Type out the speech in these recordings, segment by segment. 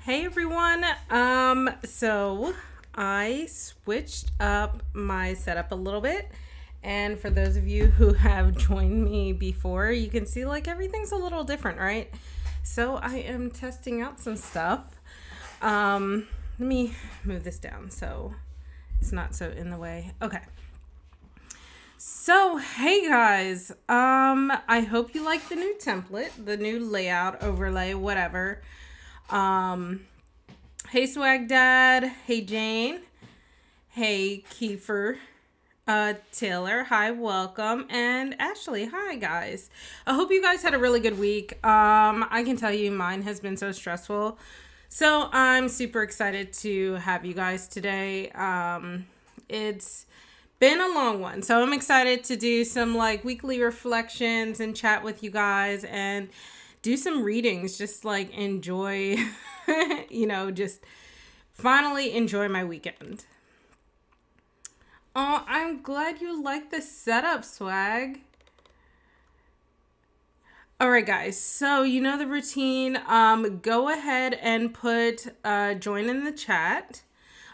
Hey everyone. So I switched up my setup a little bit. And for those of you who have joined me before, you can see like everything's a little different, right? So I am testing out some stuff. Let me move this down so it's not so in the way. Okay. So, hey guys. I hope you like the new template, the new layout, overlay, whatever. Hey Swag Dad, hey Jane, hey Kiefer, Taylor, hi, welcome, and Ashley, hi guys. I hope you guys had a really good week. I can tell you mine has been so stressful. So I'm super excited to have you guys today. It's been a long one. So I'm excited to do some like weekly reflections and chat with you guys and do some readings, just like enjoy, just finally enjoy my weekend. Oh, I'm glad you like the setup, Swag. All right, guys. So you know the routine. Go ahead and put join in the chat.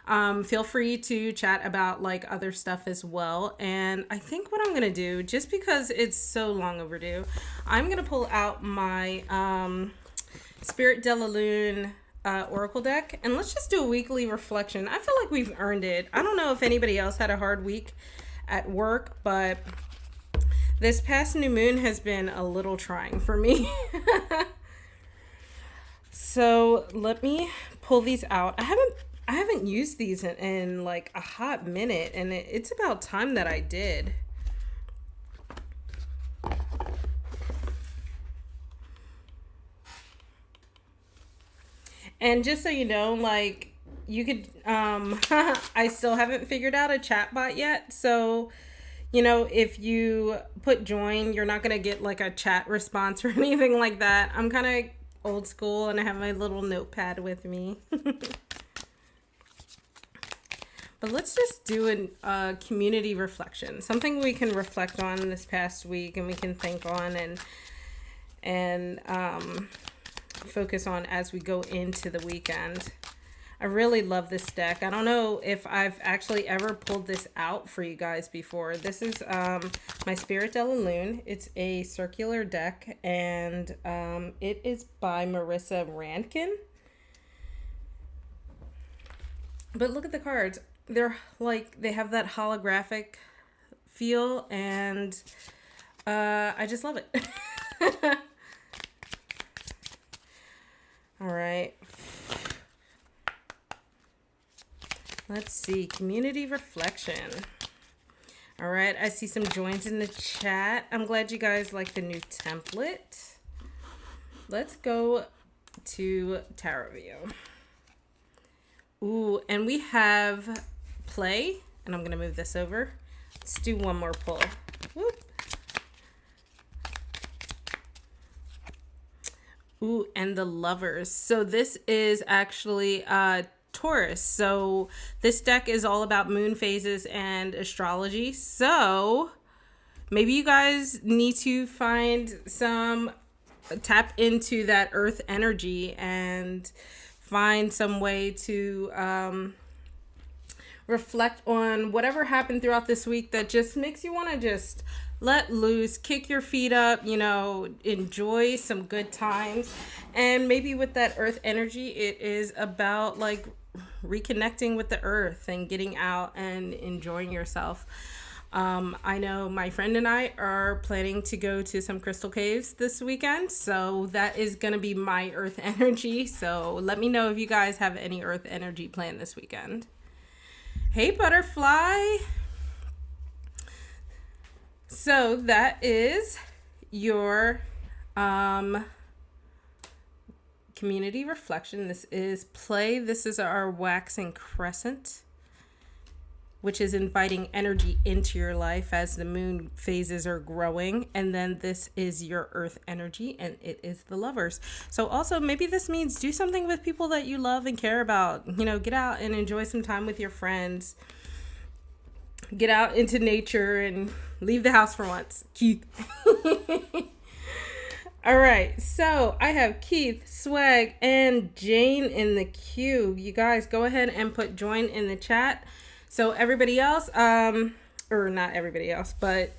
Feel free to chat about like other stuff as well. And I think what I'm going to do, just because it's so long overdue, I'm going to pull out my Spirit de la Lune Oracle deck. And let's just do a weekly reflection. I feel like we've earned it. I don't know if anybody else had a hard week at work, but this past new moon has been a little trying for me. So let me pull these out. I haven't used these in like a hot minute, and it's about time that I did. And just so you know, like you could, I still haven't figured out a chat bot yet. So, if you put join, you're not going to get like a chat response or anything like that. I'm kind of old school and I have my little notepad with me. But let's just do a community reflection, something we can reflect on this past week and we can think on and focus on as we go into the weekend. I really love this deck. I don't know if I've actually ever pulled this out for you guys before. This is my Spirit de la Lune. It's a circular deck, and it is by Marissa Rankin. But look at the cards. They're like, they have that holographic feel, and I just love it. All right. Let's see. Community reflection. All right. I see some joins in the chat. I'm glad you guys like the new template. Let's go to Tarot View. Ooh, and we have play. And I'm going to move this over. Let's do one more pull. Whoop. Ooh, and the Lovers. So this is actually Taurus. So this deck is all about moon phases and astrology. So maybe you guys need to tap into that earth energy and find some way to reflect on whatever happened throughout this week that just makes you want to just let loose, kick your feet up, enjoy some good times. And maybe with that earth energy, it is about like reconnecting with the earth and getting out and enjoying yourself. I know my friend and I are planning to go to some crystal caves this weekend, so that is going to be my earth energy. So let me know if you guys have any earth energy planned this weekend. Hey, Butterfly. So that is your community reflection. This is play. This is our waxing crescent, which is inviting energy into your life as the moon phases are growing. And then this is your earth energy, and it is the Lovers. So also maybe this means do something with people that you love and care about. Get out and enjoy some time with your friends. Get out into nature and leave the house for once. Keith. All right, so I have Keith, Swag, and Jane in the queue. You guys go ahead and put join in the chat. So everybody else, or not everybody else, but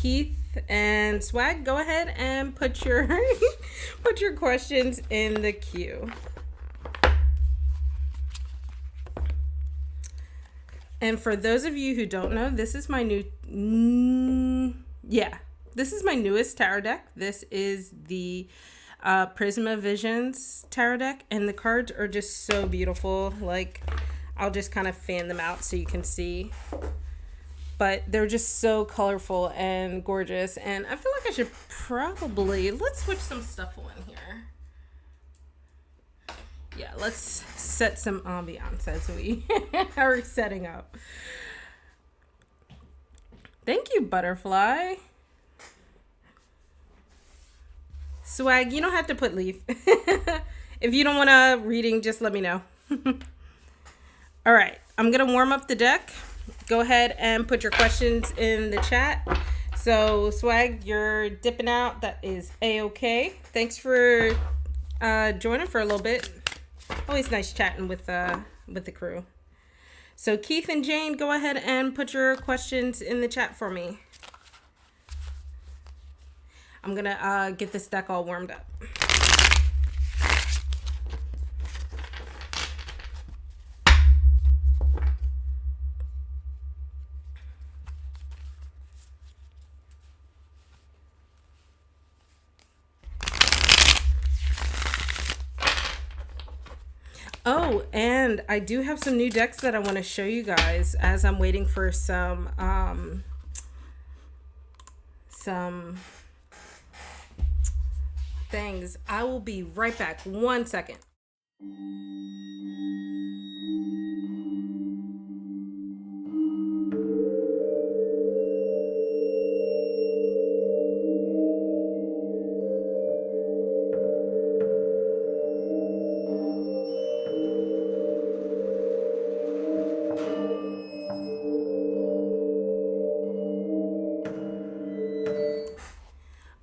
Keith and Swag, go ahead and put your put your questions in the queue. And for those of you who don't know, this is my this is my newest tarot deck. This is the Prisma Visions tarot deck, and the cards are just so beautiful. Like, I'll just kind of fan them out so you can see. But they're just so colorful and gorgeous, and I feel like I should probably, let's switch some stuff on here. Yeah, let's set some ambiance as we are setting up. Thank you, Butterfly. Swag, you don't have to put leaf. If you don't want a reading, just let me know. All right, I'm going to warm up the deck. Go ahead and put your questions in the chat. So, Swag, you're dipping out. That is A-okay. Thanks for joining for a little bit. Always nice chatting with the crew. So, Keith and Jane, go ahead and put your questions in the chat for me. I'm going to get this deck all warmed up. Oh, and I do have some new decks that I want to show you guys as I'm waiting for some things. I will be right back. 1 second.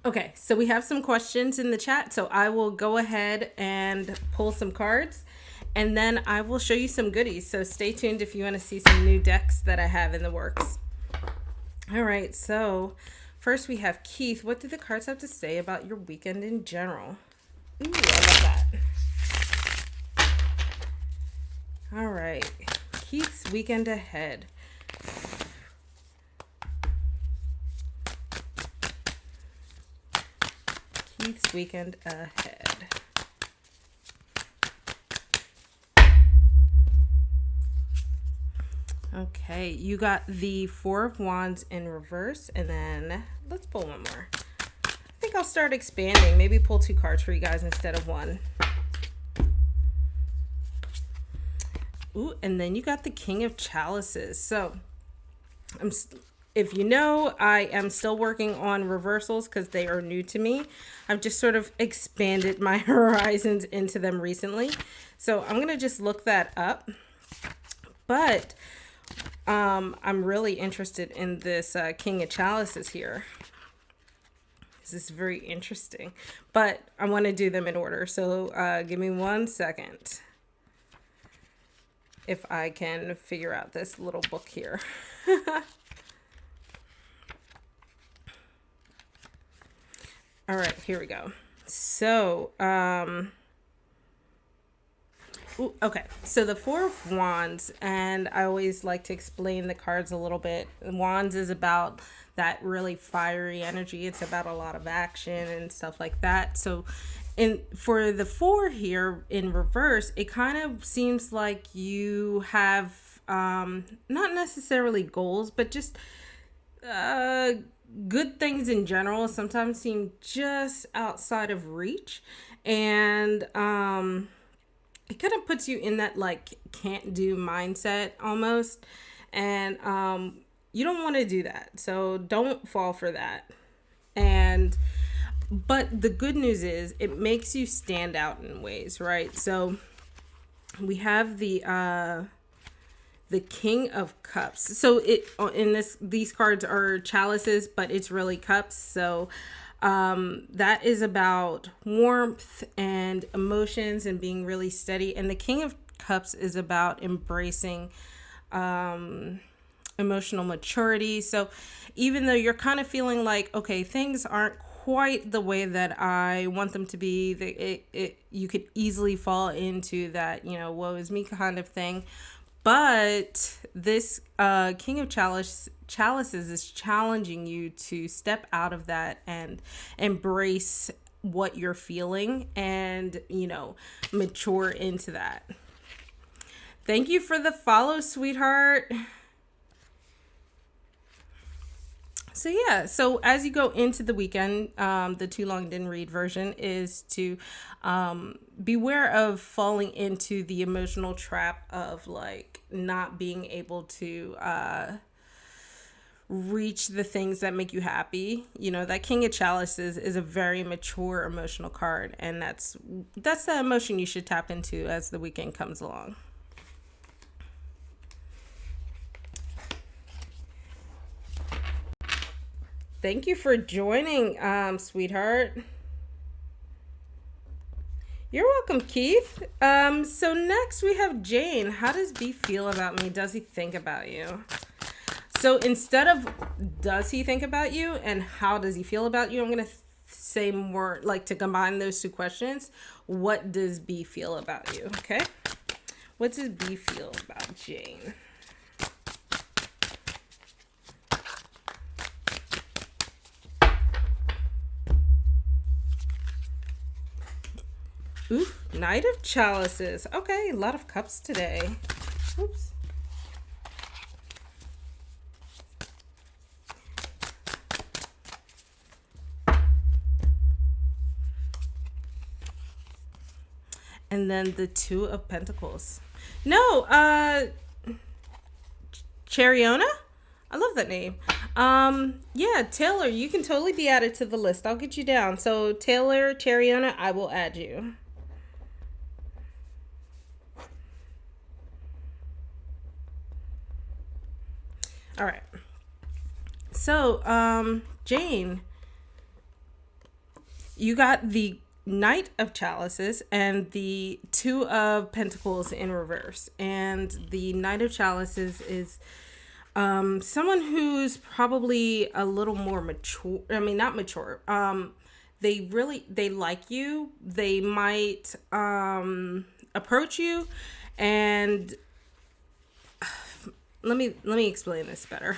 Okay, so we have some questions in the chat, so I will go ahead and pull some cards, and then I will show you some goodies. So stay tuned if you want to see some new decks that I have in the works. All right, so first we have Keith. What do the cards have to say about your weekend in general? Ooh, I love that. All right, Keith's weekend ahead. Keith's weekend ahead. Okay, you got the Four of Wands in reverse, and then let's pull one more. I think I'll start expanding. Maybe pull 2 cards for you guys instead of 1. Ooh, and then you got the King of Chalices. So, if you know, I am still working on reversals because they are new to me. I've just sort of expanded my horizons into them recently. So I'm going to just look that up. But I'm really interested in this King of Chalices here. This is very interesting. But I want to do them in order. So give me 1 second. If I can figure out this little book here. All right, here we go. So, okay. So the Four of Wands, and I always like to explain the cards a little bit. Wands is about that really fiery energy. It's about a lot of action and stuff like that. So, for the 4 here in reverse, it kind of seems like you have not necessarily goals, but just good things in general sometimes seem just outside of reach, and it kind of puts you in that like can't do mindset almost, and you don't want to do that, so don't fall for that. But the good news is it makes you stand out in ways, right? So we have the King of Cups. So these cards are chalices, but it's really cups. So That is about warmth and emotions and being really steady. And the King of Cups is about embracing emotional maturity. So even though you're kind of feeling like, okay, things aren't quite the way that I want them to be, you could easily fall into that, woe is me kind of thing. But this King of Chalices is challenging you to step out of that and embrace what you're feeling and, mature into that. Thank you for the follow, sweetheart. So yeah, so as you go into the weekend, the Too Long Didn't Read version is to beware of falling into the emotional trap of like not being able to reach the things that make you happy. That King of Chalices is a very mature emotional card, and that's the emotion you should tap into as the weekend comes along. Thank you for joining, sweetheart. You're welcome, Keith. So next we have Jane. How does B feel about me? Does he think about you? So instead of does he think about you and how does he feel about you, I'm going to say more like to combine those two questions. What does B feel about you? Okay. What does B feel about Jane? Ooh, Knight of Chalices. Okay, a lot of cups today. Oops. And then the Two of Pentacles. No, Chariona? I love that name. Yeah, Taylor, you can totally be added to the list. I'll get you down. So Taylor, Chariona, I will add you. All right. So, Jane, you got the Knight of Chalices and the Two of Pentacles in reverse. And the Knight of Chalices is someone who's probably a little more mature. I mean, not mature. They like you. They might approach you, and let me explain this better.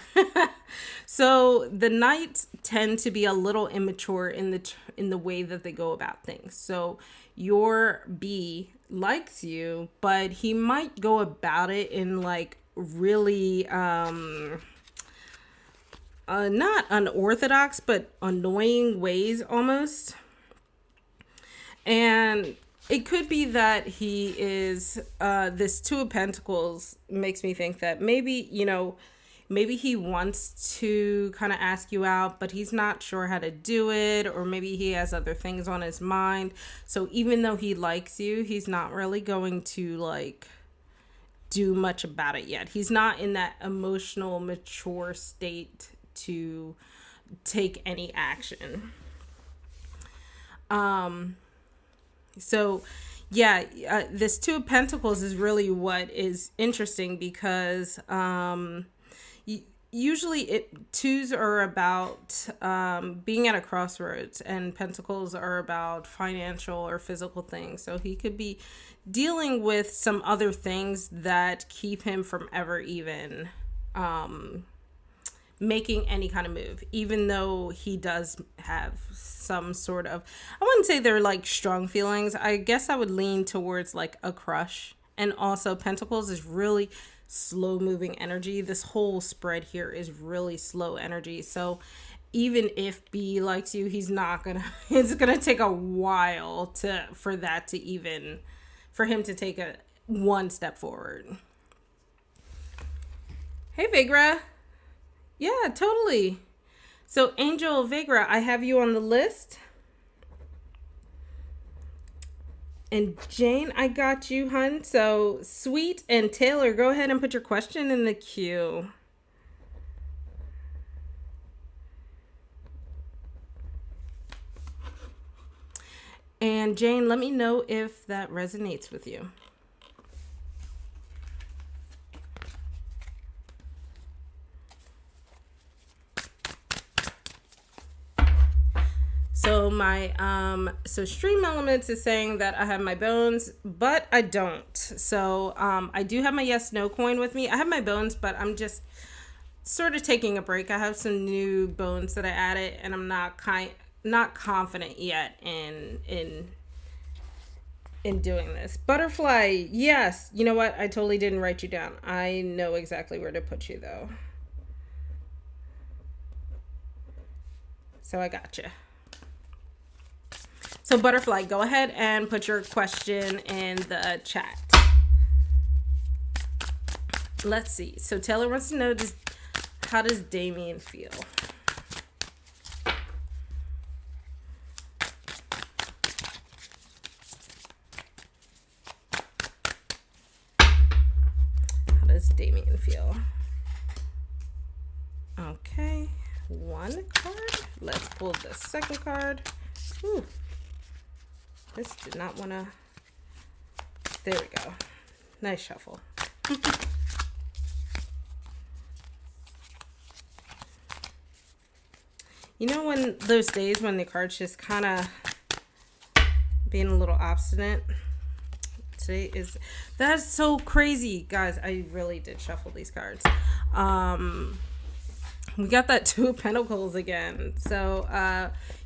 So the knights tend to be a little immature in the way that they go about things. So your B likes you, but he might go about it in like really not unorthodox but annoying ways almost. And it could be that he is this Two of Pentacles makes me think that maybe he wants to kind of ask you out, but he's not sure how to do it, or maybe he has other things on his mind. So even though he likes you, he's not really going to like do much about it yet. He's not in that emotional mature state to take any action. So yeah, this Two of Pentacles is really what is interesting because usually twos are about being at a crossroads, and pentacles are about financial or physical things. So he could be dealing with some other things that keep him from ever even making any kind of move, even though he does have some sort of, I wouldn't say they're like strong feelings. I guess I would lean towards like a crush. And also Pentacles is really slow moving energy. This whole spread here is really slow energy. So even if B likes you, he's not gonna, it's gonna take a while for him to take a one step forward. Hey Vigra. Yeah, totally. So Angel Vigra, I have you on the list. And Jane, I got you, hun. So Sweet and Taylor, go ahead and put your question in the queue. And Jane, let me know if that resonates with you. So my so Stream Elements is saying that I have my bones, but I don't. So I do have my yes no coin with me. I have my bones, but I'm just sort of taking a break. I have some new bones that I added, and I'm not confident yet in doing this. Butterfly, yes. You know what? I totally didn't write you down. I know exactly where to put you though. So I got you. So Butterfly, go ahead and put your question in the chat. Let's see. So Taylor wants to know, how does Damien feel? How does Damien feel? Okay, one card. Let's pull the second card. Ooh. This did not want to. There we go. Nice shuffle. You know, when those days when the cards just kind of being a little obstinate. Today is, that's so crazy, guys. I really did shuffle these cards. We got that Two of Pentacles again. So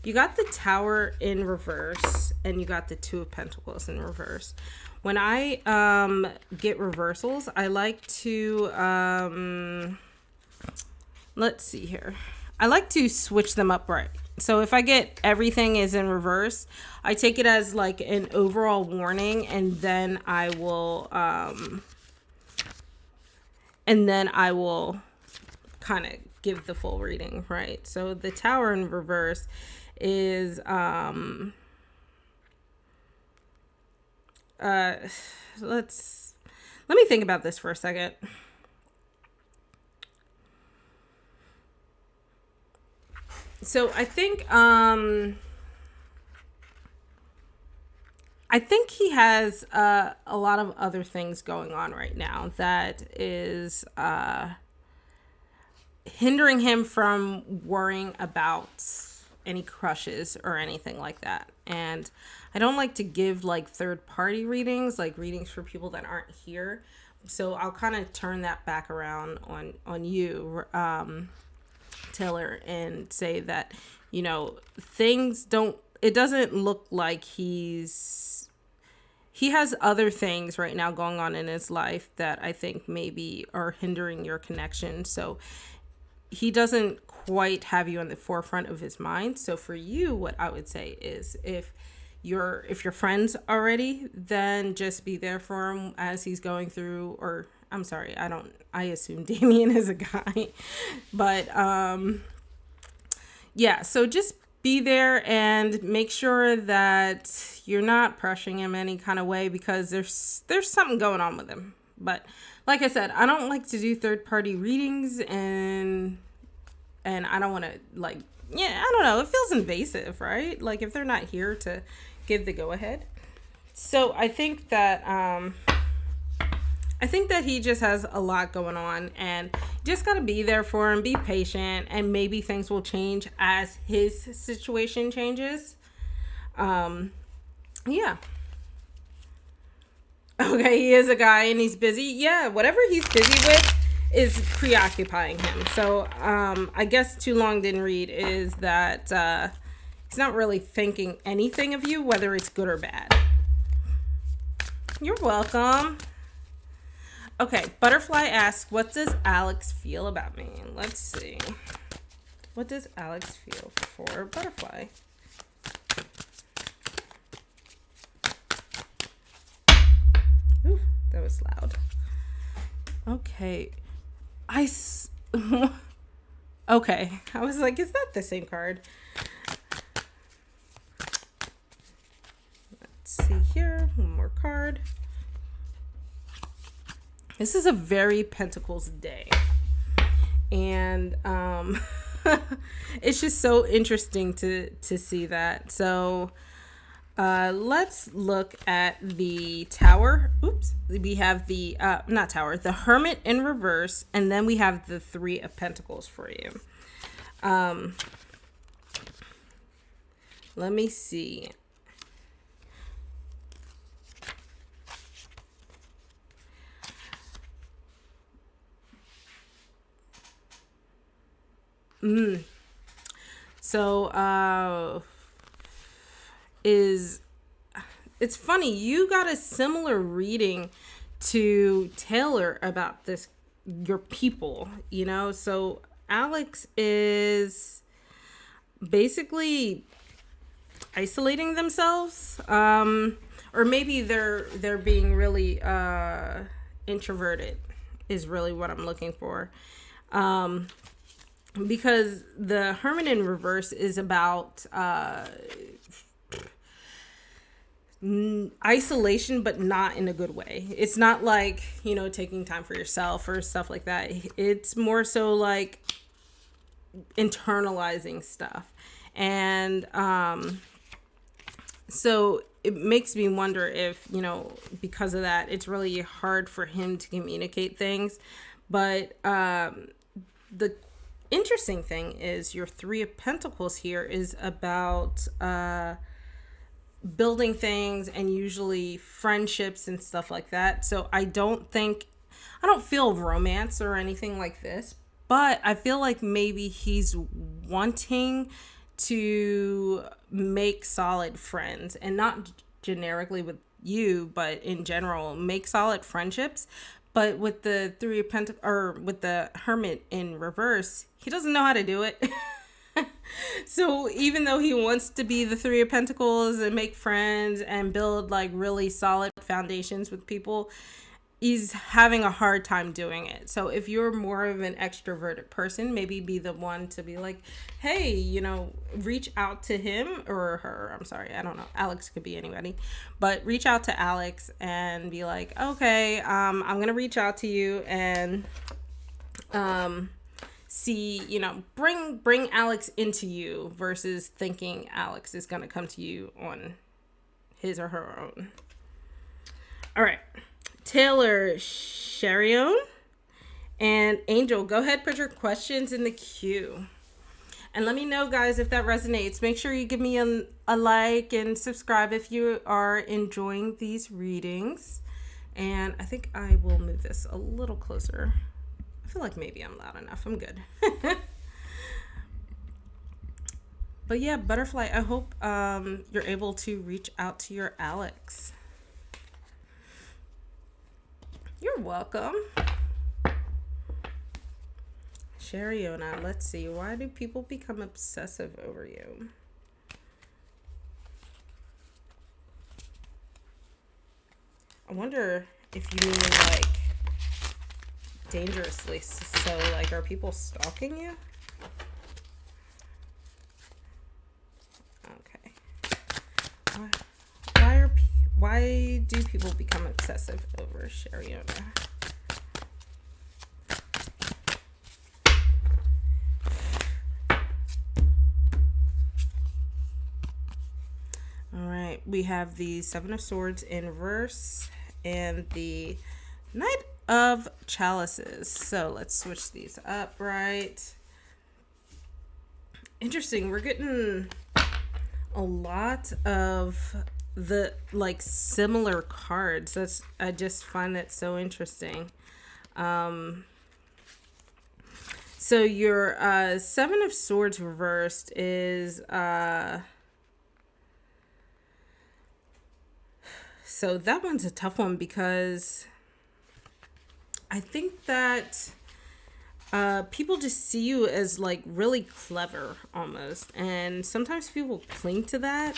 you got the Tower in reverse and you got the Two of Pentacles in reverse. When I get reversals, I like to, let's see here. I like to switch them up right. So if I get everything is in reverse, I take it as like an overall warning, and then I will kind of give the full reading, right? So the Tower in reverse is let me think about this for a second. So I think he has a lot of other things going on right now that is hindering him from worrying about any crushes or anything like that. And I don't like to give like third party readings, like readings for people that aren't here. So I'll kind of turn that back around on you, Taylor, and say that, you know, it doesn't look like he has other things right now going on in his life that I think maybe are hindering your connection. So he doesn't quite have you on the forefront of his mind. So for you, what I would say is if you're friends already, then just be there for him as he's going through, or I'm sorry, I assume Damien is a guy, but yeah, so just be there and make sure that you're not pressuring him any kind of way, because there's something going on with him. But like I said, I don't like to do third party readings, and I don't want to, like, yeah, I don't know, it feels invasive, right? Like if they're not here to give the go ahead. So I think that he just has a lot going on, and just got to be there for him, be patient, and maybe things will change as his situation changes. Yeah. Okay, he is a guy and he's busy. Yeah, whatever he's busy with is preoccupying him. So I guess Too Long Didn't Read is that he's not really thinking anything of you, whether it's good or bad. You're welcome. Okay, Butterfly asks, what does Alex feel about me? Let's see. What does Alex feel for Butterfly? Ooh, that was loud. Okay. Okay, I was like, is that the same card? Let's see here. One more card. This is a very Pentacles day. And it's just so interesting to see that. So Let's look at the Tower. Oops. We have the, not Tower, the Hermit in reverse. And then we have the Three of Pentacles for you. Let me see. So, it's funny, you got a similar reading to Taylor about this, your people, you know? So Alex is basically isolating themselves, or maybe they're being really introverted is really what I'm looking for. Because the Hermit in reverse is about isolation, but not in a good way. It's not like, you know, taking time for yourself or stuff like that. It's more so like internalizing stuff. And so it makes me wonder if, you know, because of that, it's really hard for him to communicate things. But the interesting thing is your Three of Pentacles here is about building things and usually friendships and stuff like that. So I don't feel romance or anything like this, but I feel like maybe he's wanting to make solid friends, and not generically with you, but in general, make solid friendships. But with the Three of Pentacles, or with the Hermit in reverse, he doesn't know how to do it. So even though he wants to be the Three of Pentacles and make friends and build like really solid foundations with people, he's having a hard time doing it. So if you're more of an extroverted person, maybe be the one to be like, hey, you know, reach out to him or her. I'm sorry, I don't know. Alex could be anybody, but reach out to Alex and be like, okay, I'm going to reach out to you and, see, you know, bring Alex into you versus thinking Alex is going to come to you on his or her own. All right. Taylor, Sharion, and Angel, go ahead, put your questions in the queue. And let me know, guys, if that resonates. Make sure you give me a like and subscribe if you are enjoying these readings. And I think I will move this a little closer. I feel like maybe I'm loud enough. I'm good. But yeah, Butterfly, I hope you're able to reach out to your Alex. You're welcome. Shariona, let's see. Why do people become obsessive over you? I wonder if you mean like dangerously. So like, are people stalking you? Okay. Why do people become obsessive over Shariona? All right, we have the Seven of Swords in reverse and the Knight of Chalices. So let's switch these up, right? Interesting. We're getting a lot of the like similar cards. I just find that so interesting. So your Seven of Swords reversed is so that one's a tough one because I think that people just see you as like really clever almost, and sometimes people cling to that.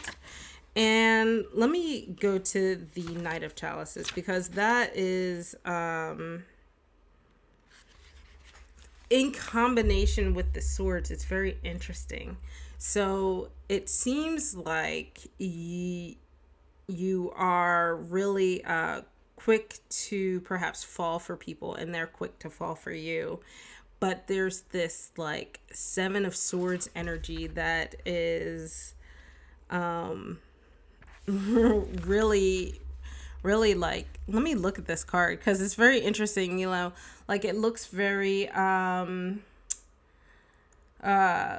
And let me go to the Knight of Chalices because that is in combination with the swords. It's very interesting. So it seems like you are really quick to perhaps fall for people, and they're quick to fall for you. But there's this like Seven of Swords energy that is really, really like, let me look at this card because it's very interesting, like it looks very,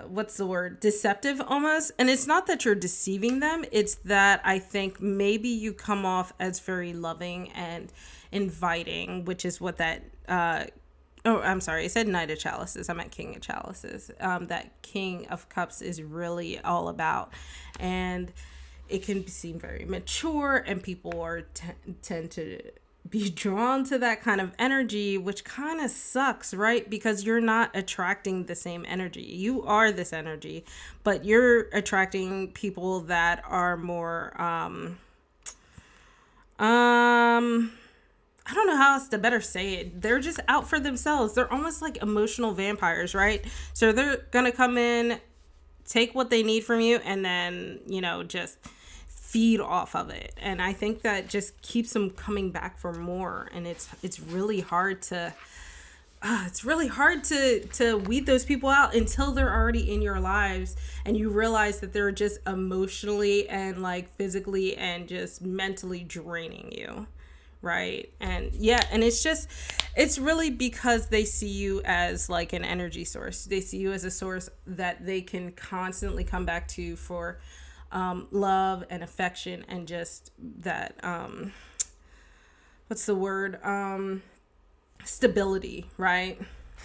what's the word, deceptive almost. And it's not that you're deceiving them, it's that I think maybe you come off as very loving and inviting, which is what that oh, I'm sorry, I said Knight of Chalices, I meant King of Chalices. That King of Cups is really all about. And it can seem very mature, and people are tend to be drawn to that kind of energy, which kind of sucks, right? Because you're not attracting the same energy. You are this energy, but you're attracting people that are more I don't know how else to better say it. They're just out for themselves. They're almost like emotional vampires, right? So they're gonna come in, take what they need from you, and then, just feed off of it. And I think that just keeps them coming back for more. And it's really hard to weed those people out until they're already in your lives and you realize that they're just emotionally and like physically and just mentally draining you, right? And yeah, and it's really because they see you as like an energy source. They see you as a source that they can constantly come back to for love and affection and just that what's the word, stability, right?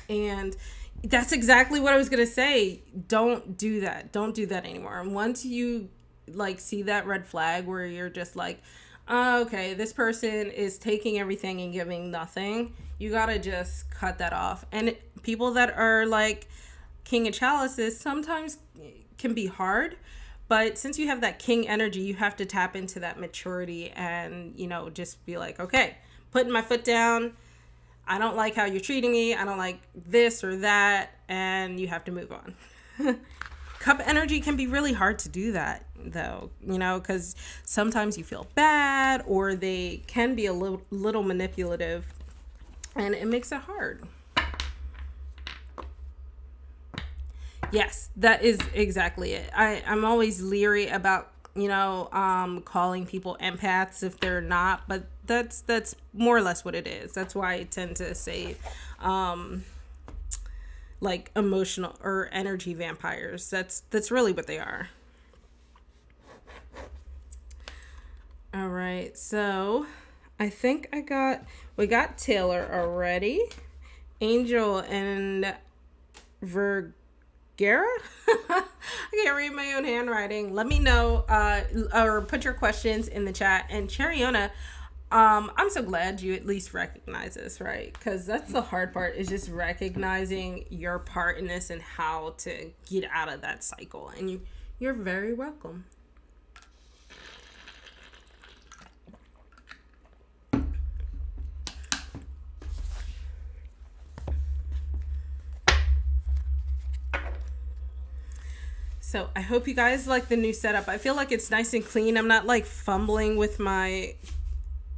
And that's exactly what I was gonna say. Don't do that anymore. And once you like see that red flag where you're just like, oh, okay, this person is taking everything and giving nothing, you gotta just cut that off. And people that are like King of Chalices sometimes can be hard, but since you have that king energy, you have to tap into that maturity and, just be like, okay, putting my foot down. I don't like how you're treating me. I don't like this or that. And you have to move on. Cup energy can be really hard to do that, though, because sometimes you feel bad or they can be a little manipulative and it makes it hard. Yes, that is exactly it. I'm always leery about, calling people empaths if they're not, but that's more or less what it is. That's why I tend to say, like emotional or energy vampires. That's really what they are. All right, so I think we got Taylor already, Angel and Vergara. I can't read my own handwriting. Let me know, or put your questions in the chat. And Cheriona, I'm so glad you at least recognize this, right? Because that's the hard part, is just recognizing your part in this and how to get out of that cycle. And you're very welcome. So I hope you guys like the new setup. I feel like it's nice and clean. I'm not like fumbling with my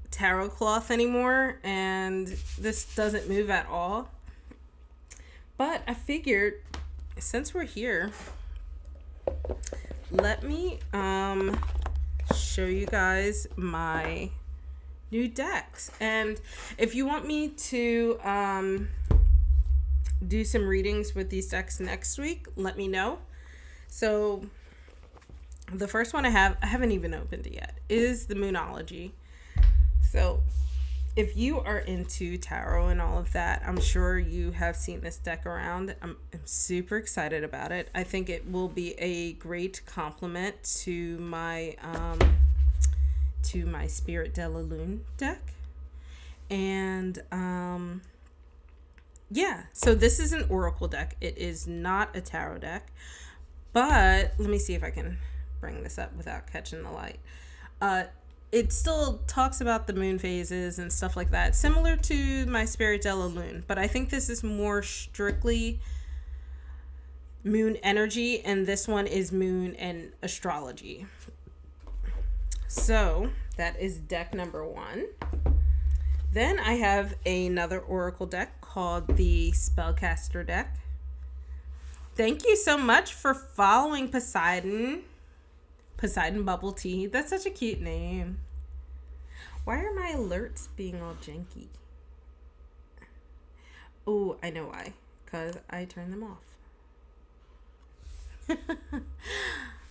tarot cloth anymore, and this doesn't move at all. But I figured, since we're here, let me show you guys my new decks. And if you want me to do some readings with these decks next week, let me know. So the first one I haven't even opened it yet, is the Moonology. So if you are into tarot and all of that, I'm sure you have seen this deck around. I'm super excited about it. I think it will be a great complement to my Spirit de la Lune deck. And yeah, so this is an oracle deck. It is not a tarot deck. But let me see if I can bring this up without catching the light. It still talks about the moon phases and stuff like that, similar to my Spirit de la Lune. But I think this is more strictly moon energy, and this one is moon and astrology. So that is deck number 1. Then I have another oracle deck called the Spellcaster deck. Thank you so much for following, Poseidon. Poseidon Bubble Tea. That's such a cute name. Why are my alerts being all janky? Oh, I know why. Because I turned them off.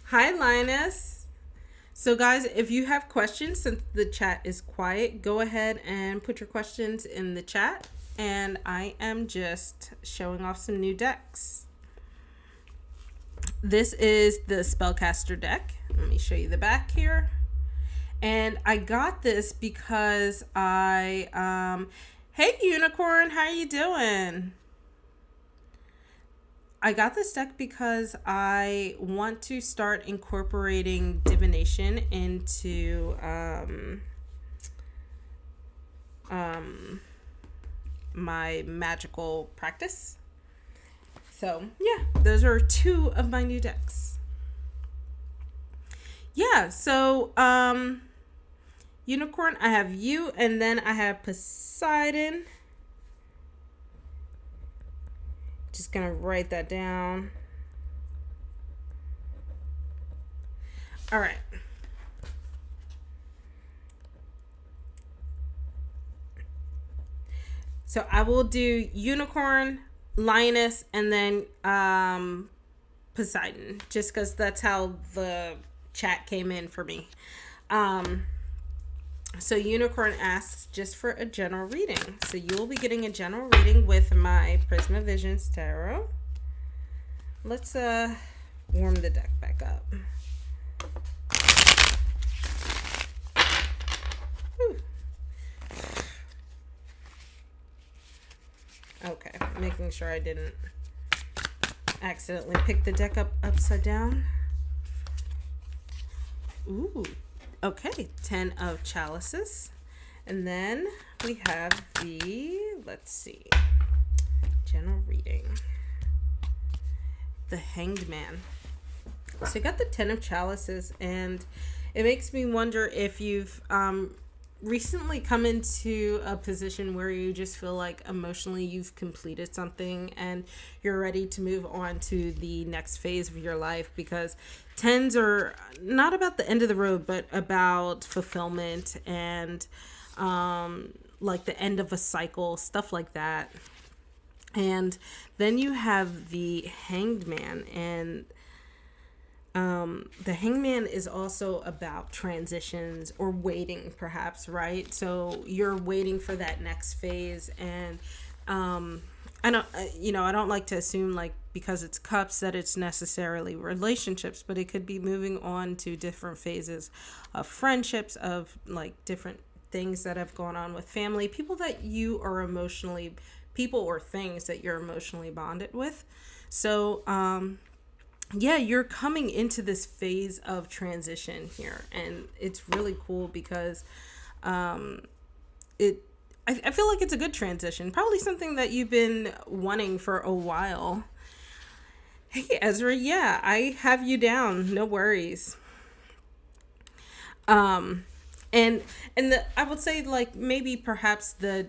Hi, Linus. So, guys, if you have questions, since the chat is quiet, go ahead and put your questions in the chat. And I am just showing off some new decks. This is the Spellcaster deck. Let me show you the back here. And I got this because hey, Unicorn, how you doing? I got this deck because I want to start incorporating divination into my magical practice. So yeah, those are two of my new decks. Yeah, so Unicorn, I have you, and then I have Poseidon. Just gonna write that down. All right. So I will do Unicorn, Linus, and then Poseidon, just because that's how the chat came in for me. So Unicorn asks just for a general reading. So you will be getting a general reading with my Prisma Visions Tarot. Let's warm the deck back up. Whew. Okay, making sure I didn't accidentally pick the deck up upside down. Ooh. Okay, 10 of Chalices. And then we have the, let's see, general reading. The Hanged Man. So I got the 10 of Chalices, and it makes me wonder if you've recently come into a position where you just feel like emotionally you've completed something and you're ready to move on to the next phase of your life, because tens are not about the end of the road, but about fulfillment and like the end of a cycle, stuff like that. And then you have the Hanged Man, and the Hangman is also about transitions or waiting, perhaps, right? So you're waiting for that next phase, and I don't like to assume, like, because it's cups that it's necessarily relationships, but it could be moving on to different phases of friendships, of like different things that have gone on with family, people that you are emotionally, people or things that you're emotionally bonded with. So, yeah, you're coming into this phase of transition here, and it's really cool because I feel like it's a good transition, probably something that you've been wanting for a while. Hey, Ezra, yeah, I have you down, no worries. And I would say, like, maybe perhaps the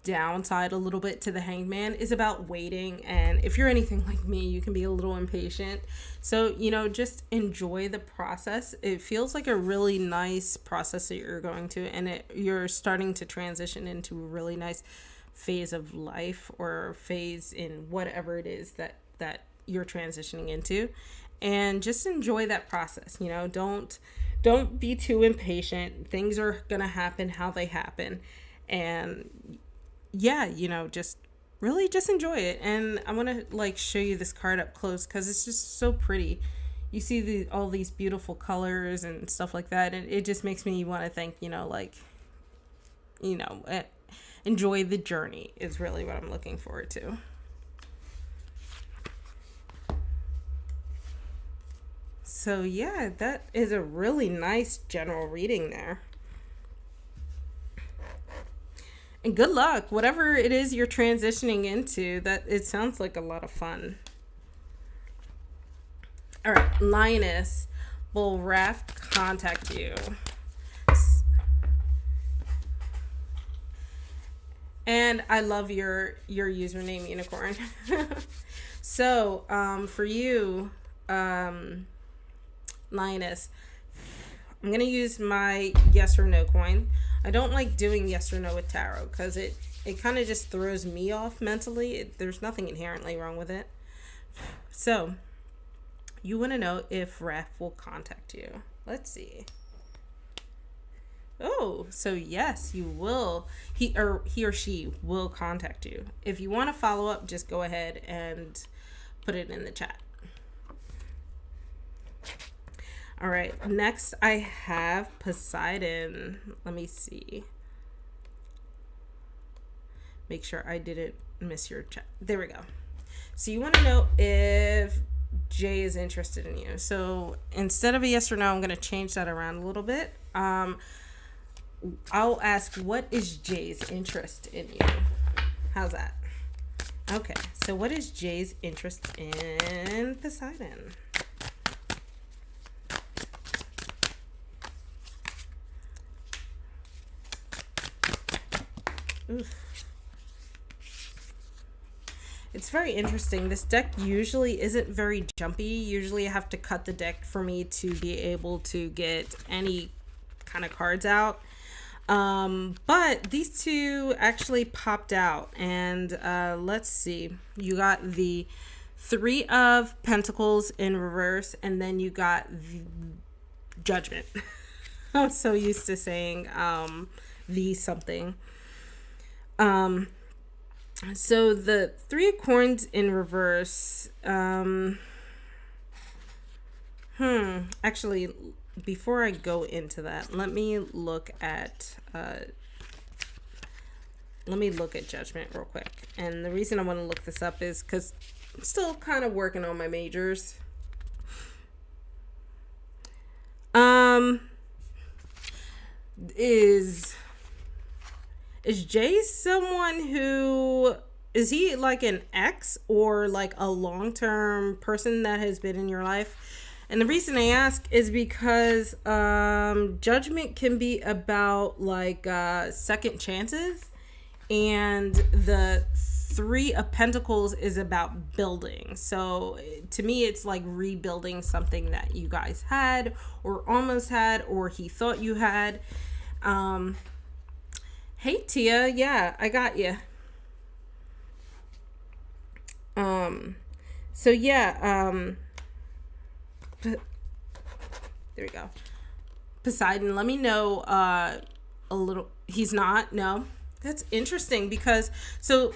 downside a little bit to the Hanged Man is about waiting, and if you're anything like me, you can be a little impatient. So, just enjoy the process. It feels like a really nice process that you're going to, and you're starting to transition into a really nice phase of life, or phase in whatever it is that you're transitioning into, and just enjoy that process. Don't be too impatient. Things are gonna happen how they happen, and yeah, just really just enjoy it. And I want to like show you this card up close because it's just so pretty. You see all these beautiful colors and stuff like that, and it just makes me want to think, enjoy the journey is really what I'm looking forward to. So yeah, that is a really nice general reading there. And good luck, whatever it is you're transitioning into. That it sounds like a lot of fun. All right, Linus, will Raph contact you? And I love your username, Unicorn. So, for you, Lioness, I'm going to use my yes or no coin. I don't like doing yes or no with tarot because it kind of just throws me off mentally. There's nothing inherently wrong with it. So, you want to know if Raph will contact you. Let's see. Oh, so yes, you will. He or she will contact you. If you want to follow up, just go ahead and put it in the chat. All right, next I have Poseidon. Let me see. Make sure I didn't miss your chat. There we go. So you want to know if Jay is interested in you. So instead of a yes or no, I'm going to change that around a little bit. I'll ask, what is Jay's interest in you? How's that? Okay, so what is Jay's interest in Poseidon? Oof. It's very interesting. This deck usually isn't very jumpy. Usually I have to cut the deck for me to be able to get any kind of cards out. But these two actually popped out. And let's see. You got the Three of Pentacles in reverse, and then you got the Judgment. I'm so used to saying the something. So the Three of Coins in reverse, actually, before I go into that, let me look at Judgment real quick. And the reason I want to look this up is because I'm still kind of working on my majors. Is Jay someone who, is he like an ex or like a long-term person that has been in your life? And the reason I ask is because Judgment can be about like second chances, and the Three of Pentacles is about building. So to me, it's like rebuilding something that you guys had or almost had, or he thought you had. Hey Tia, yeah, I got you. So yeah, there we go. Poseidon, let me know a little. He's not. No, that's interesting because so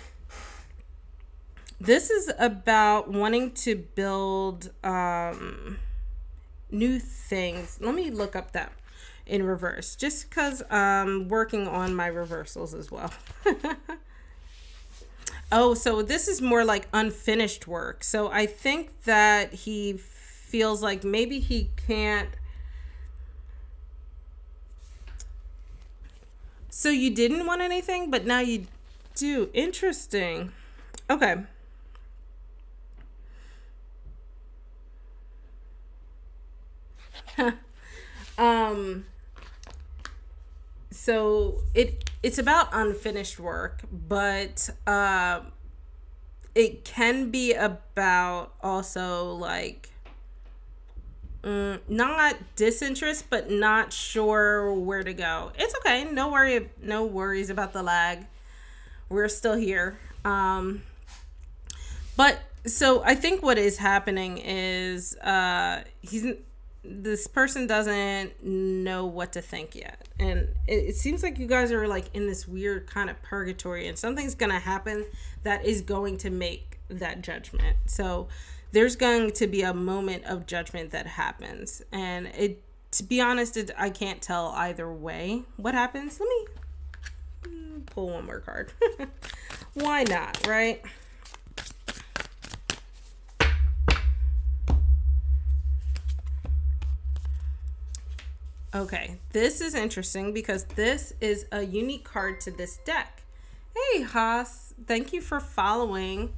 this is about wanting to build new things. Let me look up that in reverse, just because I'm working on my reversals as well. Oh, so this is more like unfinished work. So I think that he feels like maybe he can't. So you didn't want anything, but now you do. Interesting. Okay. So it's about unfinished work, but it can be about also like not disinterest, but not sure where to go. It's okay. No worries about the lag. We're still here. But so I think what is happening is this person doesn't know what to think yet. And it seems like you guys are like in this weird kind of purgatory, and something's going to happen that is going to make that judgment. So there's going to be a moment of judgment that happens. And to be honest, I can't tell either way what happens. Let me pull one more card. Why not, right? Okay, this is interesting because this is a unique card to this deck. Hey, Haas, thank you for following.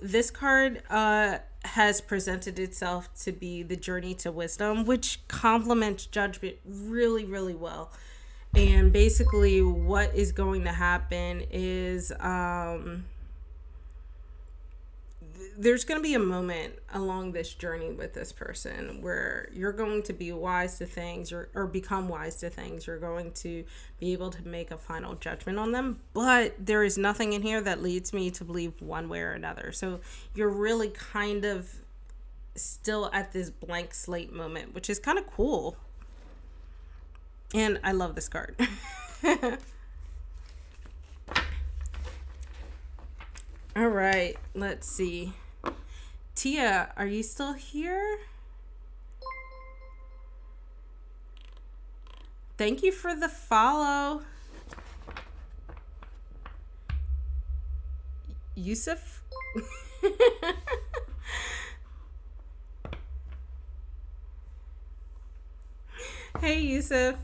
This card has presented itself to be the Journey to Wisdom, which complements Judgment really, really well. And basically what is going to happen is there's going to be a moment along this journey with this person where you're going to be wise to things, or become wise to things. You're going to be able to make a final judgment on them, but there is nothing in here that leads me to believe one way or another. So you're really kind of still at this blank slate moment, which is kind of cool. And I love this card. All right, let's see. Tia, are you still here? Thank you for the follow. Yusuf? Hey, Yusuf.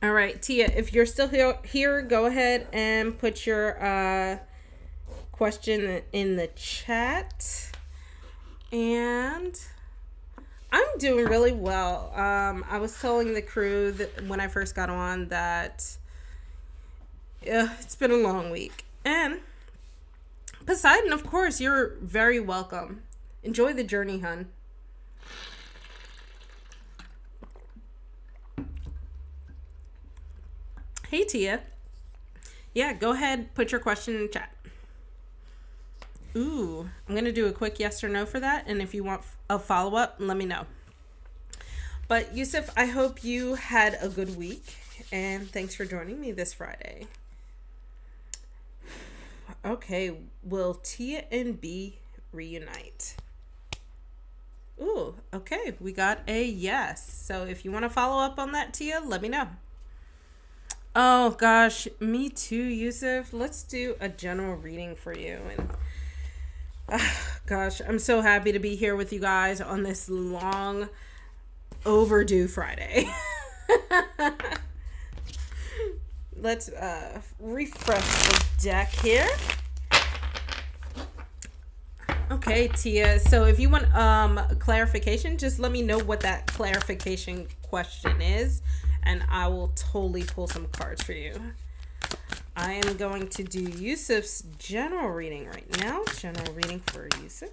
All right, Tia, if you're still here, go ahead and put your question in the chat. And I'm doing really well. I was telling the crew that when I first got on that it's been a long week. And Poseidon, of course, you're very welcome. Enjoy the journey, hun. Hey, Tia. Yeah, go ahead, put your question in the chat. Ooh, I'm going to do a quick yes or no for that. And if you want a follow-up, let me know. But Yusuf, I hope you had a good week. And thanks for joining me this Friday. Okay, will Tia and B reunite? Ooh, okay, we got a yes. So if you want to follow up on that, Tia, let me know. Oh gosh, me too, Yusuf. Let's do a general reading for you. And gosh, I'm so happy to be here with you guys on this long overdue Friday. Let's refresh the deck here. Okay, Tia. So if you want clarification, just let me know what that clarification question is, and I will totally pull some cards for you. I am going to do Yusuf's general reading right now. General reading for Yusuf.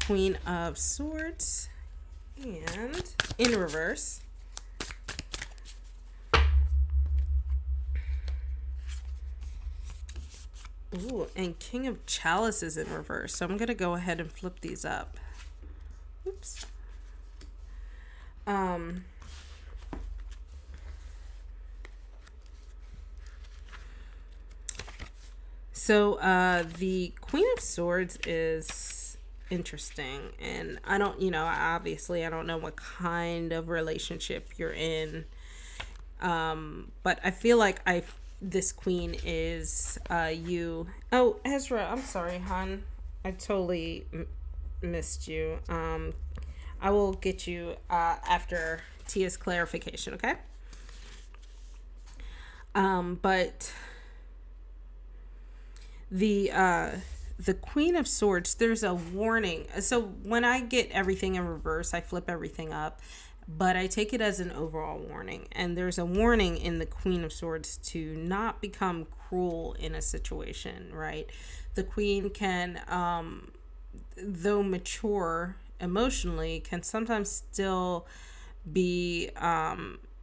Queen of Swords. And in reverse. Ooh, and King of Chalices in reverse. So I'm going to go ahead and flip these up. Oops. So the Queen of Swords is interesting, and I don't, obviously I don't know what kind of relationship you're in, but I feel like this queen is you. Oh, Ezra, I'm sorry, hon. I totally missed you. I will get you after Tia's clarification, okay? But the Queen of Swords, there's a warning. So when I get everything in reverse, I flip everything up, but I take it as an overall warning. And there's a warning in the Queen of Swords to not become cruel in a situation, right? The Queen can, though mature emotionally, can sometimes still be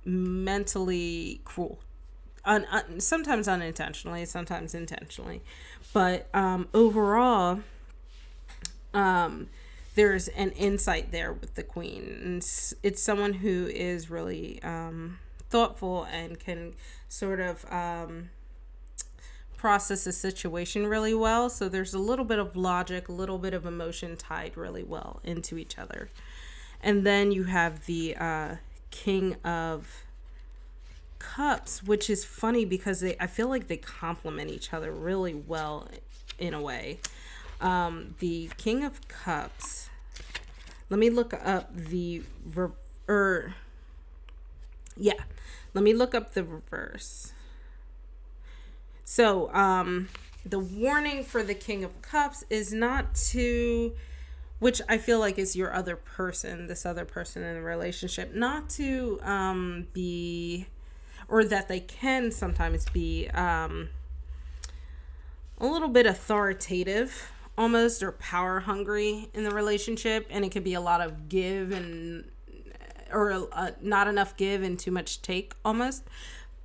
mentally cruel. Sometimes unintentionally, sometimes intentionally. But overall, there's an insight there with the Queen. And it's someone who is really thoughtful and can sort of process a situation really well. So there's a little bit of logic, a little bit of emotion tied really well into each other. And then you have the King of Cups, which is funny because I feel like they complement each other really well in a way. The King of Cups, let me look up let me look up the reverse. So the warning for the King of Cups is not to which I feel like is your other person, this other person in a relationship, not to be, or that they can sometimes be a little bit authoritative almost, or power hungry in the relationship, and it could be a lot of give and or not enough give and too much take almost.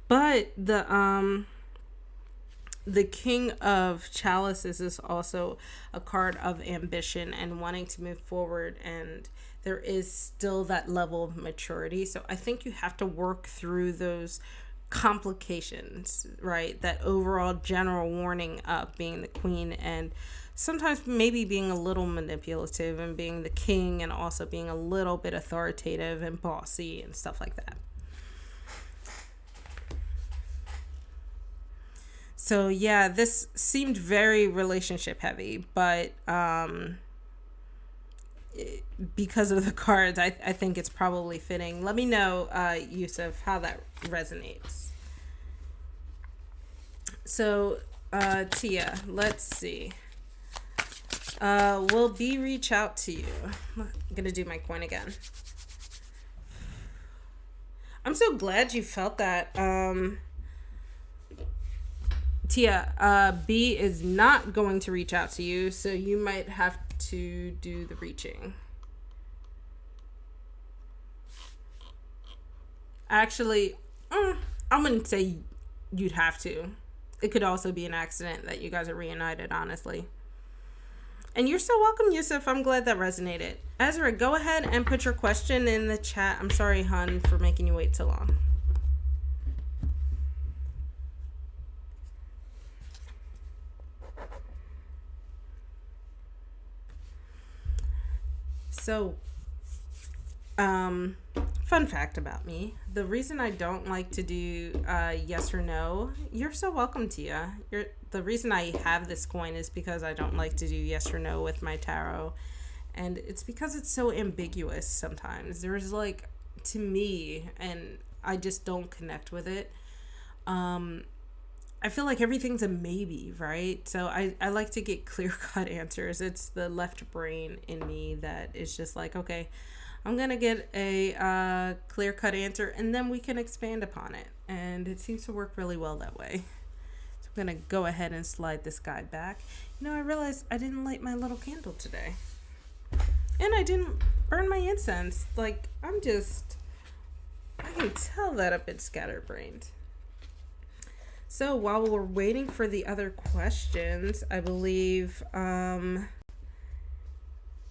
But the King of Chalices is also a card of ambition and wanting to move forward, and there is still that level of maturity. So I think you have to work through those complications, right? That overall general warning of being the queen, and sometimes maybe being a little manipulative, and being the king, and also being a little bit authoritative and bossy and stuff like that. So yeah, this seemed very relationship heavy, but because of the cards, I think it's probably fitting. Let me know, Yusuf, how that resonates. So, Tia, let's see. Will B reach out to you? I'm gonna do my coin again. I'm so glad you felt that. Tia, B is not going to reach out to you, so you might have to do the reaching. Actually, I wouldn't say you'd have to. It could also be an accident that you guys are reunited, honestly. And you're so welcome, Yusuf. I'm glad that resonated. Ezra, go ahead and put your question in the chat. I'm sorry, hon, for making you wait so long. So, fun fact about me. The reason I don't like to do yes or no, you're so welcome, Tia. The reason I have this coin is because I don't like to do yes or no with my tarot. And it's because it's so ambiguous sometimes. There's like, to me, and I just don't connect with it. I feel like everything's a maybe, right? So I like to get clear-cut answers. It's the left brain in me that is just like, okay, I'm going to get a clear-cut answer, and then we can expand upon it. And it seems to work really well that way. So I'm going to go ahead and slide this guy back. You know, I realized I didn't light my little candle today. And I didn't burn my incense. Like, I can tell that I've been scatterbrained. So while we're waiting for the other questions, I believe,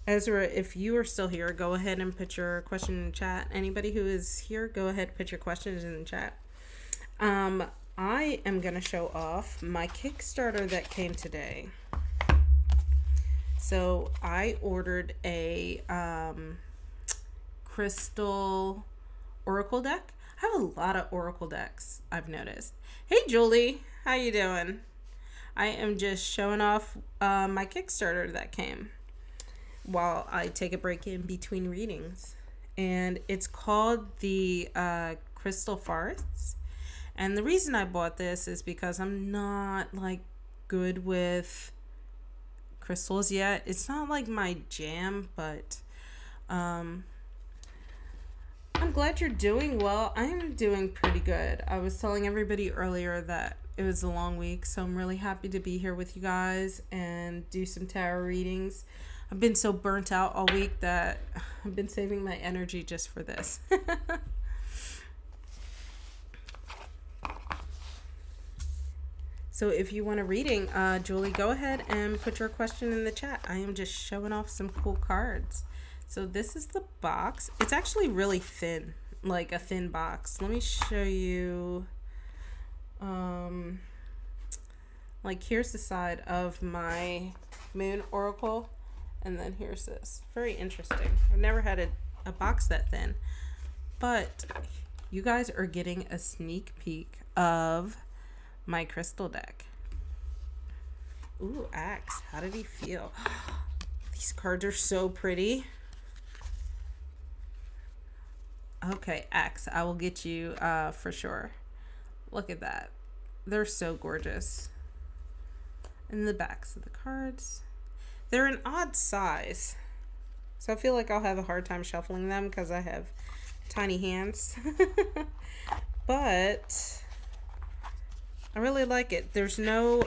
Ezra, if you are still here, go ahead and put your question in the chat. Anybody who is here, go ahead and put your questions in the chat. I am going to show off my Kickstarter that came today. So I ordered a crystal oracle deck. I have a lot of oracle decks, I've noticed. Hey, Julie. How you doing? I am just showing off my Kickstarter that came while I take a break in between readings. And it's called the Crystal Forests. And the reason I bought this is because I'm not, like, good with crystals yet. It's not, like, my jam, but I'm glad you're doing well. I am doing pretty good. I was telling everybody earlier that it was a long week, so I'm really happy to be here with you guys and do some tarot readings. I've been so burnt out all week that I've been saving my energy just for this. So if you want a reading, Julie, go ahead and put your question in the chat. I am just showing off some cool cards. So this is the box. It's actually really thin, like a thin box. Let me show you. Like here's the side of my moon oracle, and then here's this. Very interesting. I've never had a box that thin, but you guys are getting a sneak peek of my crystal deck. Ooh, Axe, how did he feel? These cards are so pretty. Okay, Axe, I will get you for sure. Look at that. They're so gorgeous. And the backs of the cards. They're an odd size. So I feel like I'll have a hard time shuffling them because I have tiny hands. But I really like it. There's no,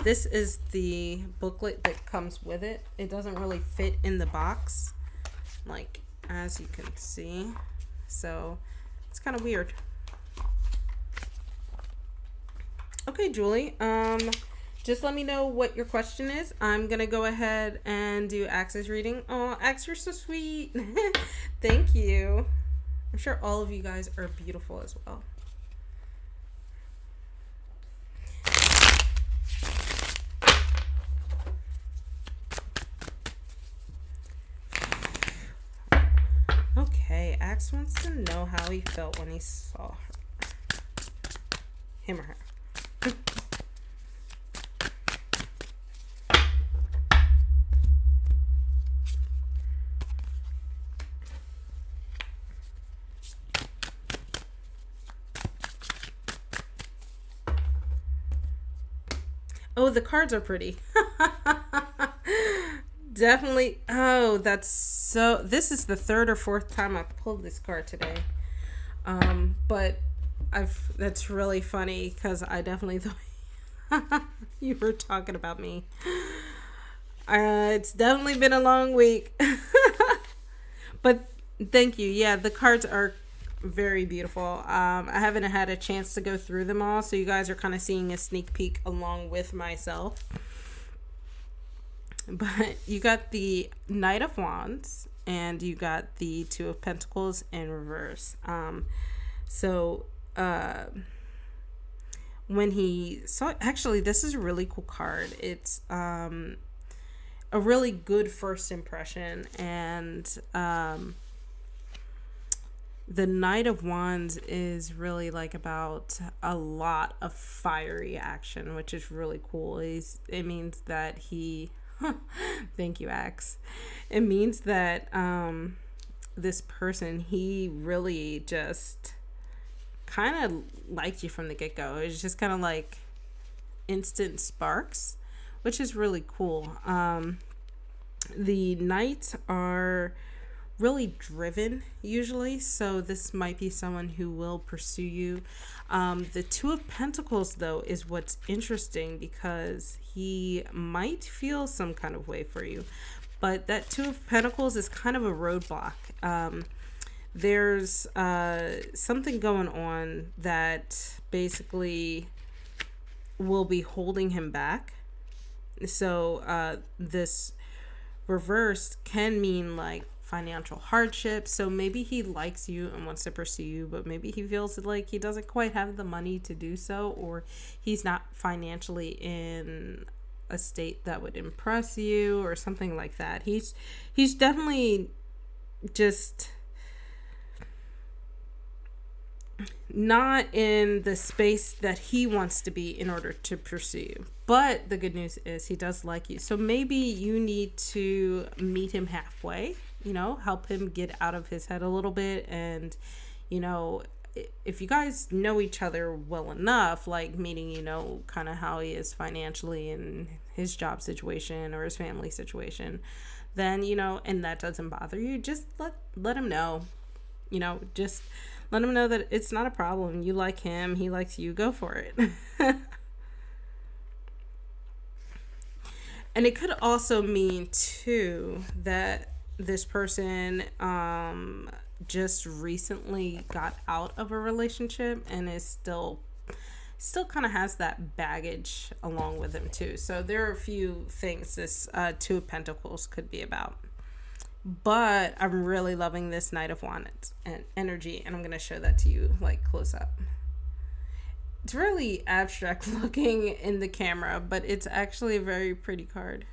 this is the booklet that comes with it. It doesn't really fit in the box, like, as you can see. So it's kind of weird. Okay, Julie, just let me know what your question is. I'm going to go ahead and do Axe's reading. Oh, Axe, you're so sweet. Thank you. I'm sure all of you guys are beautiful as well. Okay, Axe wants to know how he felt when he saw her. Him or her. Oh, the cards are pretty. Definitely. Oh, that's so. This is the third or fourth time I've pulled this card today. But that's really funny because I definitely thought you were talking about me. It's definitely been a long week. But thank you. Yeah, the cards are very beautiful. I haven't had a chance to go through them all, so you guys are kind of seeing a sneak peek along with myself. But you got the Knight of Wands and you got the Two of Pentacles in reverse. When he saw, actually, this is a really cool card. It's a really good first impression, and the Knight of Wands is really like about a lot of fiery action, which is really cool. It means that he thank you, Axe. It means that this person, he really just kind of liked you from the get-go. It's just kind of like instant sparks, which is really cool. The Knights are really driven usually, so this might be someone who will pursue you. The Two of Pentacles, though, is what's interesting because he might feel some kind of way for you, but that Two of Pentacles is kind of a roadblock. There's something going on that basically will be holding him back. So this reverse can mean like financial hardship. So maybe he likes you and wants to pursue you, but maybe he feels like he doesn't quite have the money to do so, or he's not financially in a state that would impress you or something like that. He's definitely just not in the space that he wants to be in order to pursue you. But the good news is he does like you. So maybe you need to meet him halfway, help him get out of his head a little bit. And, if you guys know each other well enough, like meaning, kind of how he is financially in his job situation or his family situation, then, and that doesn't bother you, just let him know, just let him know that it's not a problem. You like him, he likes you, go for it. And it could also mean too that this person just recently got out of a relationship and is still kind of has that baggage along with him too. So there are a few things this Two of Pentacles could be about. But I'm really loving this Knight of Wands and energy, and I'm going to show that to you like close up. It's really abstract looking in the camera, but it's actually a very pretty card.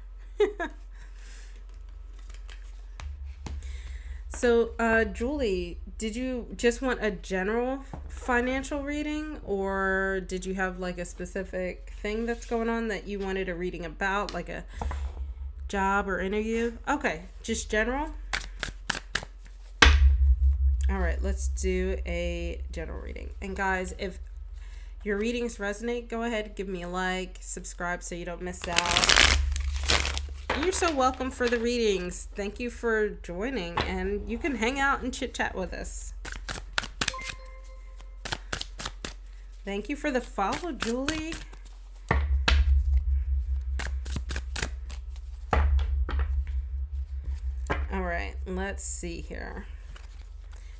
So, Julie, did you just want a general financial reading, or did you have like a specific thing that's going on that you wanted a reading about, like a job or interview? Okay, just general. All right, let's do a general reading. And guys, if your readings resonate, go ahead, give me a like, subscribe so you don't miss out. You're so welcome for the readings. Thank you for joining, and you can hang out and chit chat with us. Thank you for the follow, Julie. All right, let's see here.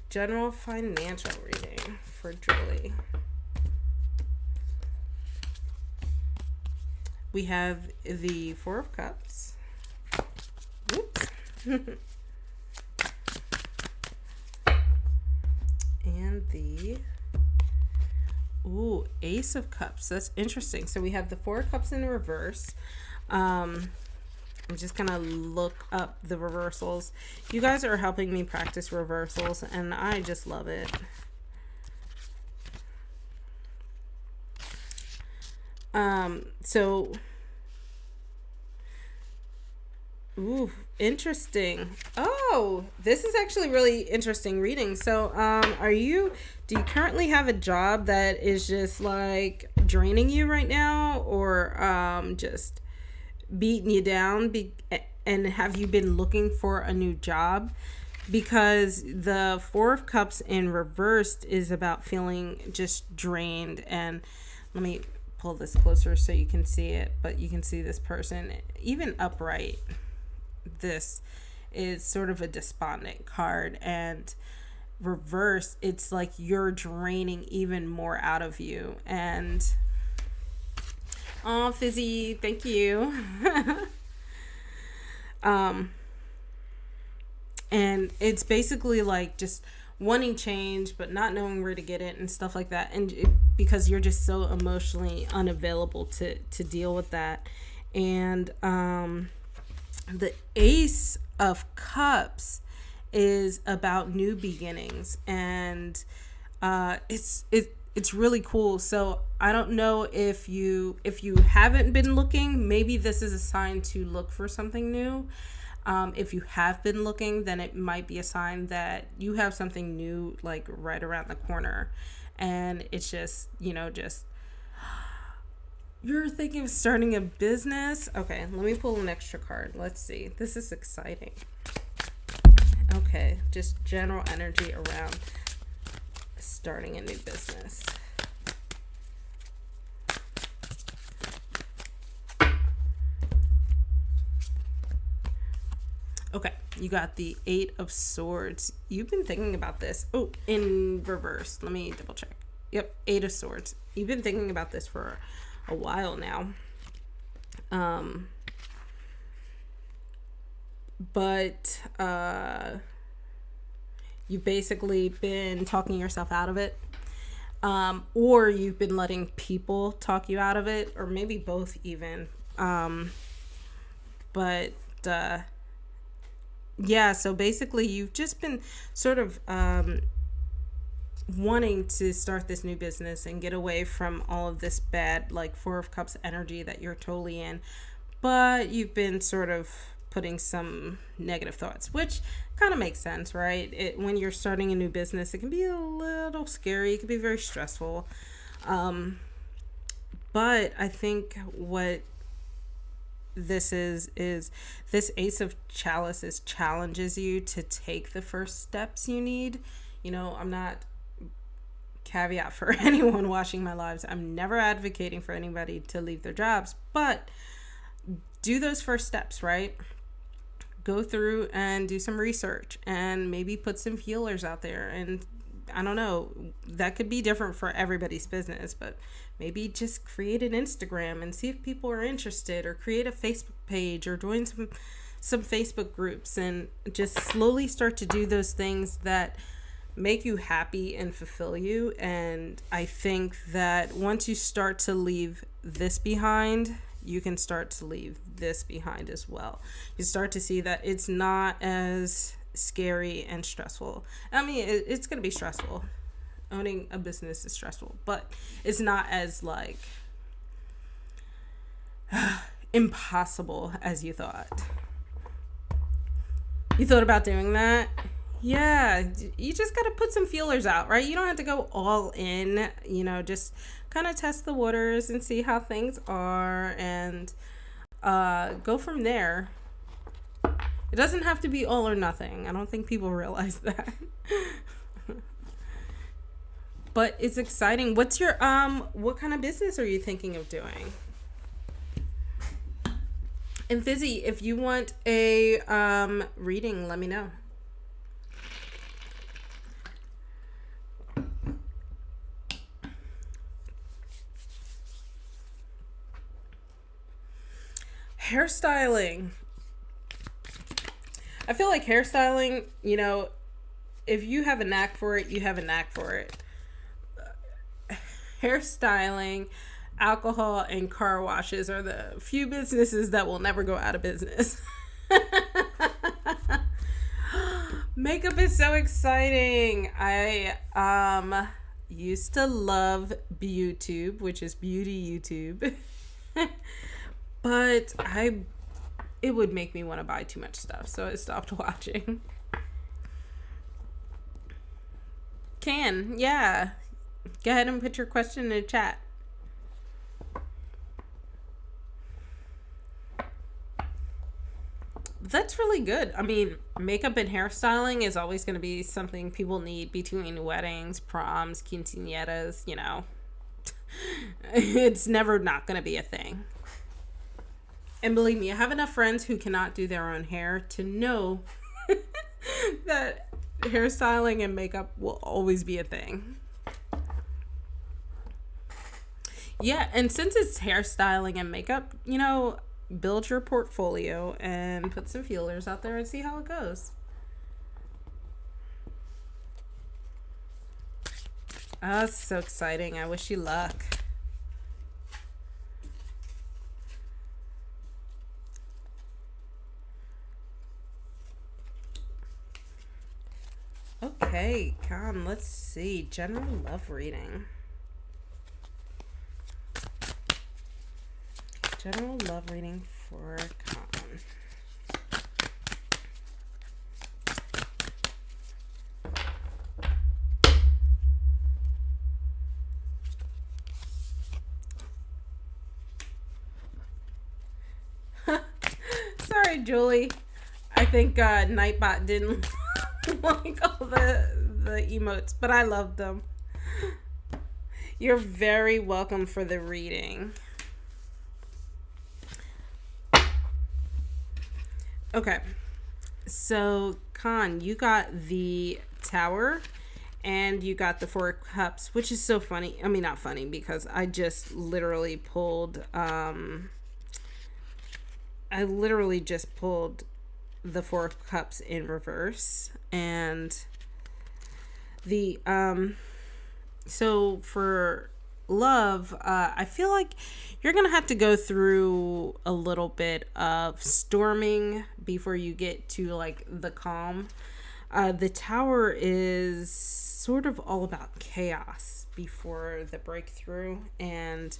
General financial reading for Julie. We have the Four of Cups. Oops. And the Ace of Cups. That's interesting. So we have the Four of Cups in reverse. I'm just gonna look up the reversals. You guys are helping me practice reversals, and I just love it. So, interesting. Oh, this is actually really interesting reading. So, do you currently have a job that is just like draining you right now, or just beating you down? And have you been looking for a new job? Because the Four of Cups in reversed is about feeling just drained. And let me pull this closer so you can see it, but you can see this person even upright. This is sort of a despondent card, and reverse, it's like you're draining even more out of you. And oh, Fizzy, thank you. And it's basically like just wanting change but not knowing where to get it and stuff like that, and because you're just so emotionally unavailable to deal with that. And the Ace of Cups is about new beginnings, and it's really cool. So I don't know if you haven't been looking, maybe this is a sign to look for something new. If you have been looking, then it might be a sign that you have something new like right around the corner. And it's just, you're thinking of starting a business. Okay, let me pull an extra card. Let's see. This is exciting. Okay, just general energy around starting a new business. Okay, you got the Eight of Swords. You've been thinking about this. Oh, in reverse. Let me double check. Yep, Eight of Swords. You've been thinking about this for a while now. But you've basically been talking yourself out of it. Or you've been letting people talk you out of it, or maybe both even. Yeah, so basically you've just been sort of wanting to start this new business and get away from all of this bad, like Four of Cups energy that you're totally in. But you've been sort of putting some negative thoughts, which kind of makes sense, right? When you're starting a new business, it can be a little scary. It can be very stressful. But I think what this is this Ace of Chalices challenges you to take the first steps you need. I'm not, caveat for anyone watching my lives, I'm never advocating for anybody to leave their jobs, but do those first steps, right? Go through and do some research and maybe put some feelers out there. And I don't know, that could be different for everybody's business, but maybe just create an Instagram and see if people are interested, or create a Facebook page, or join some Facebook groups, and just slowly start to do those things that make you happy and fulfill you. And I think that once you start to leave this behind, you can start to leave this behind as well. You start to see that it's not as scary and stressful. I mean, it's going to be stressful. Owning a business is stressful, but it's not as like impossible as you thought. You thought about doing that? Yeah, you just got to put some feelers out, right? You don't have to go all in, just kind of test the waters and see how things are, and go from there. It doesn't have to be all or nothing. I don't think people realize that. But it's exciting. What's your what kind of business are you thinking of doing? And Fizzy, if you want a reading, let me know. Hairstyling. I feel like hairstyling, you know, if you have a knack for it, you have a knack for it. Hairstyling, alcohol, and car washes are the few businesses that will never go out of business. Makeup is so exciting. I used to love BeauTube, which is beauty YouTube. But it would make me want to buy too much stuff, so I stopped watching. Yeah. Go ahead and put your question in the chat. That's really good. I mean, makeup and hairstyling is always going to be something people need between weddings, proms, quinceañeras, you know. It's never not going to be a thing. And believe me, I have enough friends who cannot do their own hair to know that hairstyling and makeup will always be a thing. Yeah, and since it's hairstyling and makeup, you know, build your portfolio and put some feelers out there and see how it goes. Oh, it's so exciting. I wish you luck. Okay, Con, let's see. General love reading. General love reading for Con. Sorry, Julie. I think Nightbot didn't like all the emotes, but I loved them. You're very welcome for the reading. Okay, so Con, you got the Tower and you got the Four of Cups, which is so funny. I mean, not funny, because I just literally pulled the Four of Cups in reverse, and the so for love, I feel like you're gonna have to go through a little bit of storming before you get to like the calm. The Tower is sort of all about chaos before the breakthrough, and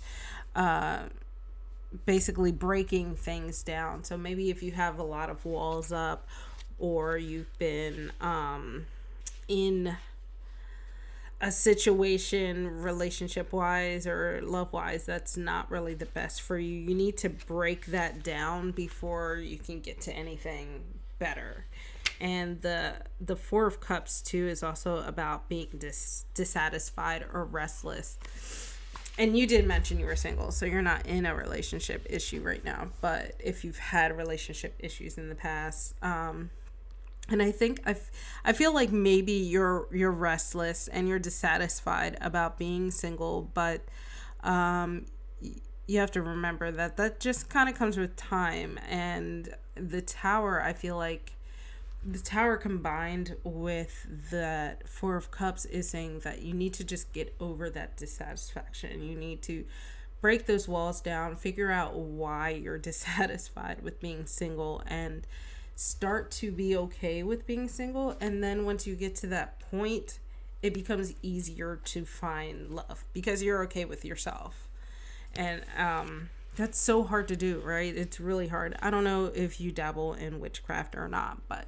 basically breaking things down. So maybe if you have a lot of walls up, or you've been in a situation relationship wise or love wise that's not really the best for you, you need to break that down before you can get to anything better. And the Four of Cups too is also about being dissatisfied or restless. And you did mention you were single, so you're not in a relationship issue right now. But if you've had relationship issues in the past, and I think I feel like maybe you're restless and you're dissatisfied about being single, but you have to remember that just kind of comes with time. And the Tower, I feel like the Tower combined with the Four of Cups is saying that you need to just get over that dissatisfaction. You need to break those walls down, figure out why you're dissatisfied with being single, and start to be okay with being single. And then once you get to that point, it becomes easier to find love because you're okay with yourself. And that's so hard to do, right? It's really hard. I don't know if you dabble in witchcraft or not, but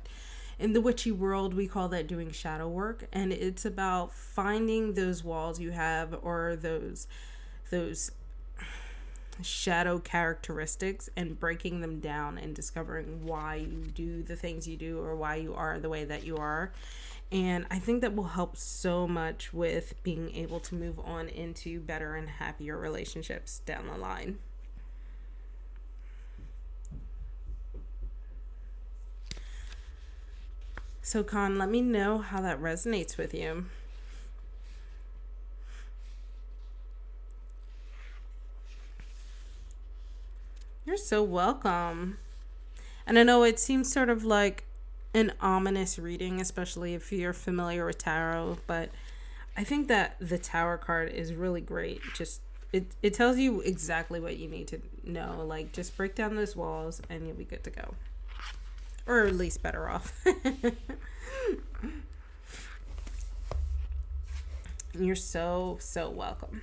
in the witchy world, we call that doing shadow work. And it's about finding those walls you have, or those shadow characteristics and breaking them down and discovering why you do the things you do or why you are the way that you are. And I think that will help so much with being able to move on into better and happier relationships down the line. So, Con, let me know how that resonates with you. You're so welcome. And I know it seems sort of like an ominous reading, especially if you're familiar with tarot, but I think that the Tower card is really great. Just it tells you exactly what you need to know. Like, just break down those walls and you'll be good to go. Or at least better off. You're so welcome.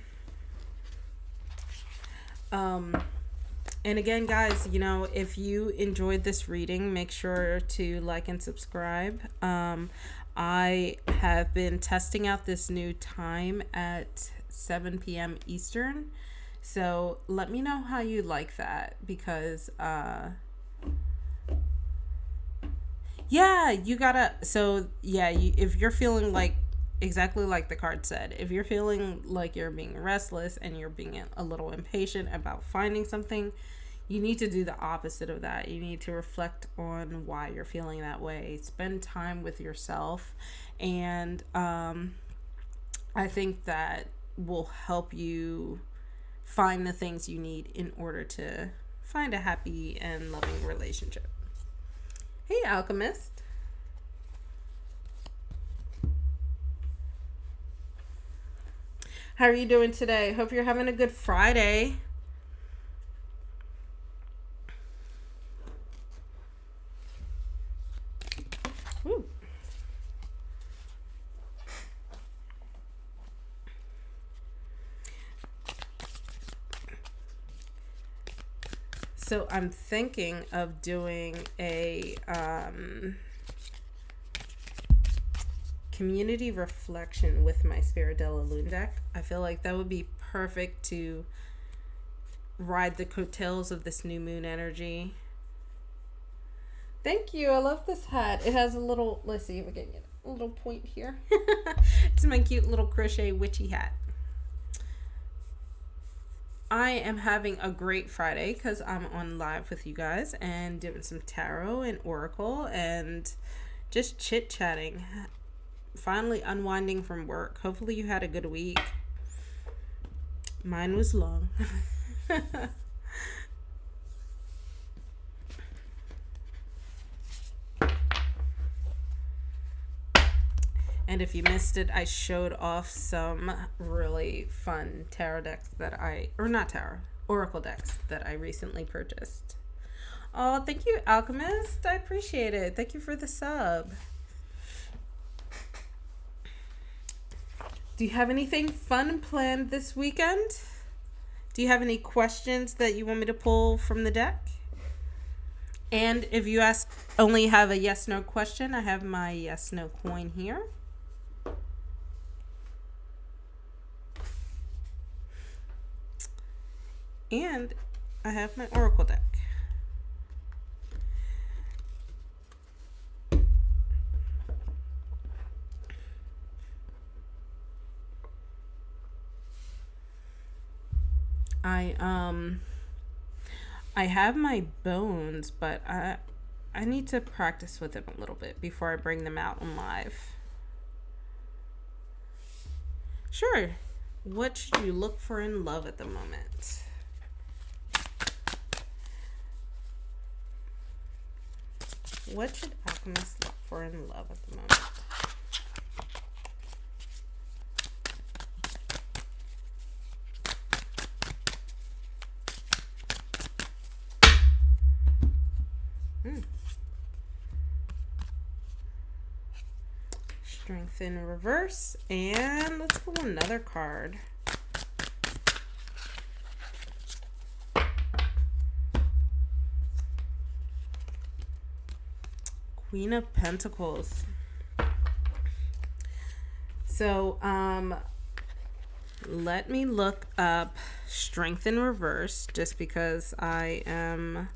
And again, guys, you know, if you enjoyed this reading, make sure to like and subscribe. I have been testing out this new time at 7 p.m. Eastern. So let me know how you like that, because yeah, you gotta, so yeah, if you're feeling like, exactly like the card said, if you're feeling like you're being restless and you're being a little impatient about finding something, you need to do the opposite of that. You need to reflect on why you're feeling that way. Spend time with yourself, and I think that will help you find the things you need in order to find a happy and loving relationship. Hey, Alchemist. How are you doing today? Hope you're having a good Friday. Ooh. So I'm thinking of doing a community reflection with my Spiridella Loon deck. I feel like that would be perfect to ride the coattails of this new moon energy. Thank you. I love this hat. It has a little, let's see if we can get a little point here. It's my cute little crochet witchy hat. I am having a great Friday because I'm on live with you guys and doing some tarot and oracle and just chit-chatting. Finally unwinding from work. Hopefully you had a good week. Mine was long. And if you missed it, I showed off some really fun tarot decks that oracle decks that I recently purchased. Oh, thank you, Alchemist. I appreciate it. Thank you for the sub. Do you have anything fun planned this weekend? Do you have any questions that you want me to pull from the deck? And if you only have a yes/no question, I have my yes/no coin here. And I have my oracle deck. I have my bones, but I need to practice with them a little bit before I bring them out on live. Sure. What should you look for in love at the moment? What should Alchemist look for in love at the moment? Strength in reverse, and let's pull another card. Queen of Pentacles. So, let me look up Strength in reverse, just because I am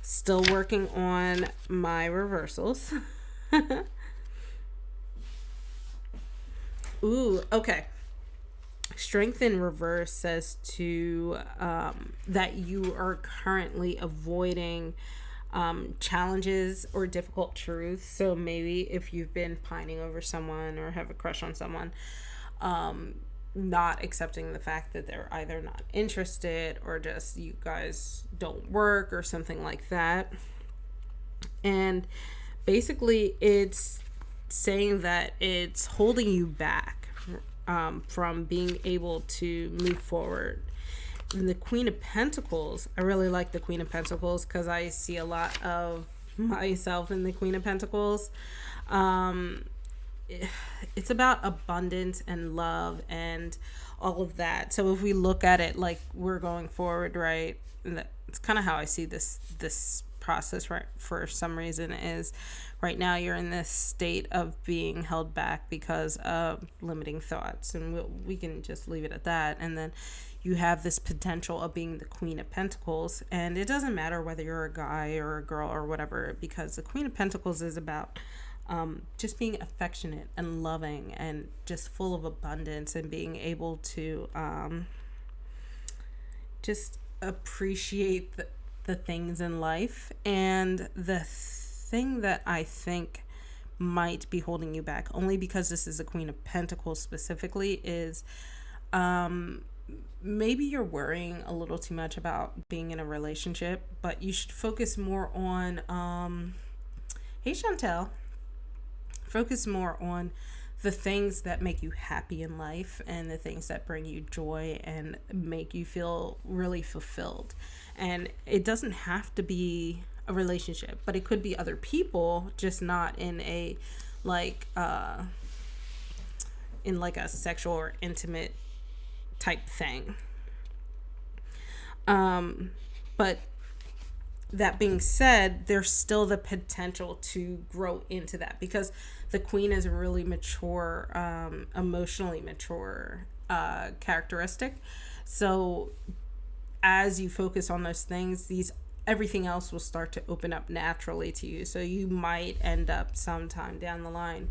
still working on my reversals. Ooh, okay. Strength in reverse says to that you are currently avoiding challenges or difficult truths. So maybe if you've been pining over someone or have a crush on someone, not accepting the fact that they're either not interested or just you guys don't work or something like that. And basically it's saying that it's holding you back from being able to move forward. And the Queen of Pentacles, I really like the Queen of Pentacles because I see a lot of myself in the Queen of Pentacles. It's about abundance and love and all of that. So if we look at it like we're going forward, right, and that's kind of how I see this process, right, for some reason, is right now you're in this state of being held back because of limiting thoughts, and we can just leave it at that. And then you have this potential of being the Queen of Pentacles, and it doesn't matter whether you're a guy or a girl or whatever, because the Queen of Pentacles is about just being affectionate and loving and just full of abundance and being able to just appreciate the things in life. And the thing that I think might be holding you back, only because this is a Queen of Pentacles specifically, is maybe you're worrying a little too much about being in a relationship, but you should focus more on hey Chantel, focus more on the things that make you happy in life and the things that bring you joy and make you feel really fulfilled. And it doesn't have to be a relationship, but it could be other people, just not in a in like a sexual or intimate type thing. But that being said, there's still the potential to grow into that, because the Queen is a really mature, emotionally mature characteristic. So as you focus on those things, everything else will start to open up naturally to you. So you might end up sometime down the line,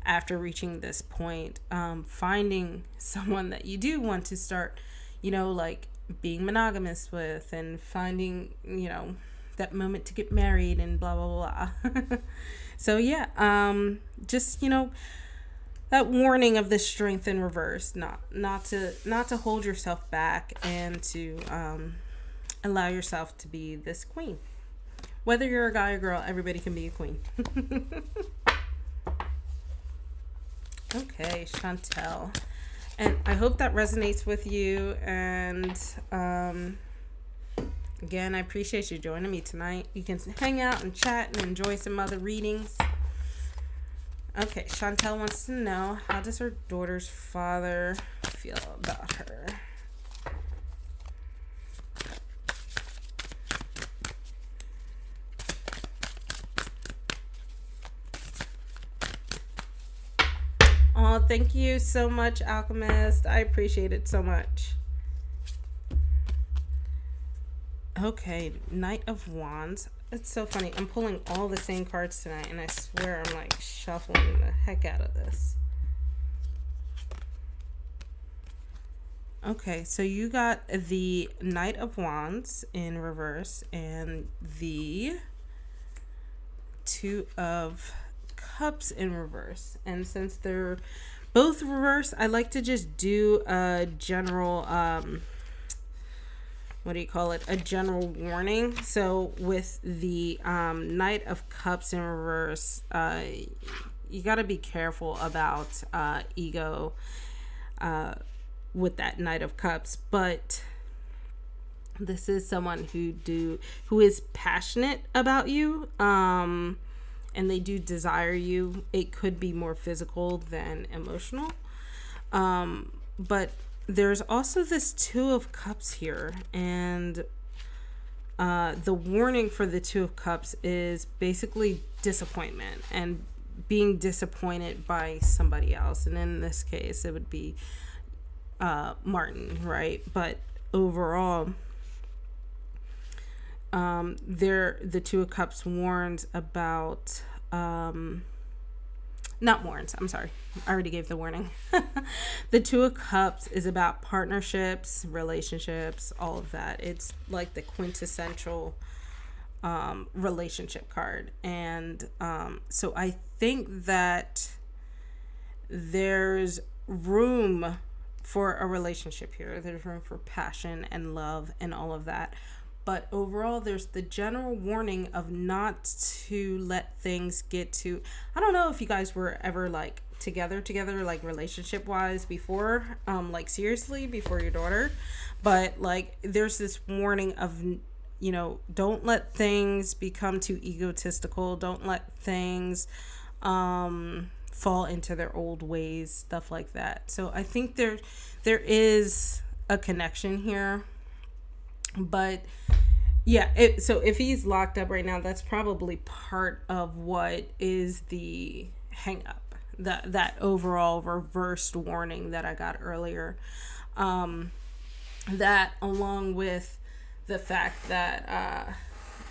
after reaching this point, finding someone that you do want to start, like being monogamous with, and finding, that moment to get married and blah, blah, blah. So yeah, just, that warning of the strength in reverse, not to hold yourself back, and to allow yourself to be this queen. Whether you're a guy or girl, everybody can be a queen. Okay, Chantel. And I hope that resonates with you. And again, I appreciate you joining me tonight. You can hang out and chat and enjoy some other readings. Okay, Chantel wants to know, how does her daughter's father feel about her? Oh, thank you so much, Alchemist. I appreciate it so much. Okay, Knight of Wands. It's so funny. I'm pulling all the same cards tonight, and I swear I'm like shuffling the heck out of this. Okay, so you got the Knight of Wands in reverse and the Two of Cups in reverse. And since they're both reverse, I like to just do a general a general warning. So with the Knight of Cups in reverse, you got to be careful about ego with that Knight of Cups. But this is someone who is passionate about you, and they do desire you. It could be more physical than emotional. But there's also this Two of Cups here. And the warning for the Two of Cups is basically disappointment and being disappointed by somebody else. And in this case, it would be Martin, right? But overall, the Two of Cups warns about, not warns, I'm sorry, I already gave the warning. The Two of Cups is about partnerships, relationships, all of that. It's like the quintessential relationship card. And so I think that there's room for a relationship here. There's room for passion and love and all of that. But overall, there's the general warning of not to let things get to, I don't know if you guys were ever like together, like relationship wise before, like seriously before your daughter. But like, there's this warning of, you know, don't let things become too egotistical. Don't let things, fall into their old ways, stuff like that. So I think there is a connection here, but yeah, so if he's locked up right now, that's probably part of what is the hang up, that overall reversed warning that I got earlier. That along with the fact that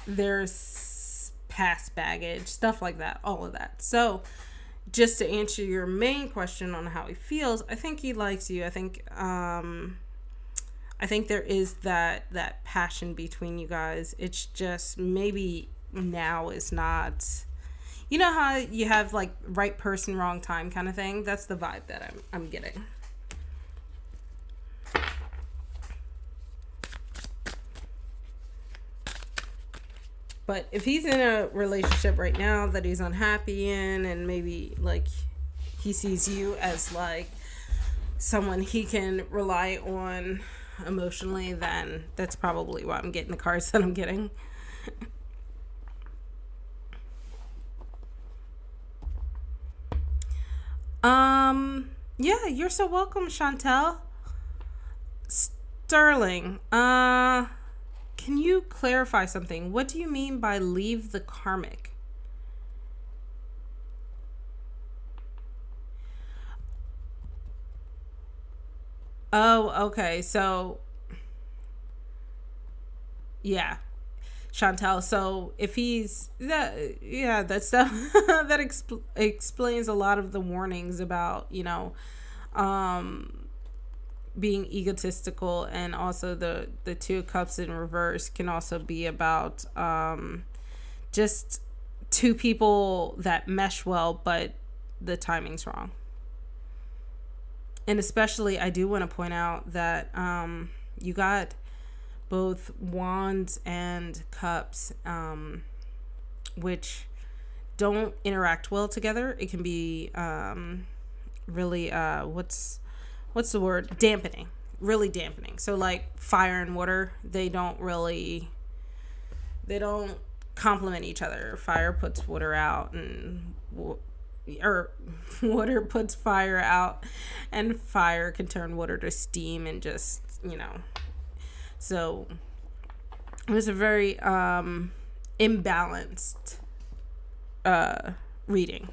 there's past baggage, stuff like that, all of that. So just to answer your main question on how he feels, I think he likes you. I think there is that passion between you guys. It's just maybe now is not, you know how you have like right person, wrong time kind of thing? That's the vibe that I'm getting. But if he's in a relationship right now that he's unhappy in, and maybe like he sees you as like someone he can rely on emotionally, then that's probably why I'm getting the cards that I'm getting. Yeah, you're so welcome, Chantel. Sterling, can you clarify something? What do you mean by leave the karmic? Oh, okay. So, yeah, Chantel. So if he's that, yeah, that stuff that explains a lot of the warnings about, you know, being egotistical, and also the Two of Cups in reverse can also be about just two people that mesh well, but the timing's wrong. And especially, I do want to point out that you got both Wands and Cups, which don't interact well together. It can be really, what's the word? Dampening. Really dampening. So like fire and water, they don't complement each other. Fire puts water out, and or water puts fire out, and fire can turn water to steam, and just, you know. So it was a very imbalanced reading.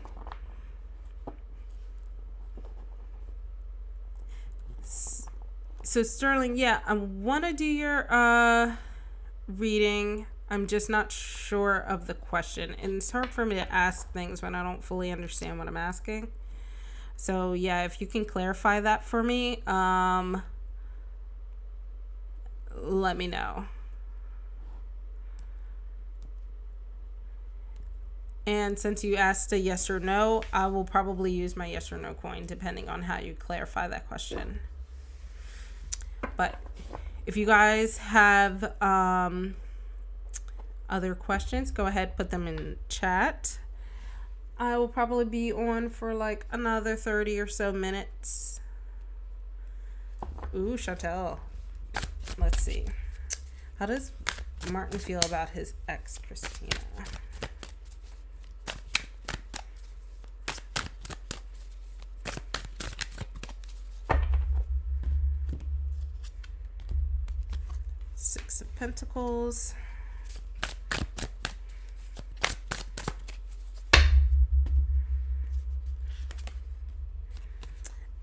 So Sterling, yeah, I want to do your reading. I'm just not sure of the question, and it's hard for me to ask things when I don't fully understand what I'm asking. So yeah, if you can clarify that for me, let me know. And since you asked a yes or no, I will probably use my yes or no coin depending on how you clarify that question. But if you guys have other questions, go ahead, put them in chat. I will probably be on for like another 30 or so minutes. Ooh, Chantel. Let's see. How does Martin feel about his ex, Christina? Six of Pentacles.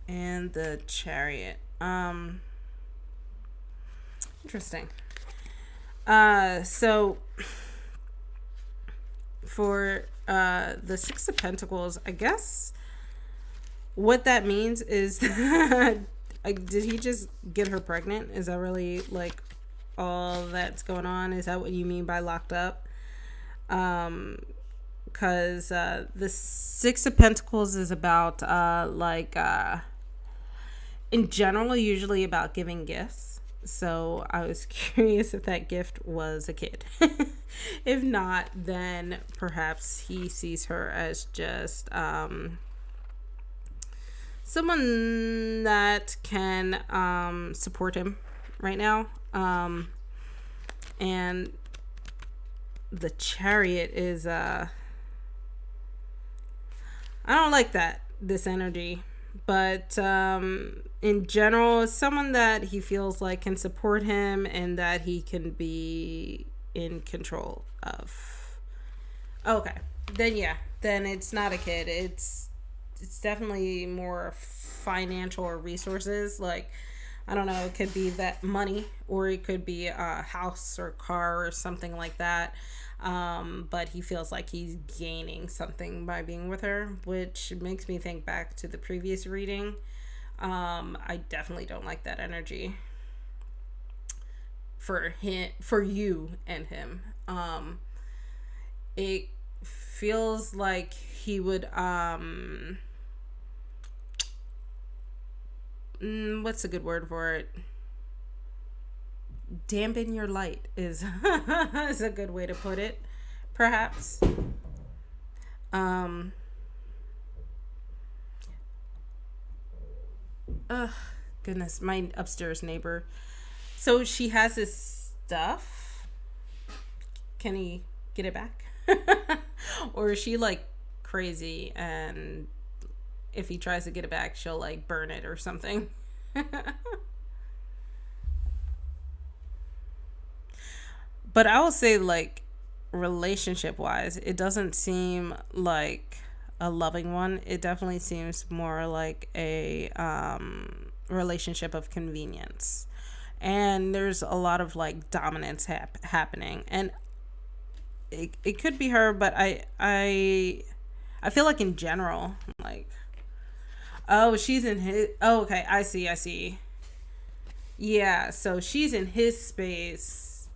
And the Chariot. Interesting. So for the Six of Pentacles, I guess what that means is did he just get her pregnant? Is that really like all that's going on? Is that what you mean by locked up? Because the Six of Pentacles is about in general, usually about giving gifts. So I was curious if that gift was a kid. If not, then perhaps he sees her as just someone that can support him right now. And the Chariot is I don't like this energy, but in general, it's someone that he feels like can support him and that he can be in control of. Okay, then it's not a kid. It's definitely more financial or resources. Like, I don't know, it could be that money, or it could be a house or car or something like that. But he feels like he's gaining something by being with her, which makes me think back to the previous reading. I definitely don't like that energy for you and him. It feels like he would, what's a good word for it? Dampen your light is is a good way to put it, perhaps. Goodness, my upstairs neighbor. So she has this stuff. Can he get it back? Or is she like crazy, and if he tries to get it back, she'll like burn it or something? But I would say, like, relationship wise, it doesn't seem like a loving one. It definitely seems more like a relationship of convenience. And there's a lot of like dominance happening. And it could be her, but I feel like in general, like, oh, she's in his, oh, okay, I see. Yeah, so she's in his space,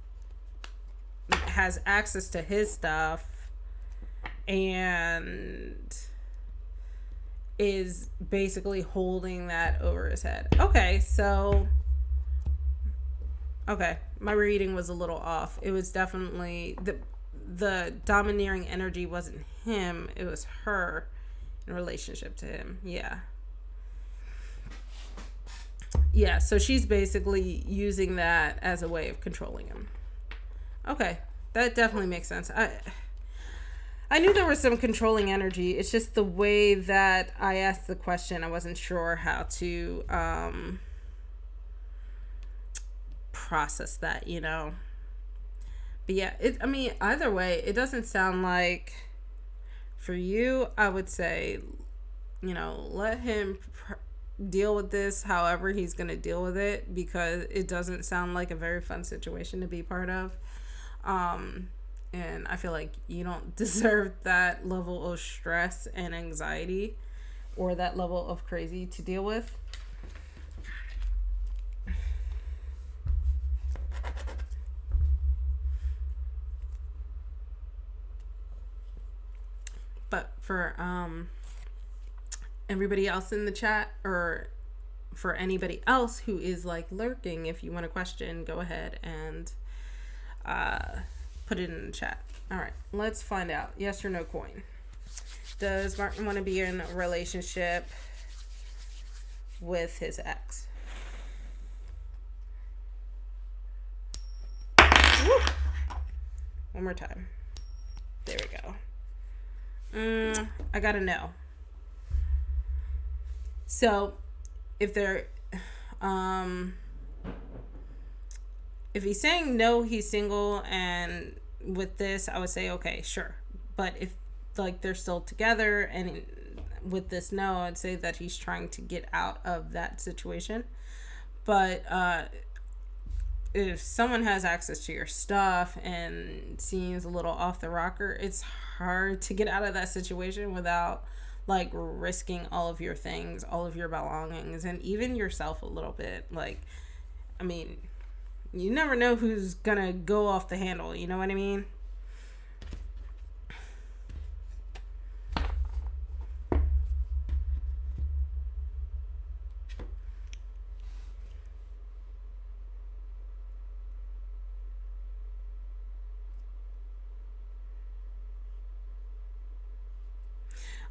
has access to his stuff, and is basically holding that over his head. Okay, my reading was a little off. It was definitely the domineering energy wasn't him, it was her in relationship to him. Yeah, so she's basically using that as a way of controlling him. Okay, that definitely makes sense. I knew there was some controlling energy. It's just the way that I asked the question, I wasn't sure how to process that, you know. But yeah, either way, it doesn't sound like, for you, I would say, you know, let him deal with this however he's going to deal with it, because it doesn't sound like a very fun situation to be part of. And I feel like you don't deserve that level of stress and anxiety, or that level of crazy to deal with. But for everybody else in the chat, or for anybody else who is like lurking, if you want a question, go ahead and put it in the chat. All right, let's find out. Yes or no coin. Does Martin want to be in a relationship with his ex? Woo! One more time. There we go. I gotta know. So if they're if he's saying no, he's single, and with this I would say okay, sure. But if like they're still together, and with this no, I'd say that he's trying to get out of that situation. But if someone has access to your stuff and seems a little off the rocker, it's hard to get out of that situation without like risking all of your things, all of your belongings, and even yourself a little bit. Like, I mean, you never know who's gonna go off the handle, you know what I mean?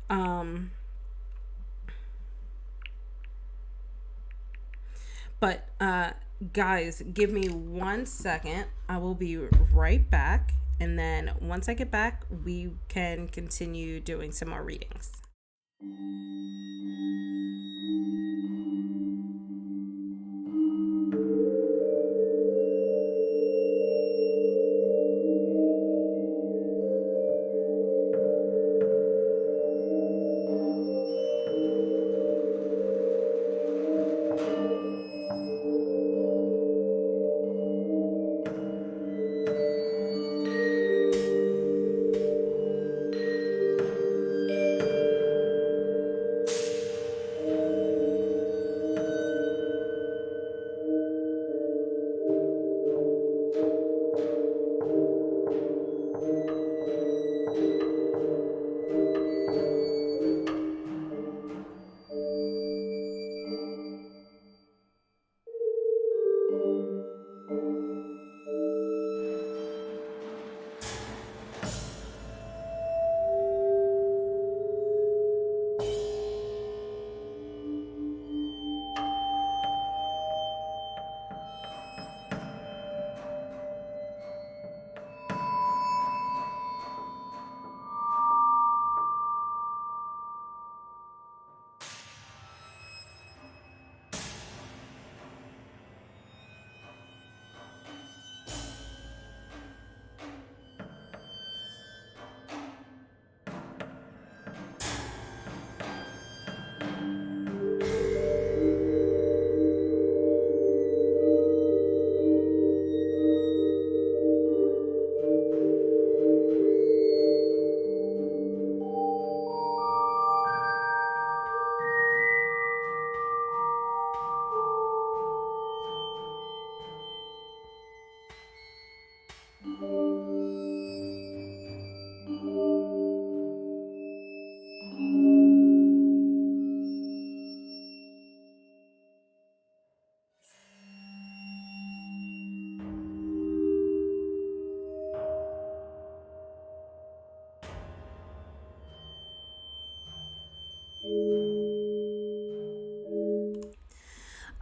Um, but guys, give me 1 second. I will be right back. And then once I get back, we can continue doing some more readings.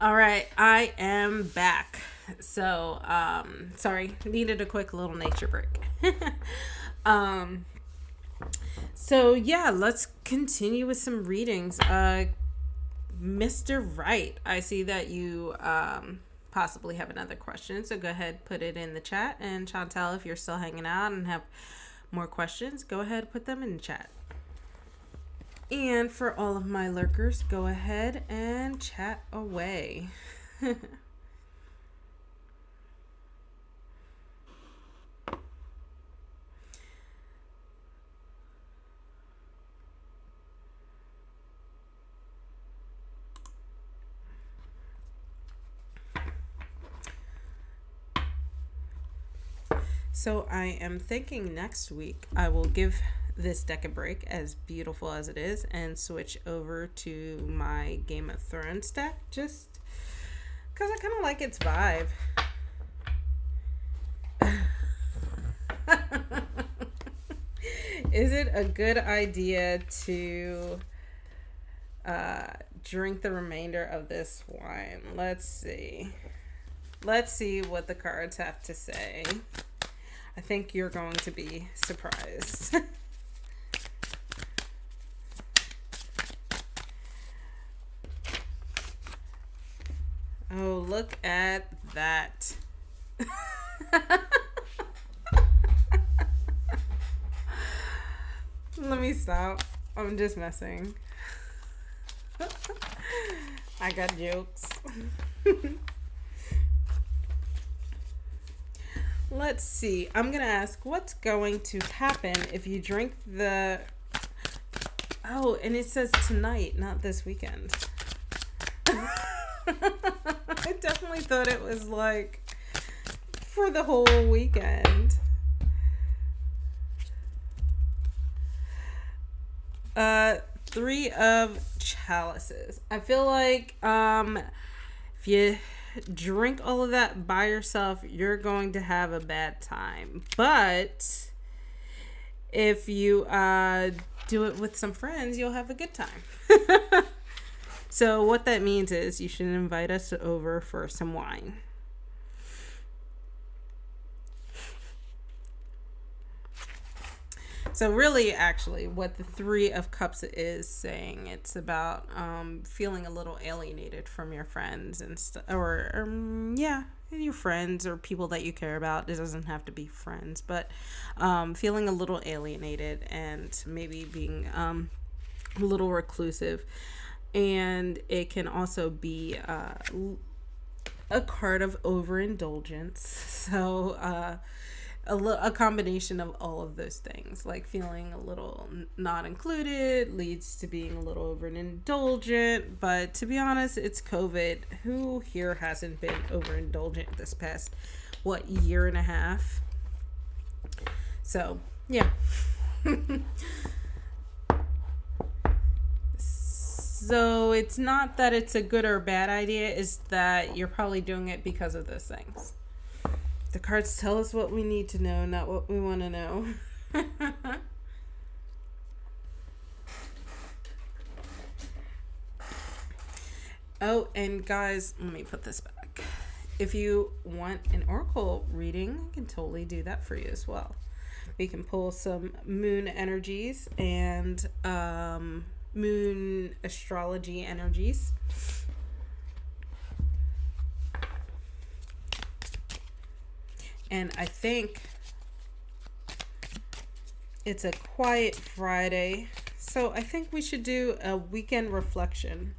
All right, I am back. So, sorry, needed a quick little nature break. um, so yeah, let's continue with some readings. Mr. Wright, I see that you possibly have another question, so go ahead, put it in the chat. And Chantel, if you're still hanging out and have more questions, go ahead, put them in the chat. And for all of my lurkers, go ahead and chat away. So I am thinking next week I will give this deck a break, as beautiful as it is, and switch over to my Game of Thrones deck, just because I kind of like its vibe. Is it a good idea to drink the remainder of this wine? Let's see. Let's see what the cards have to say. I think you're going to be surprised. Oh, look at that. Let me stop. I'm just messing. I got jokes. Let's see. I'm going to ask what's going to happen if you drink the... Oh, and it says tonight, not this weekend. I definitely thought it was like for the whole weekend. Three of chalices. I feel like if you drink all of that by yourself, you're going to have a bad time. But if you do it with some friends, you'll have a good time. So what that means is you should invite us over for some wine. So really, actually, what the Three of Cups is saying, it's about feeling a little alienated from your friends and your friends or people that you care about. It doesn't have to be friends, but feeling a little alienated and maybe being a little reclusive. And it can also be a card of overindulgence. So a combination of all of those things, like feeling a little not included leads to being a little overindulgent. But to be honest, it's COVID. Who here hasn't been overindulgent this past year and a half? So yeah. So it's not that it's a good or bad idea, it's that you're probably doing it because of those things. The cards tell us what we need to know, not what we want to know. Oh, and guys, let me put this back. If you want an oracle reading, I can totally do that for you as well. We can pull some moon energies and moon astrology energies. And I think it's a quiet Friday, so I think we should do a weekend reflection.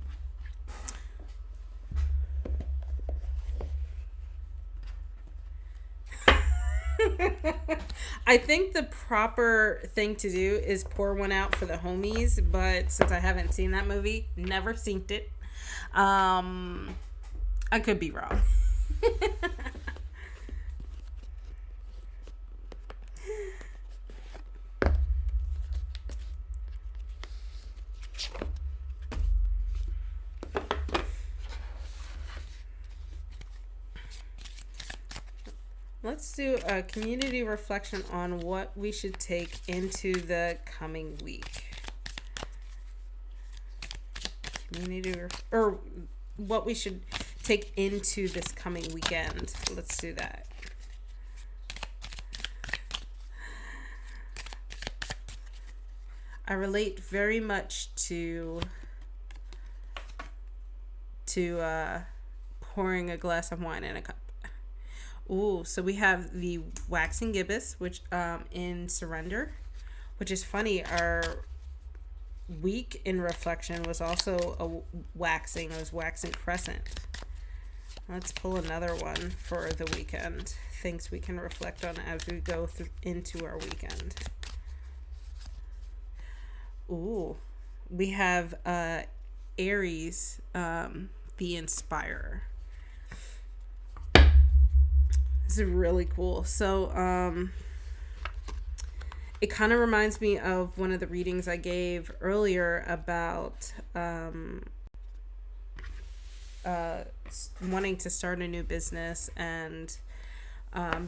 I think the proper thing to do is pour one out for the homies, but since I haven't seen that movie, never seen it, I could be wrong. Let's do a community reflection on what we should take into the coming week. Or what we should take into this coming weekend. Let's do that. I relate very much to pouring a glass of wine in a cup. Ooh, so we have the waxing gibbous, which in surrender, which is funny. Our week in reflection was also a waxing. It was waxing crescent. Let's pull another one for the weekend. Things we can reflect on as we go into our weekend. Ooh, we have Aries, the Inspirer. This is really cool. So it kind of reminds me of one of the readings I gave earlier about wanting to start a new business and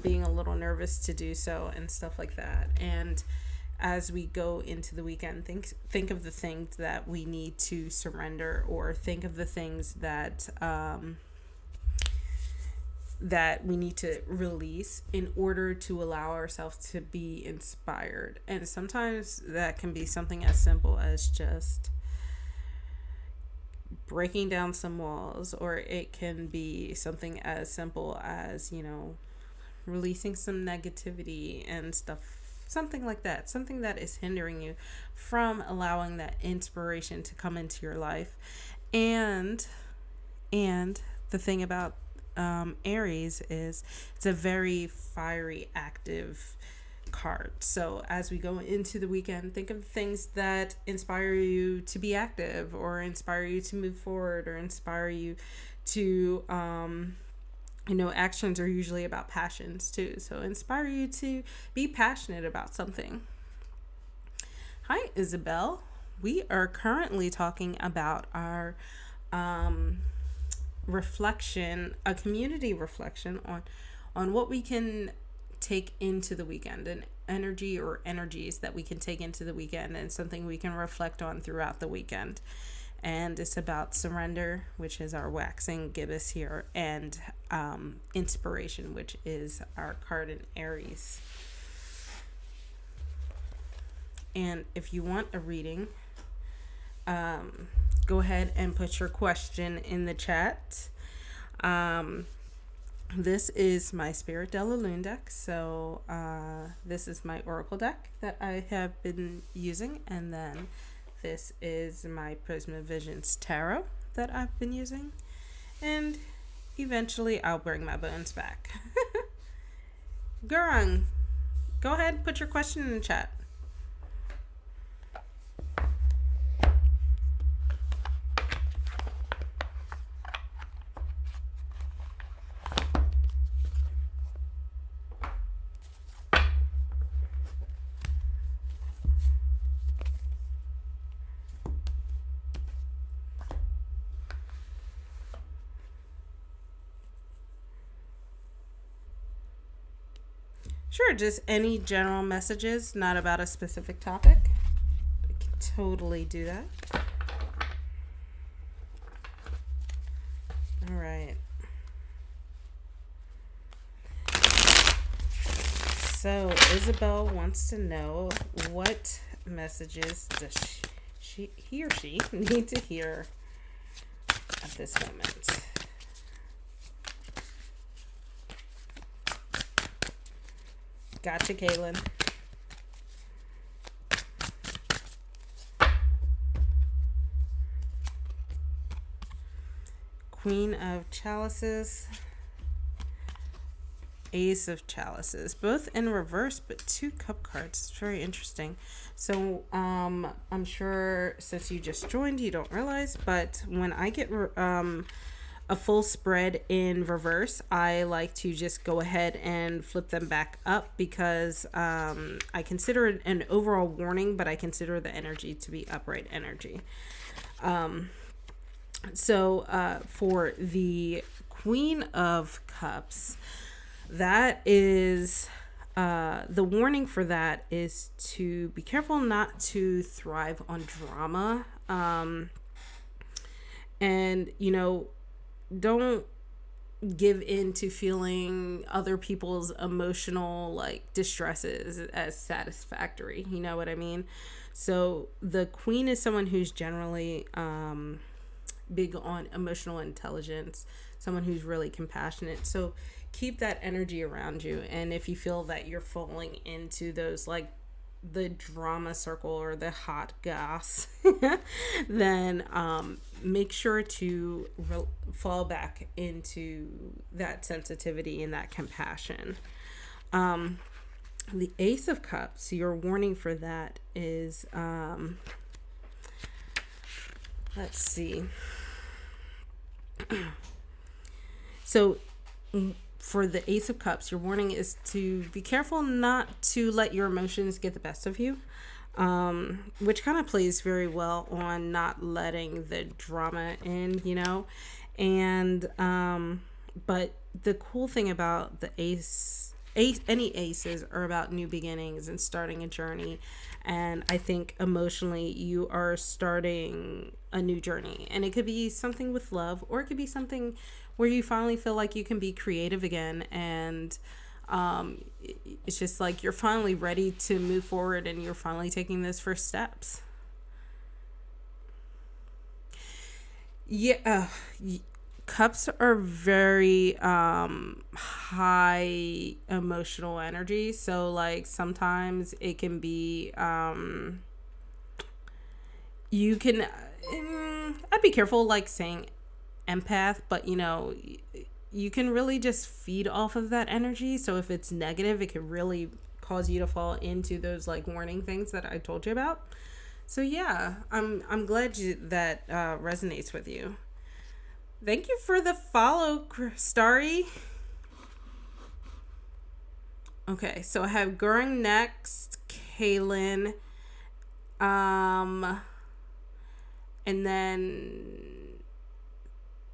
being a little nervous to do so and stuff like that. And as we go into the weekend, think of the things that we need to surrender, or think of the things that that we need to release in order to allow ourselves to be inspired. And sometimes that can be something as simple as just breaking down some walls, or it can be something as simple as, releasing some negativity and stuff, something like that, something that is hindering you from allowing that inspiration to come into your life. And the thing about Aries is it's a very fiery, active card. So as we go into the weekend, think of things that inspire you to be active, or inspire you to move forward, or inspire you to actions are usually about passions too. So inspire you to be passionate about something. Hi, Isabel. We are currently talking about our reflection, a community reflection on what we can take into the weekend, an energy or energies that we can take into the weekend, and something we can reflect on throughout the weekend. And it's about surrender, which is our waxing gibbous here, and inspiration, which is our card in Aries. And if you want a reading, go ahead and put your question in the chat. This is my Spirit de la Lune deck. So this is my Oracle deck that I have been using. And then this is my Prisma Visions Tarot that I've been using. And eventually I'll bring my bones back. Gurung, go ahead and put your question in the chat. Sure, just any general messages, not about a specific topic. I can totally do that. All right. So Isabel wants to know, what messages does he or she need to hear at this moment? Gotcha, Kaylin. Queen of Chalices, Ace of Chalices, both in reverse, but 2 cup cards. It's very interesting. So I'm sure since you just joined, you don't realize, but when I get a full spread in reverse, I like to just go ahead and flip them back up, because I consider it an overall warning, but I consider the energy to be upright energy. So for the Queen of Cups, that is the warning for that is to be careful not to thrive on drama, and don't give in to feeling other people's emotional distresses as satisfactory. You know what I mean? So the Queen is someone who's generally big on emotional intelligence, someone who's really compassionate. So keep that energy around you. And if you feel that you're falling into those the drama circle or the hot gas, then make sure to fall back into that sensitivity and that compassion. The Ace of Cups, your warning for that is, let's see. So for the Ace of Cups, your warning is to be careful not to let your emotions get the best of you, which kind of plays very well on not letting the drama in, and but the cool thing about the any aces are about new beginnings and starting a journey. And I think emotionally you are starting a new journey, and it could be something with love, or it could be something where you finally feel like you can be creative again, and it's just like you're finally ready to move forward, and you're finally taking those first steps. Yeah, cups are very high emotional energy, so sometimes it can be you can I'd be careful saying empath, but you can really just feed off of that energy. So if it's negative, it could really cause you to fall into those like warning things that I told you about. So yeah, I'm glad that resonates with you. Thank you for the follow, Starry. Okay, so I have Gurung next, Kaylin, and then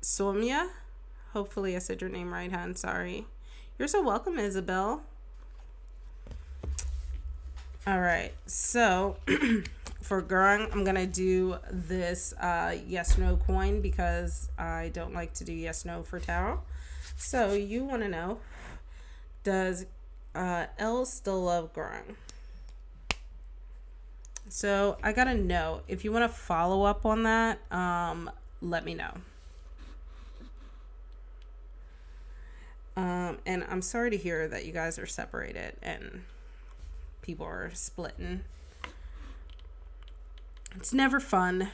Soumya. Hopefully I said your name right, hon. Sorry. You're so welcome, Isabel. All right, so for Gurung, I'm going to do this yes-no coin because I don't like to do yes-no for tarot. So you want to know, does Elle still love Gurung? So I got to know. If you want to follow up on that, let me know. And I'm sorry to hear that you guys are separated and people are splitting. It's never fun.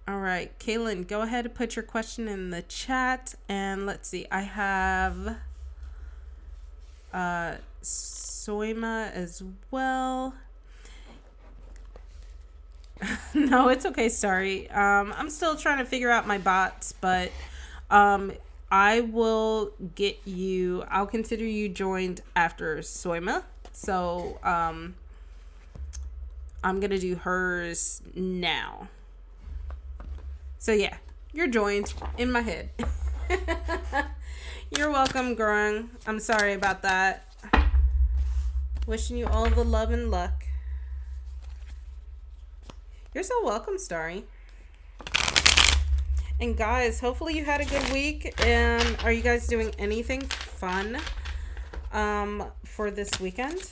All right, Kaylin, go ahead and put your question in the chat. And let's see, I have Soima as well. No, it's okay, sorry. I'm still trying to figure out my bots, but I will get you, I'll consider you joined after Soima. So I'm going to do hers now. So yeah, you're joined in my head. You're welcome, Gurung. I'm sorry about that. Wishing you all the love and luck. You're so welcome, Starry. And guys, hopefully you had a good week. And are you guys doing anything fun for this weekend?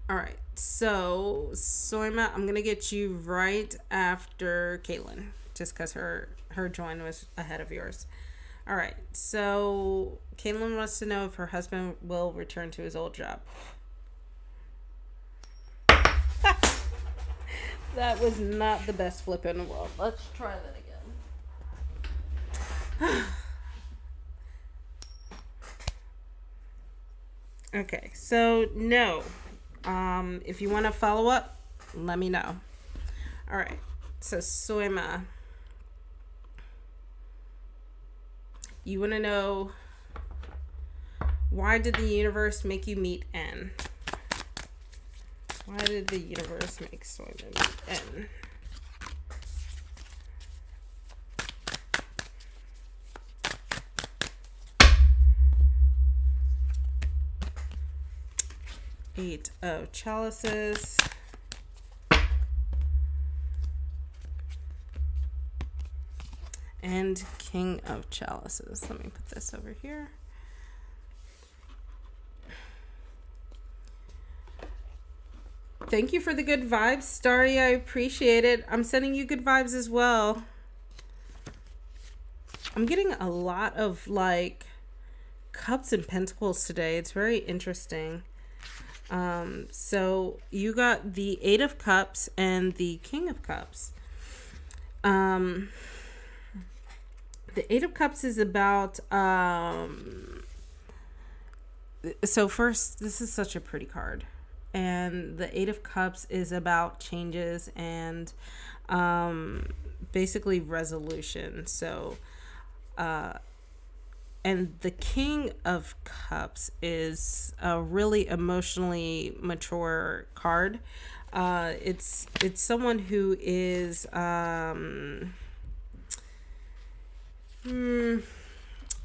All right. So, Soima, I'm going to get you right after Kaylin. Just because her join was ahead of yours. All right. So, Kaylin wants to know if her husband will return to his old job. That was not the best flip in the world. Let's try that again. Okay, so no. If you want to follow up, let me know. All right, so Soima, you want to know, why did the universe make you meet N? Why did the universe make Soima meet N? Eight of Chalices. And King of Chalices. Let me put this over here. Thank you for the good vibes, Starry. I appreciate it. I'm sending you good vibes as well. I'm getting a lot of like Cups and Pentacles today. It's very interesting. So you got the Eight of Cups and the King of Cups. The Eight of Cups is about, so first, this is such a pretty card. And the Eight of Cups is about changes and basically resolution. So, and the King of Cups is a really emotionally mature card. It's someone who is I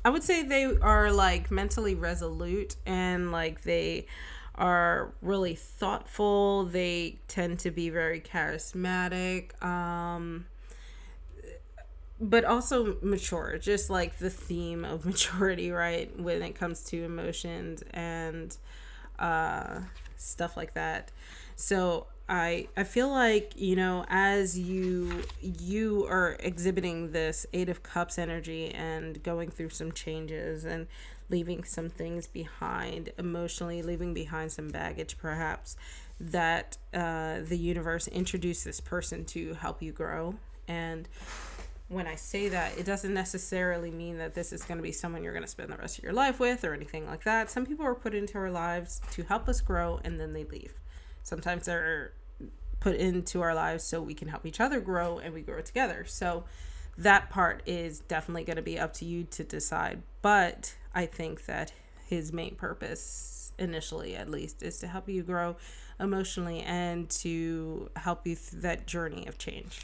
would say they are like mentally resolute and like they are really thoughtful. They tend to be very charismatic, but also mature, just like the theme of maturity, right? When it comes to emotions and stuff like that. So I feel like, you know, as you are exhibiting this Eight of Cups energy and going through some changes and leaving some things behind emotionally, leaving behind some baggage perhaps that the universe introduced this person to help you grow. And when I say that, it doesn't necessarily mean that this is going to be someone you're going to spend the rest of your life with or anything like that. Some people are put into our lives to help us grow, and then they leave. Sometimes they're put into our lives so we can help each other grow, and we grow together. So that part is definitely going to be up to you to decide. But I think that his main purpose, initially at least, is to help you grow emotionally and to help you through that journey of change.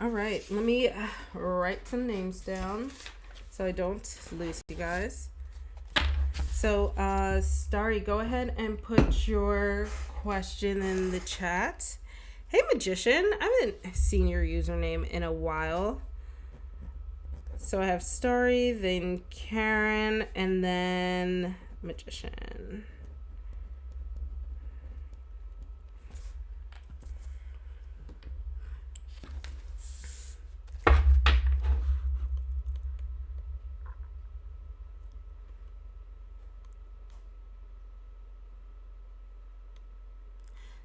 All right, let me write some names down so I don't lose you guys. So, Starry, go ahead and put your question in the chat. Hey, Magician, I haven't seen your username in a while. So I have Starry, then Karen, and then Magician.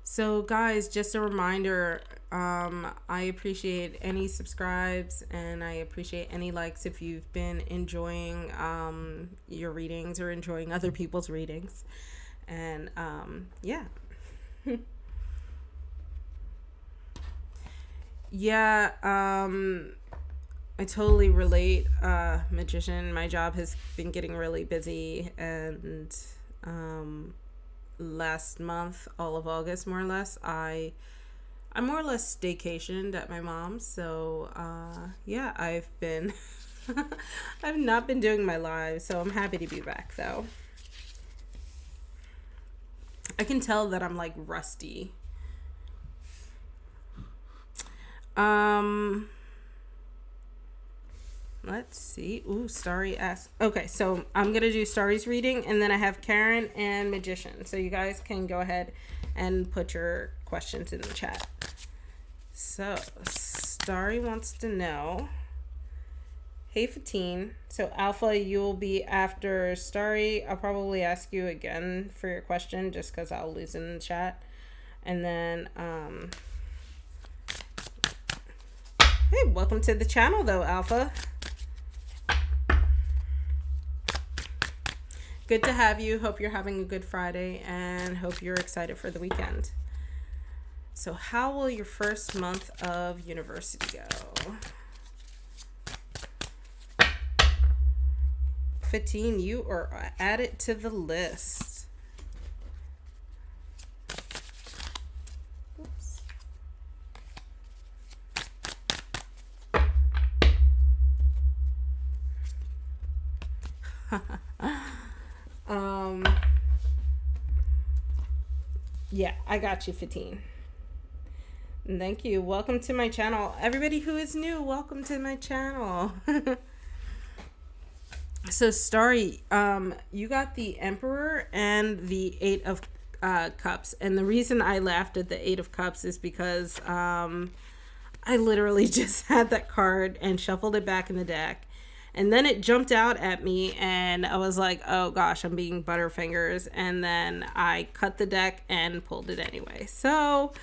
So guys, just a reminder, I appreciate any subscribes and I appreciate any likes if you've been enjoying your readings or enjoying other people's readings. And yeah. Yeah, I totally relate, Magician. My job has been getting really busy, and last month, all of August, more or less, I more or less staycationed at my mom's. So yeah, I've been I've not been doing my live, so I'm happy to be back though. I can tell that I'm like rusty. Let's see. Ooh, Starry asked. Okay, so I'm going to do Starry's reading, and then I have Karen and Magician. So you guys can go ahead and put your questions in the chat. So, Starry wants to know. Hey, Fatine. So, Alpha, you'll be after Starry. I'll probably ask you again for your question just because I'll lose it in the chat. And then, hey, welcome to the channel, though, Alpha. Good to have you. Hope you're having a good Friday and hope you're excited for the weekend. So how will your first month of university go? 15, you are added to the list. Oops. Yeah, I got you, 15. Thank you. Welcome to my channel. Everybody who is new, welcome to my channel. So, Starry, you got the Emperor and the Eight of Cups. And the reason I laughed at the Eight of Cups is because I literally just had that card and shuffled it back in the deck. And then it jumped out at me and I was like, oh gosh, I'm being Butterfingers. And then I cut the deck and pulled it anyway. So,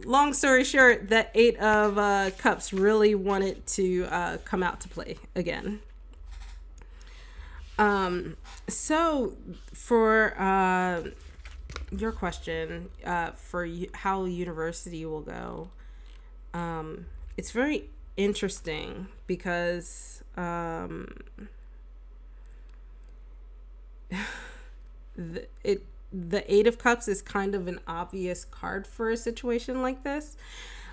long story short, that Eight of Cups really wanted to come out to play again. So, for your question, for how university will go, it's very interesting because the Eight of Cups is kind of an obvious card for a situation like this.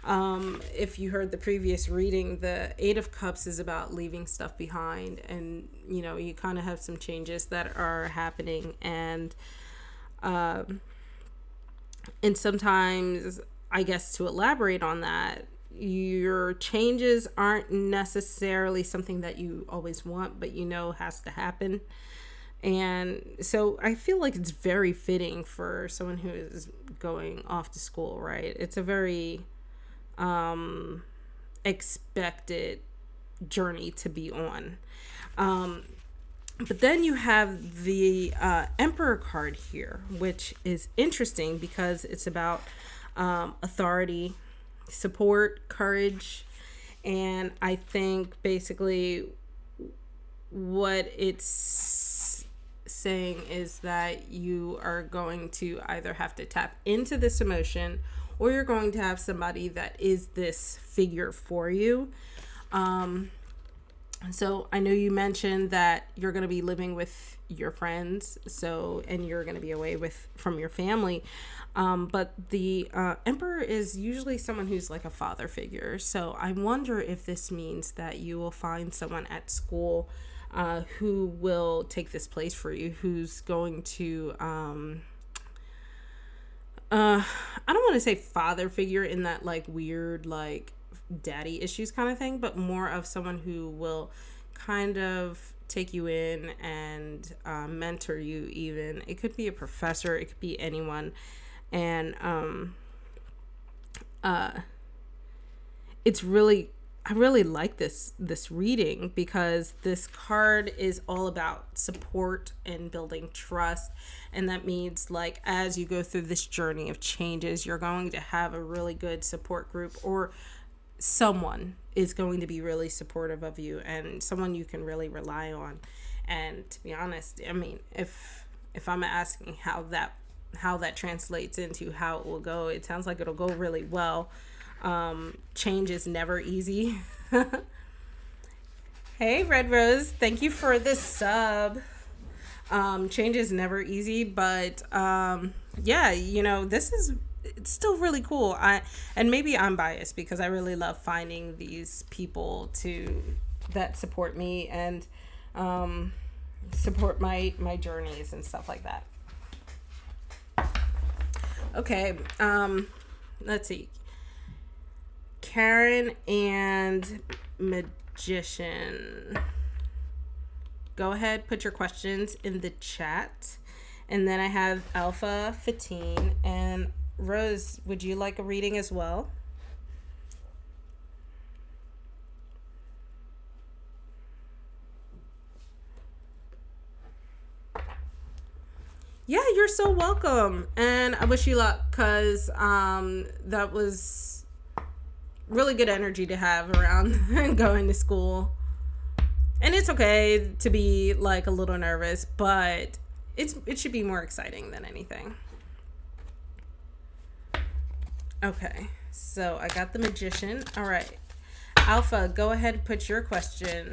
If you heard the previous reading, the Eight of Cups is about leaving stuff behind, and you know, you kind of have some changes that are happening, and sometimes, I guess, to elaborate on that, your changes aren't necessarily something that you always want, but you know has to happen. And so I feel like it's very fitting for someone who is going off to school, right? It's a very expected journey to be on. But then you have the Emperor card here, which is interesting because it's about authority, support, courage. And I think basically what it's saying is that you are going to either have to tap into this emotion, or you're going to have somebody that is this figure for you. So I know you mentioned that you're going to be living with your friends, and you're going to be away from your family. But the Emperor is usually someone who's like a father figure. So I wonder if this means that you will find someone at school who will take this place for you, who's going to, I don't want to say father figure in that like weird, like daddy issues kind of thing, but more of someone who will kind of take you in and mentor you. Even it could be a professor, it could be anyone. And it's really, I really like this reading because this card is all about support and building trust. And that means like as you go through this journey of changes, you're going to have a really good support group, or someone is going to be really supportive of you and someone you can really rely on. And to be honest, I mean, if I'm asking how that translates into how it will go, it sounds like it'll go really well. Change is never easy. Hey, Red Rose, thank you for the sub. Change is never easy, but yeah, it's still really cool. And maybe I'm biased because I really love finding these people that support me and support my journeys and stuff like that. Okay, let's see. Karen and Magician. Go ahead, put your questions in the chat. And then I have Alpha 15 and Rose, would you like a reading as well? Yeah, you're so welcome. And I wish you luck because that was really good energy to have around going to school. And it's okay to be like a little nervous, but it should be more exciting than anything. Okay, so I got the Magician. All right. Alpha, go ahead and put your question.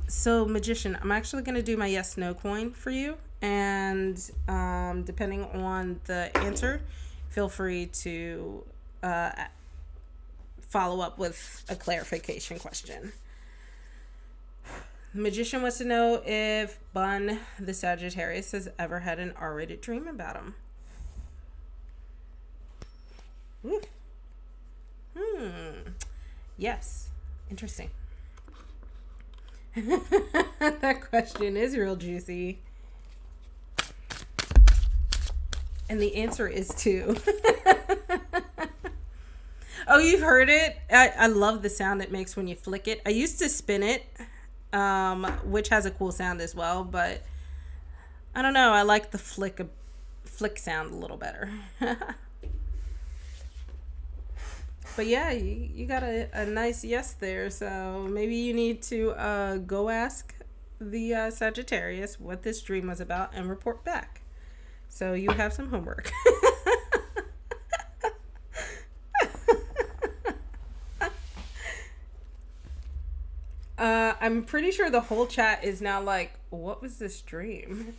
So Magician, I'm actually going to do my yes, no coin for you. And depending on the answer, feel free to follow up with a clarification question. The Magician wants to know if Bun, the Sagittarius, has ever had an R-rated dream about him. Yes. Interesting. That question is real juicy. And the answer is 2. Oh, you've heard it? I love the sound it makes when you flick it. I used to spin it, which has a cool sound as well, but I don't know. I like the flick sound a little better. But yeah, you got a nice yes there. So maybe you need to go ask the Sagittarius what this dream was about and report back. So you have some homework. I'm pretty sure the whole chat is now like, what was this dream?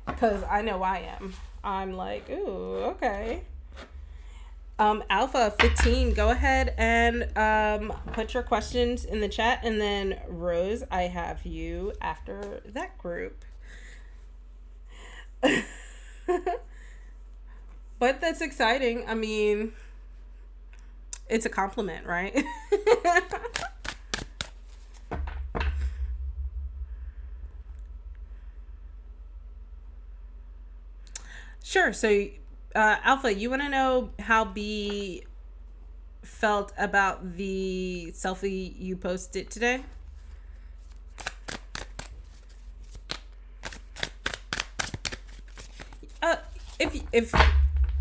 Because I know I am. I'm like, ooh, okay. Alpha 15, go ahead and put your questions in the chat. And then Rose, I have you after that group. But that's exciting. I mean, it's a compliment, right? Sure. So, Alpha, you want to know how B felt about the selfie you posted today? Uh, if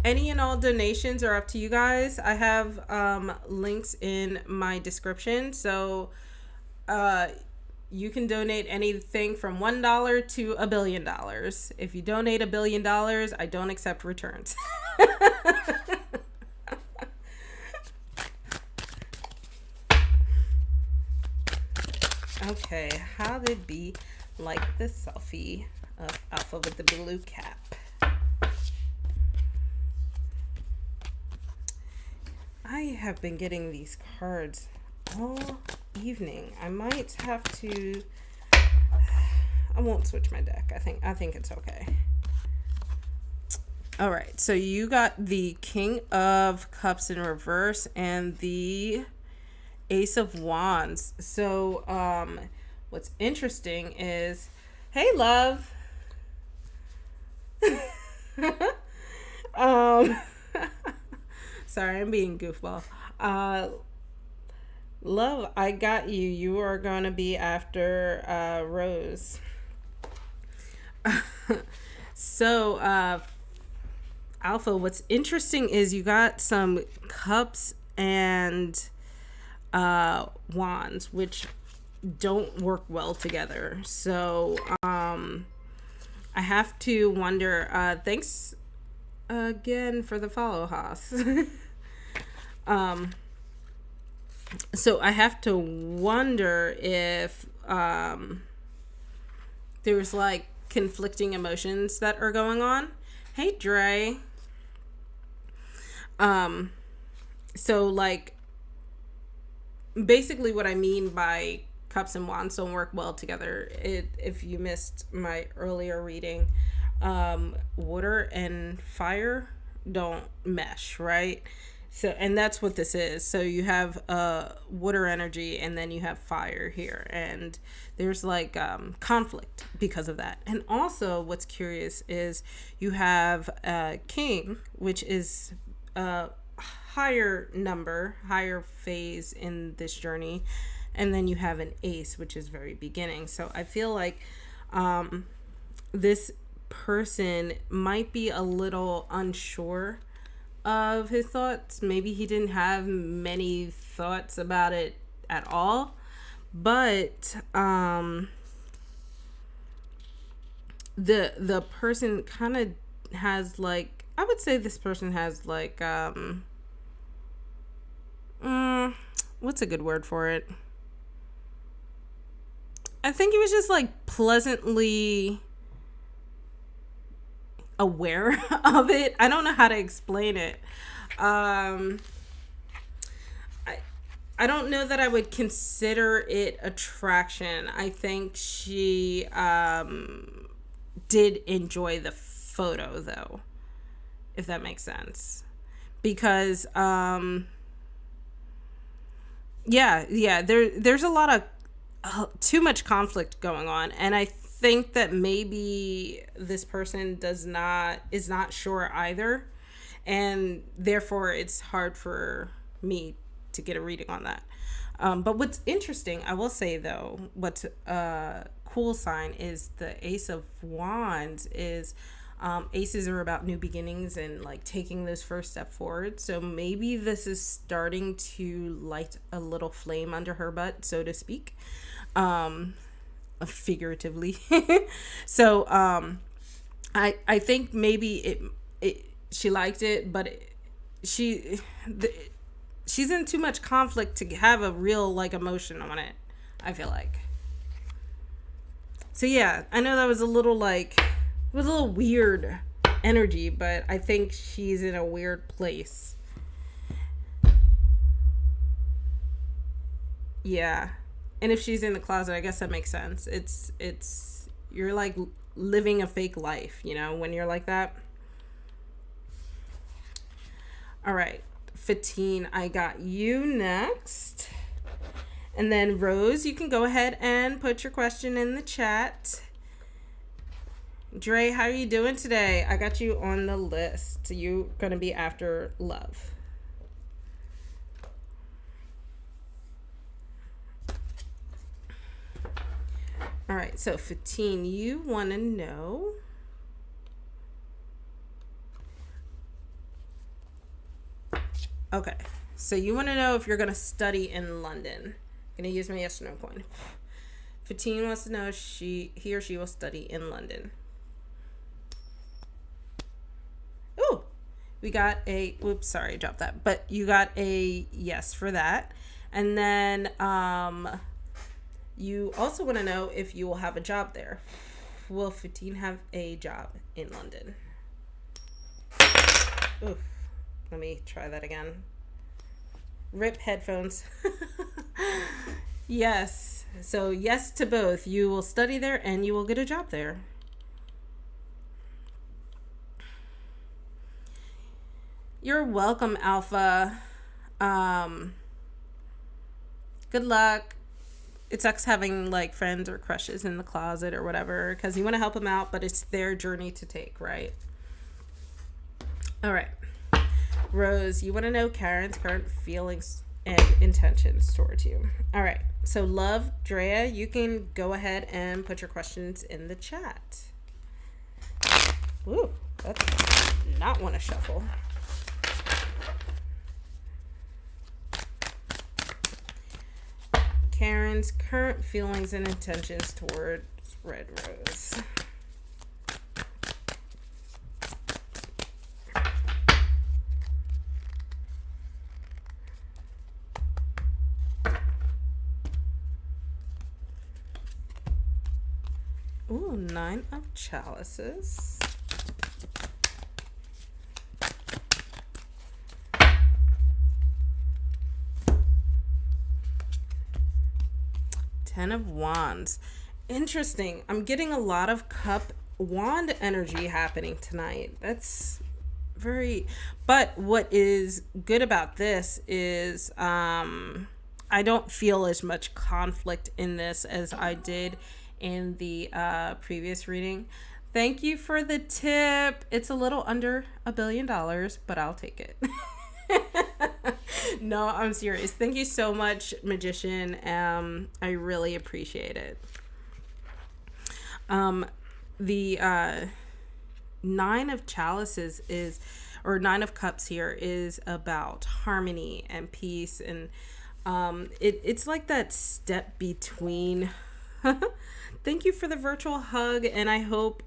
any and all donations are up to you guys, I have links in my description. So, uh, you can donate anything from $1 to $1 billion. If you donate $1 billion, I don't accept returns. Okay, how did B like the selfie of Alpha with the blue cap? I have been getting these cards all evening. I might have to. I won't switch my deck. I think it's okay. All right. So you got the King of Cups in reverse and the Ace of Wands. So what's interesting is, hey love. um Sorry, I'm being goofball. Love, I got you. You are going to be after Rose. So, Alpha, what's interesting is you got some cups and wands, which don't work well together. So, I have to wonder. Thanks again for the follow, Haas. So I have to wonder if there's like conflicting emotions that are going on. Hey Dre. So like basically what I mean by cups and wands don't work well together, if you missed my earlier reading, water and fire don't mesh, right? So, and that's what this is. So you have water energy and then you have fire here, and there's like conflict because of that. And also what's curious is you have king, which is a higher number, higher phase in this journey, and then you have an ace, which is very beginning. So I feel like this person might be a little unsure of his thoughts. Maybe he didn't have many thoughts about it at all, but the person kind of has like, I would say this person has like what's a good word for it? I think he was just like pleasantly aware of it. I don't know how to explain it. I don't know that I would consider it attraction. I think she did enjoy the photo though, if that makes sense. Because there's a lot of too much conflict going on, and I think that maybe this person is not sure either, and therefore it's hard for me to get a reading on that. But what's interesting, I will say though, what's a cool sign is the Ace of Wands is aces are about new beginnings and like taking those first step forward. So maybe this is starting to light a little flame under her butt, so to speak, figuratively. So I think maybe she liked it, but she's in too much conflict to have a real like emotion on it, I feel like. So yeah, I know that was a little weird energy, but I think she's in a weird place. Yeah. And if she's in the closet, I guess that makes sense. It's you're like living a fake life, you know, when you're like that. All right, Fatine, I got you next. And then Rose, you can go ahead and put your question in the chat. Dre, how are you doing today? I got you on the list. So you're going to be after love. All right, so Fatine, you want to know. Okay, so you want to know if you're going to study in London. Going to use my yes or no coin. Fatine wants to know if he or she will study in London. Ooh, we got a, oops, sorry, I dropped that. But you got a yes for that. And then you also want to know if you will have a job there. Will Fatine have a job in London? Oof. Let me try that again. Rip headphones. Yes. So yes to both. You will study there and you will get a job there. You're welcome, Alpha. Good luck. It sucks having like friends or crushes in the closet or whatever because you want to help them out, but it's their journey to take, right? All right. Rose, you want to know Karen's current feelings and intentions towards you. All right. So, love, Drea, you can go ahead and put your questions in the chat. Ooh, that's not want to shuffle. Karen's current feelings and intentions towards Red Rose. Ooh, 9 of Chalices. Ten of Wands. Interesting. I'm getting a lot of cup wand energy happening tonight. That's very, but what is good about this is I don't feel as much conflict in this as I did in the previous reading. Thank you for the tip. It's a little under $1 billion, but I'll take it. No, I'm serious. Thank you so much, Magician. I really appreciate it. The 9 of Chalices is, or 9 of Cups here is about harmony and peace, and it's like that step between. Thank you for the virtual hug, and I hope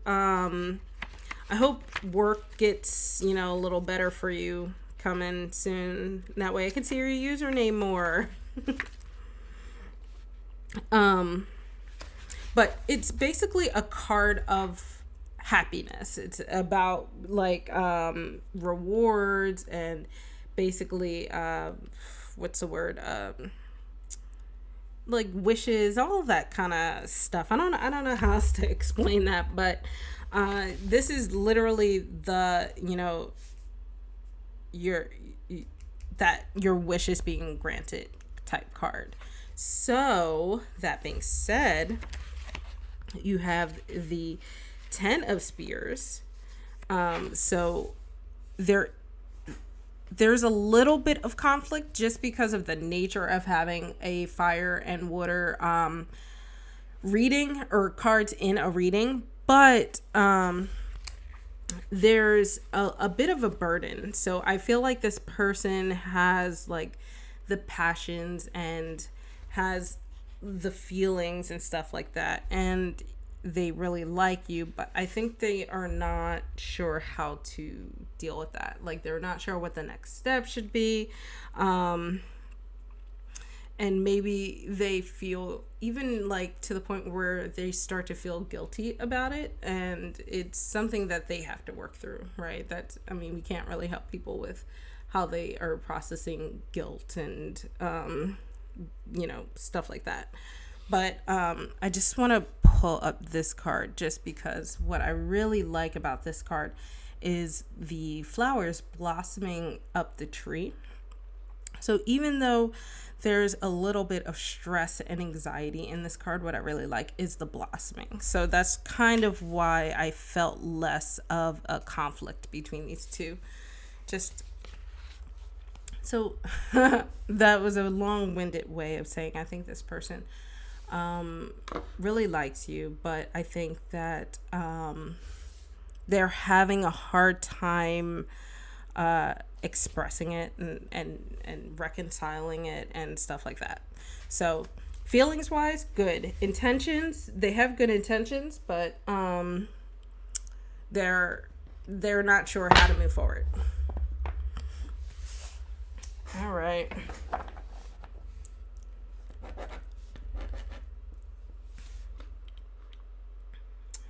work gets, a little better for you coming soon. That way I can see your username more. But it's basically a card of happiness. It's about like rewards and basically what's the word? Like wishes, all of that kind of stuff. I don't know how else to explain that, but this is literally the, your wish is being granted type card. So that being said, you have the 10 of Spears. So there's a little bit of conflict just because of the nature of having a fire and water reading or cards in a reading, but there's a bit of a burden. So I feel like this person has like the passions and has the feelings and stuff like that, and they really like you, but I think they are not sure how to deal with that. Like they're not sure what the next step should be. And maybe they feel even like to the point where they start to feel guilty about it, and it's something that they have to work through, right? We can't really help people with how they are processing guilt and stuff like that. But I just want to pull up this card just because what I really like about this card is the flowers blossoming up the tree. So even though there's a little bit of stress and anxiety in this card. What I really like is the blossoming. So that's kind of why I felt less of a conflict between these two. Just so that was a long-winded way of saying I think this person really likes you, but I think that they're having a hard time expressing it and reconciling it and stuff like that. So feelings wise, good. Intentions, they have good intentions, but they're not sure how to move forward. All right.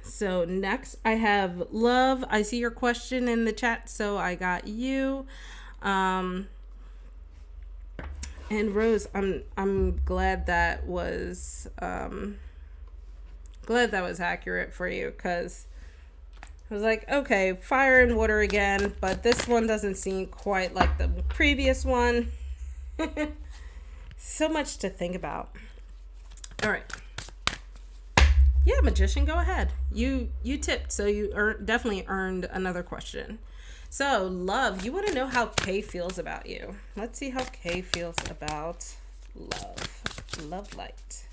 So next I have love. I see your question in the chat, so I got you. And Rose, I'm glad that was accurate for you, because I was like, okay, fire and water again, but this one doesn't seem quite like the previous one. So much to think about. All right. Yeah, Magician, go ahead. You tipped, so you definitely earned another question. So, love, you want to know how Kay feels about you. Let's see how Kay feels about love. Love light.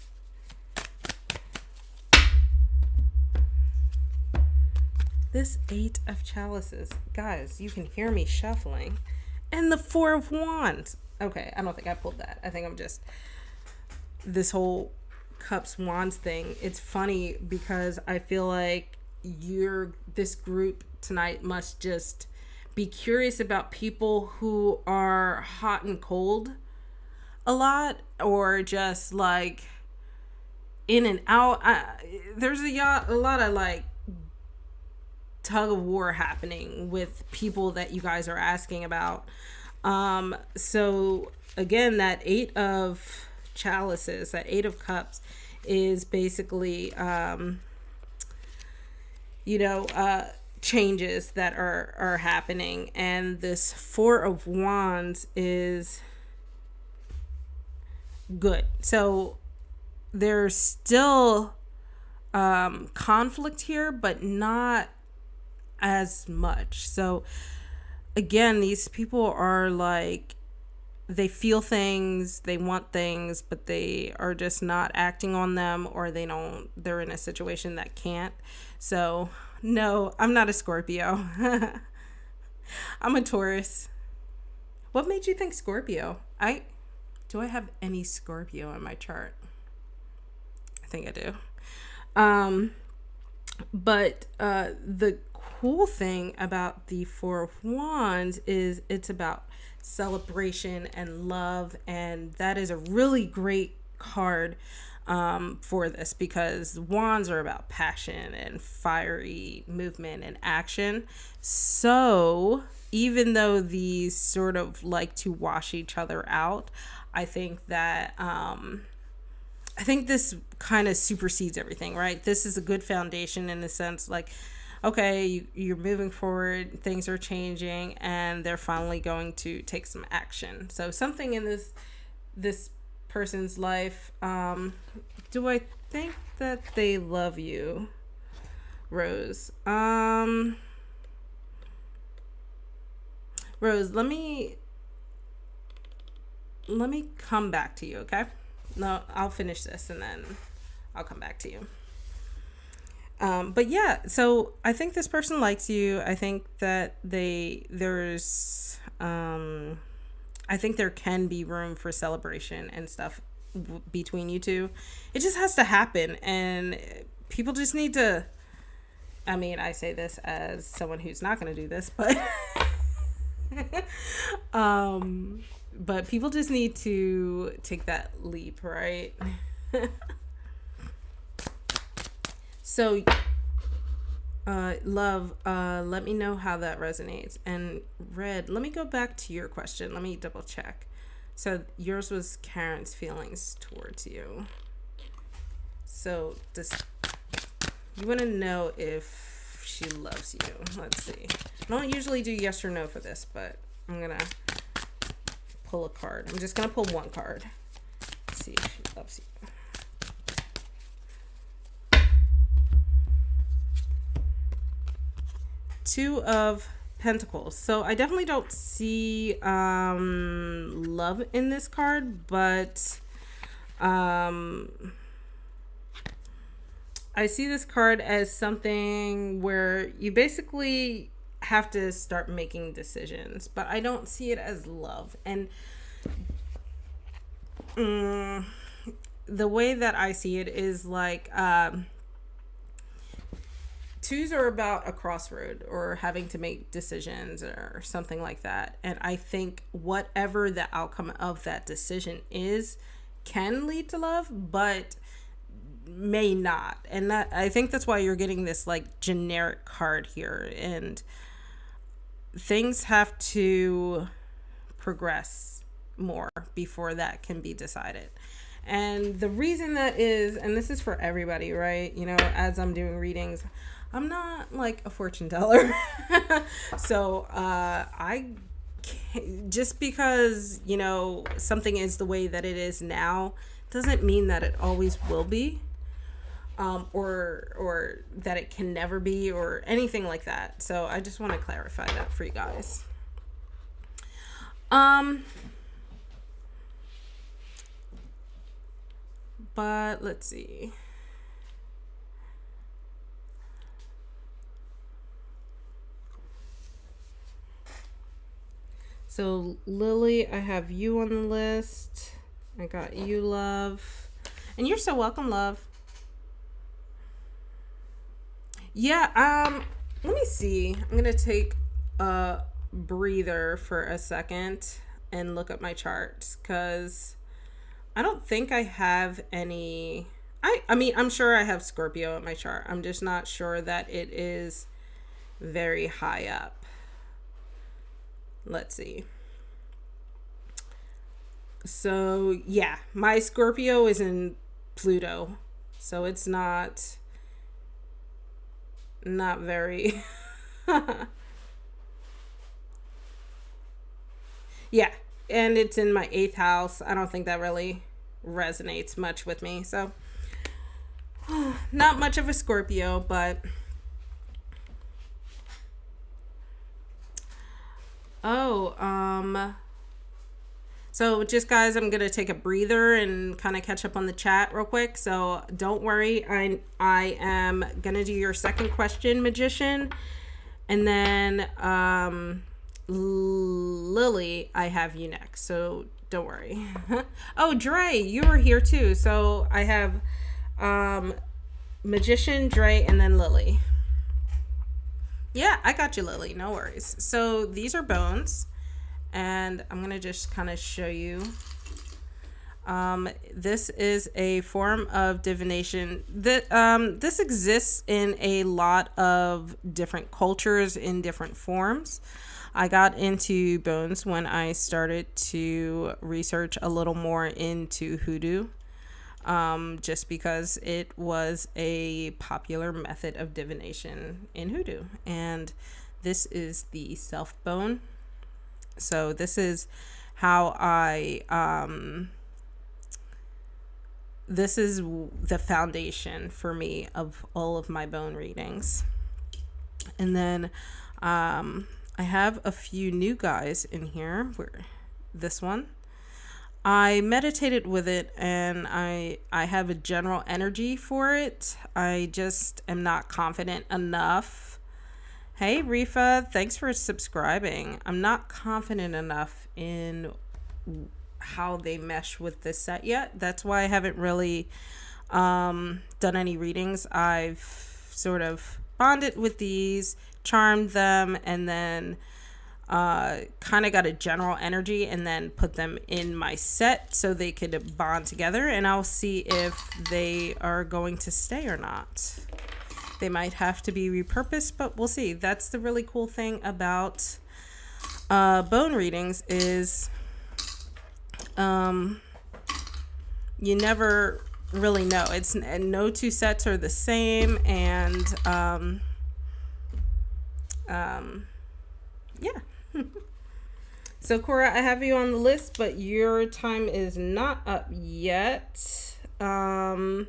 This 8 of chalices. Guys, you can hear me shuffling. And the 4 of wands. Okay, I don't think I pulled that. I think I'm just... This whole cups wands thing. It's funny because I feel like this group tonight must just be curious about people who are hot and cold a lot, or just like in and out. There's a lot of like tug of war happening with people that you guys are asking about. So again, that 8 of chalices, that 8 of cups is basically changes that are happening, and this 4 of wands is good. So there's still conflict here, but not as much. So again, these people are like, they feel things, they want things, but they are just not acting on them, or they're in a situation that can't. So no, I'm not a Scorpio. I'm a Taurus. What made you think Scorpio? Do I have any Scorpio in my chart? I think I do. But the cool thing about the 4 of wands is it's about celebration and love, and that is a really great card for this, because wands are about passion and fiery movement and action. So even though these sort of like to wash each other out, I think that I think this kind of supersedes everything, right? This is a good foundation in the sense, like, okay, you're moving forward, things are changing, and they're finally going to take some action. So something in this person's life, do I think that they love you, Rose? Rose, let me come back to you, okay? No, I'll finish this and then I'll come back to you. But yeah, so I think this person likes you. I think that I think there can be room for celebration and stuff between you two. It just has to happen, and people just need to, I mean, I say this as someone who's not going to do this, but but people just need to take that leap, right? So, love, let me know how that resonates. And Red, let me go back to your question. Let me double check. So yours was Karen's feelings towards you. So you want to know if she loves you. Let's see. I don't usually do yes or no for this, but I'm going to pull a card. I'm just going to pull one card. see if she loves you. Two of Pentacles. So I definitely don't see love in this card, but I see this card as something where you basically have to start making decisions, but I don't see it as love. And the way that I see it is like twos are about a crossroad or having to make decisions or something like that. And I think whatever the outcome of that decision is can lead to love, but may not. And that, I think that's why you're getting this like generic card here, and things have to progress more before that can be decided. And the reason that is, and this is for everybody, right? You know, as I'm doing readings, I'm not like a fortune teller. So I can't, just because, you know, something is the way that it is now doesn't mean that it always will be. Or that it can never be, or anything like that. So I just want to clarify that for you guys. But let's see. So Lily, I have you on the list. I got you, love. And you're so welcome, love. Yeah, let me see. I'm gonna take a breather for a second and look at my charts, because I don't think I have any. I mean, I'm sure I have Scorpio in my chart. I'm just not sure that it is very high up. Let's see. So yeah, my Scorpio is in Pluto, so it's not very yeah, and it's in my 8th house. I don't think that really resonates much with me, so not much of a Scorpio. But so just guys, I'm gonna take a breather and kind of catch up on the chat real quick. So don't worry, I am gonna do your second question, Magician, and then Lily, I have you next. So don't worry. Oh, Dre, you were here too. So I have Magician, Dre, and then Lily. Yeah, I got you, Lily. No worries. So these are bones. And I'm going to just kind of show you. This is a form of divination that this exists in a lot of different cultures in different forms. I got into bones when I started to research a little more into hoodoo, just because it was a popular method of divination in hoodoo. And this is the self bone. So this is how this is the foundation for me of all of my bone readings. And then I have a few new guys in here. This one, I meditated with it, and I have a general energy for it. I just am not confident enough. Hey, Rifa, thanks for subscribing. I'm not confident enough in how they mesh with this set yet. That's why I haven't really done any readings. I've sort of bonded with these, charmed them, and then kind of got a general energy and then put them in my set so they could bond together, and I'll see if they are going to stay or not. They might have to be repurposed, but we'll see. That's the really cool thing about bone readings is you never really know. It's no two sets are the same, and yeah. So Cora, I have you on the list, but your time is not up yet. So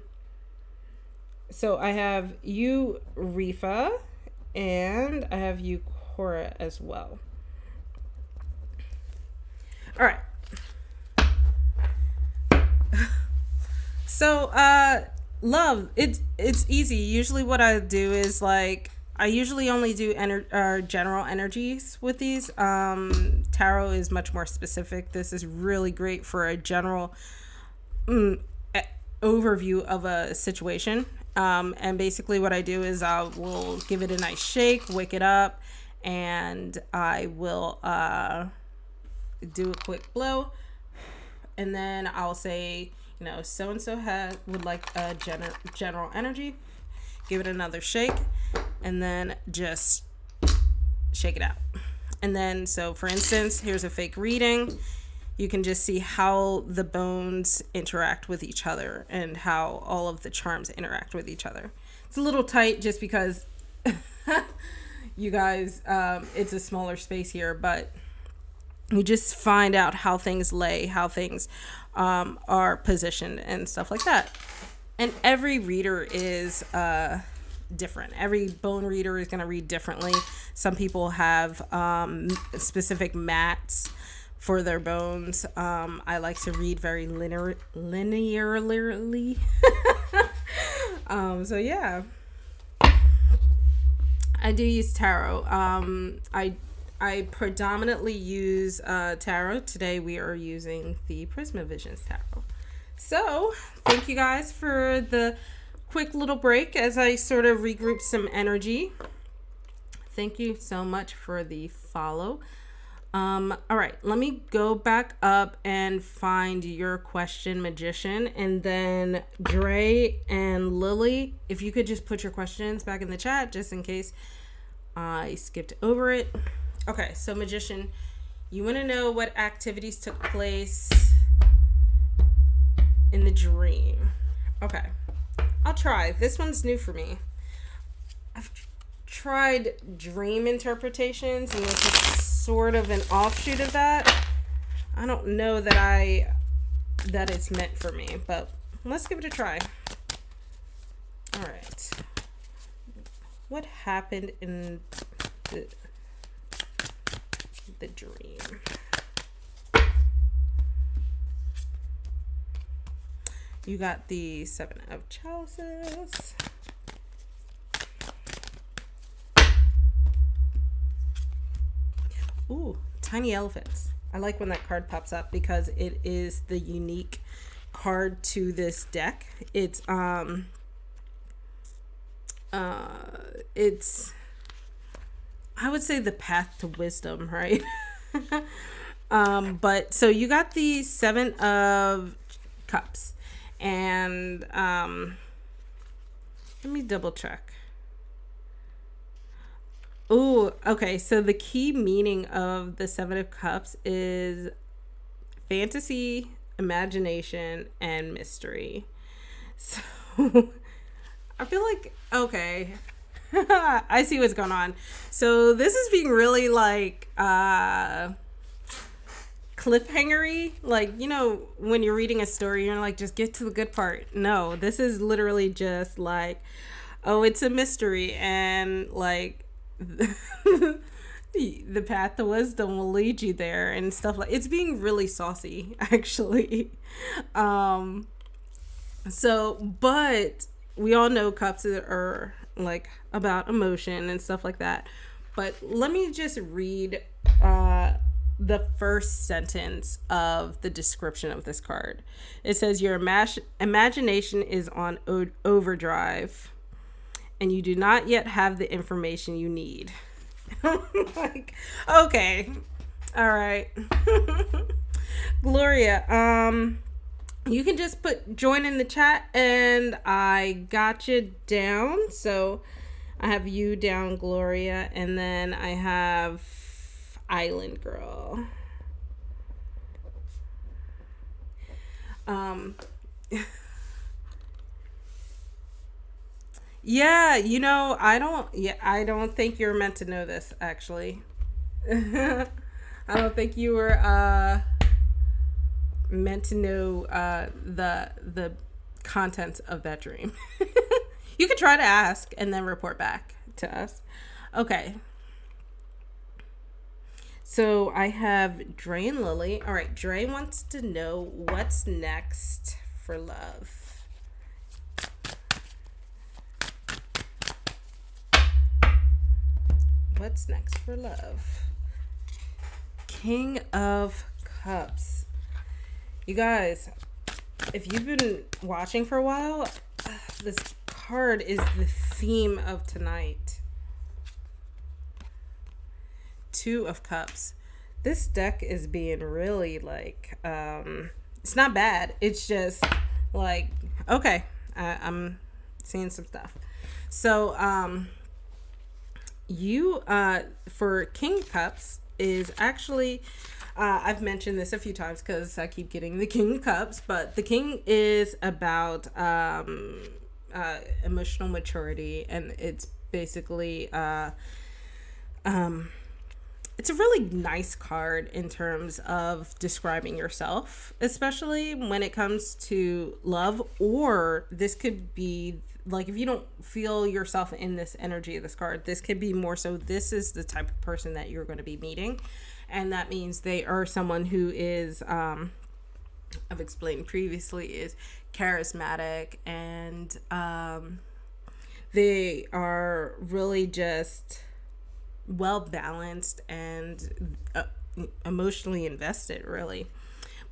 I have you, Rifa, and I have you, Cora, as well. All right. So, love, it's easy. Usually what I do is like I usually only do general energies with these. Tarot is much more specific. This is really great for a general overview of a situation. And basically what I do is I will give it a nice shake, wake it up, and I will do a quick blow. And then I'll say, you know, so-and-so would like a general energy. Give it another shake, and then just shake it out. And then, so for instance, here's a fake reading. You can just see how the bones interact with each other and how all of the charms interact with each other. It's a little tight just because you guys, it's a smaller space here, but you just find out how things lay, how things are positioned and stuff like that. And every reader is different. Every bone reader is going to read differently. Some people have specific mats for their bones. I like to read very linearly. So yeah, I do use tarot. I predominantly use tarot. Today we are using the Prisma Visions tarot. So thank you guys for the quick little break as I sort of regroup some energy. Thank you so much for the follow. All right, let me go back up and find your question, Magician, and then Dre and Lily, if you could just put your questions back in the chat just in case I skipped over it. Okay, so Magician, you want to know what activities took place in the dream. Okay, I'll try. This one's new for me. I've tried dream interpretations, and this is sort of an offshoot of that. I don't know that it's meant for me, but let's give it a try. All right. What happened in the dream? You got the 7 of Chalices. Ooh, tiny elephants. I like when that card pops up because it is the unique card to this deck. It's I would say the path to wisdom, right? But so you got the 7 of Cups, and let me double check. Oh, okay. So the key meaning of the 7 of Cups is fantasy, imagination, and mystery. So I feel like, okay, I see what's going on. So this is being really like cliffhangery. Like, you know, when you're reading a story, you're like, just get to the good part. No, this is literally just like, oh, it's a mystery, and like the path to wisdom will lead you there and stuff. Like, it's being really saucy, actually. So, but we all know cups are like about emotion and stuff like that. But let me just read the first sentence of the description of this card. It says your imagination is on overdrive, and you do not yet have the information you need. Like, okay, all right. Gloria, you can just join in the chat, and I got you down. So I have you down, Gloria, and then I have Island Girl. Yeah, you know, I don't think you're meant to know this, actually. I don't think you were meant to know the contents of that dream. You could try to ask and then report back to us. Okay. So I have Dre and Lily. All right, Dre wants to know what's next for love. What's next for love? King of Cups. You guys, if you've been watching for a while, this card is the theme of tonight. Two of Cups. This deck is being really like, it's not bad. It's just like, okay, I'm seeing some stuff. So, you, for King of Cups is actually, I've mentioned this a few times because I keep getting the King of Cups, but the King is about, emotional maturity, and it's basically, it's a really nice card in terms of describing yourself, especially when it comes to love, or this could be like if you don't feel yourself in this energy of this card, this could be more so this is the type of person that you're going to be meeting. And that means they are someone who is, I've explained previously, is charismatic, and they are really just well balanced and emotionally invested, really.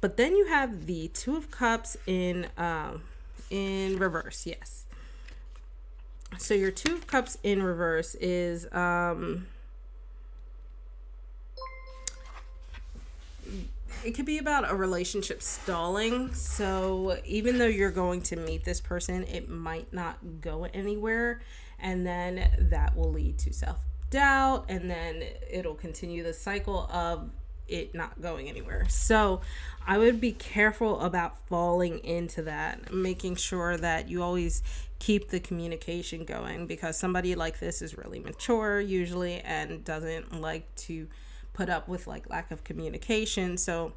But then you have the Two of Cups in reverse. Yes. So your Two of Cups in reverse is it could be about a relationship stalling. So even though you're going to meet this person, it might not go anywhere, and then that will lead to self-doubt, and then it'll continue the cycle of it not going anywhere. So I would be careful about falling into that, making sure that you always keep the communication going, because somebody like this is really mature usually and doesn't like to put up with like lack of communication. So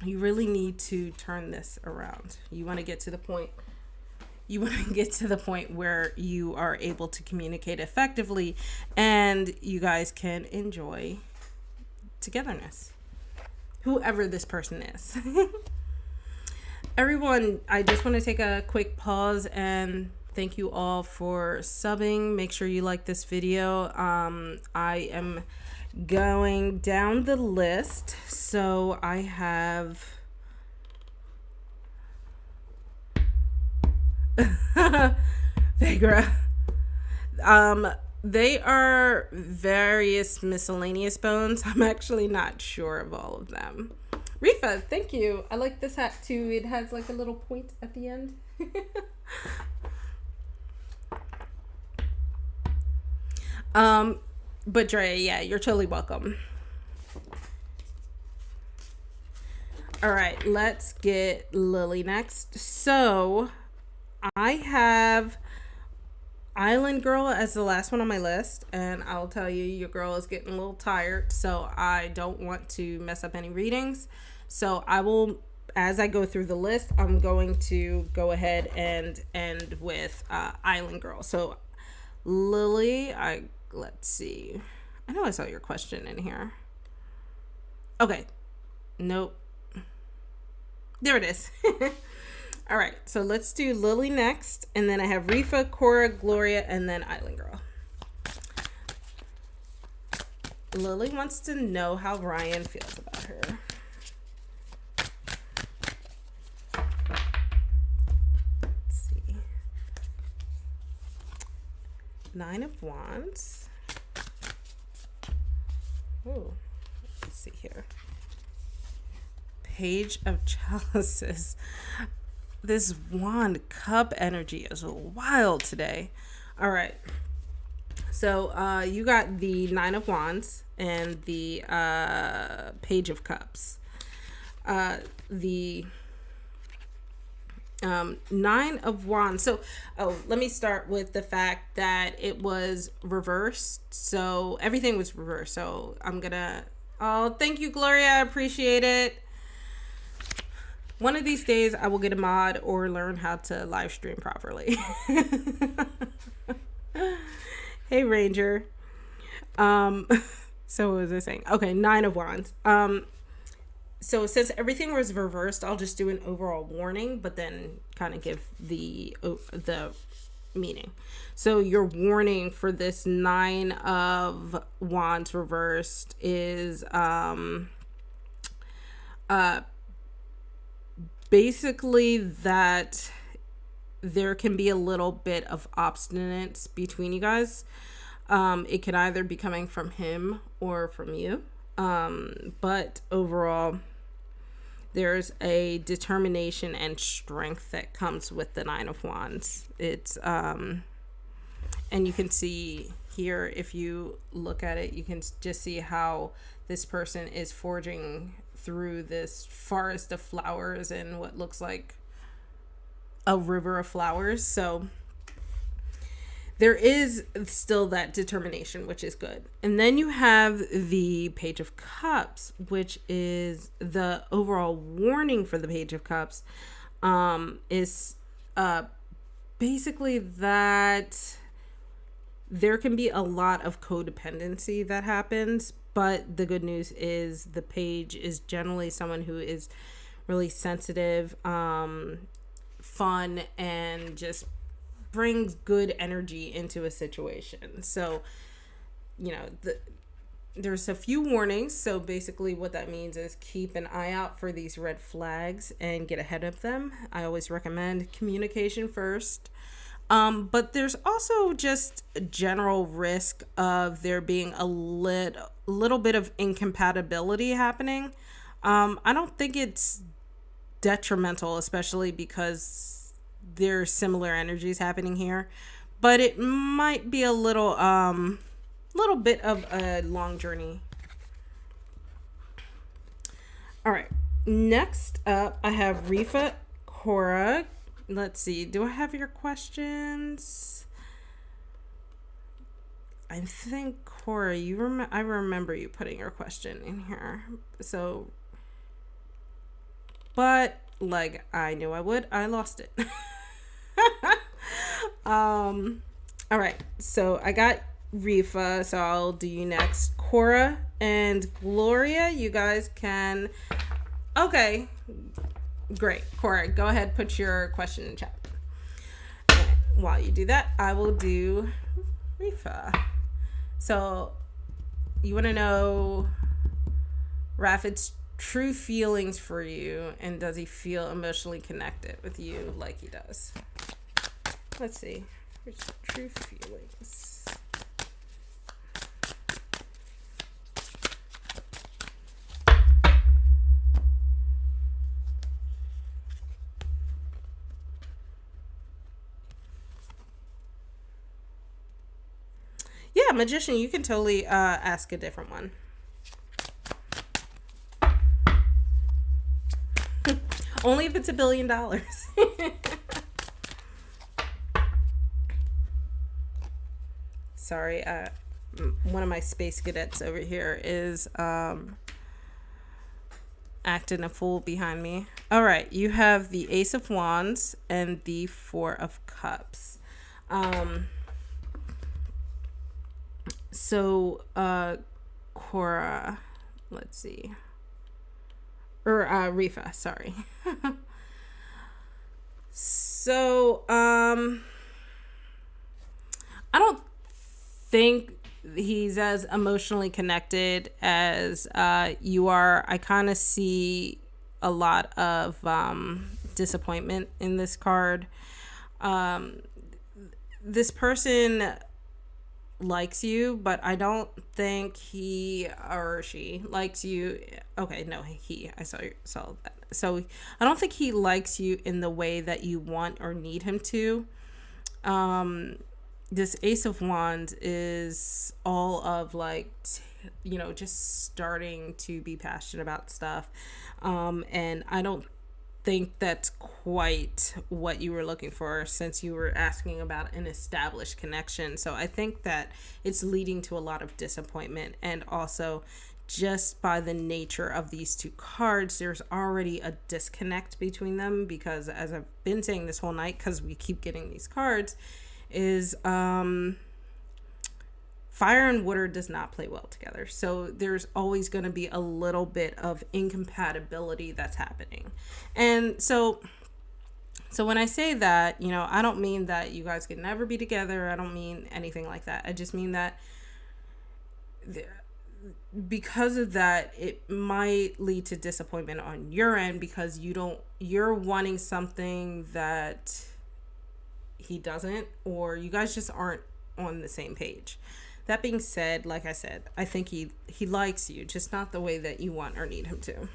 you really need to turn this around. You want to get to the point where you are able to communicate effectively and you guys can enjoy togetherness, whoever this person is. Everyone, I just want to take a quick pause and thank you all for subbing. Make sure you like this video. I am going down the list. So I have Vigra. They are various miscellaneous bones. I'm actually not sure of all of them. Rifa, thank you. I like this hat too. It has like a little point at the end. But Dre, yeah, you're totally welcome. All right, let's get Lily next. So I have Island Girl as the last one on my list, and I'll tell you, your girl is getting a little tired, so I don't want to mess up any readings. So I will, as I go through the list, I'm going to go ahead and end with Island Girl. So Lily, let's see. I know I saw your question in here. Okay. Nope. There it is. All right, so let's do Lily next, and then I have Rifa, Cora, Gloria, and then Island Girl. Lily wants to know how Ryan feels about her. Let's see. Nine of Wands. Oh, let's see here. Page of Chalices. This wand cup energy is wild today. All right. So you got the Nine of Wands and the Page of Cups. The Nine of Wands. So, let me start with the fact that it was reversed. So everything was reversed. So I'm going to Oh, thank you, Gloria. I appreciate it. One of these days, I will get a mod or learn how to live stream properly. Hey, Ranger. Um, so what was I saying? Okay, Nine of Wands. So since everything was reversed, I'll just do an overall warning, but then kind of give the meaning. So your warning for this Nine of Wands reversed is basically that there can be a little bit of obstinance between you guys. It can either be coming from him or from you. But overall, there's a determination and strength that comes with the Nine of Wands. It's and you can see here, if you look at it, you can just see how this person is forging through this forest of flowers and what looks like a river of flowers. So there is still that determination, which is good. And then you have the Page of Cups, which is the overall warning for the Page of Cups, is basically that there can be a lot of codependency that happens. But the good news is the Page is generally someone who is really sensitive, fun, and just brings good energy into a situation. So, you know, there's a few warnings. So basically what that means is keep an eye out for these red flags and get ahead of them. I always recommend communication first. But there's also just a general risk of there being a little bit of incompatibility happening. I don't think it's detrimental, especially because there's similar energies happening here, but it might be a little bit of a long journey. All right, next up I have Rifa, Cora. Let's see, do I have your questions? I think Cora, I remember you putting your question in here. So, but like I knew I would, I lost it. All right, so I got Rifa, so I'll do you next. Cora and Gloria, you guys can. Okay, great. Cora, go ahead, put your question in chat. And while you do that, I will do Rifa. So you want to know Rafid's true feelings for you, and does he feel emotionally connected with you like he does? Let's see. His true feelings. Yeah, Magician, you can totally ask a different one. Only if it's $1 billion. Sorry, one of my space cadets over here is acting a fool behind me. All right, you have the Ace of Wands and the Four of Cups. So, Cora, let's see. Or Rifa, sorry. So, I don't think he's as emotionally connected as you are. I kind of see a lot of disappointment in this card. This person likes you, but I don't think he or she likes you. Okay, no, he. I saw that. So I don't think he likes you in the way that you want or need him to. This Ace of Wands is all of like, just starting to be passionate about stuff. And I don't think that's quite what you were looking for, since you were asking about an established connection. So I think that it's leading to a lot of disappointment and also just by the nature of these two cards, there's already a disconnect between them, because as I've been saying this whole night, because we keep getting these cards, is fire and water does not play well together. So there's always going to be a little bit of incompatibility that's happening. And so when I say that, you know, I don't mean that you guys can never be together. I don't mean anything like that. I just mean that because of that, it might lead to disappointment on your end, because you're wanting something that he doesn't, or you guys just aren't on the same page. That being said, like I said, I think he likes you, just not the way that you want or need him to.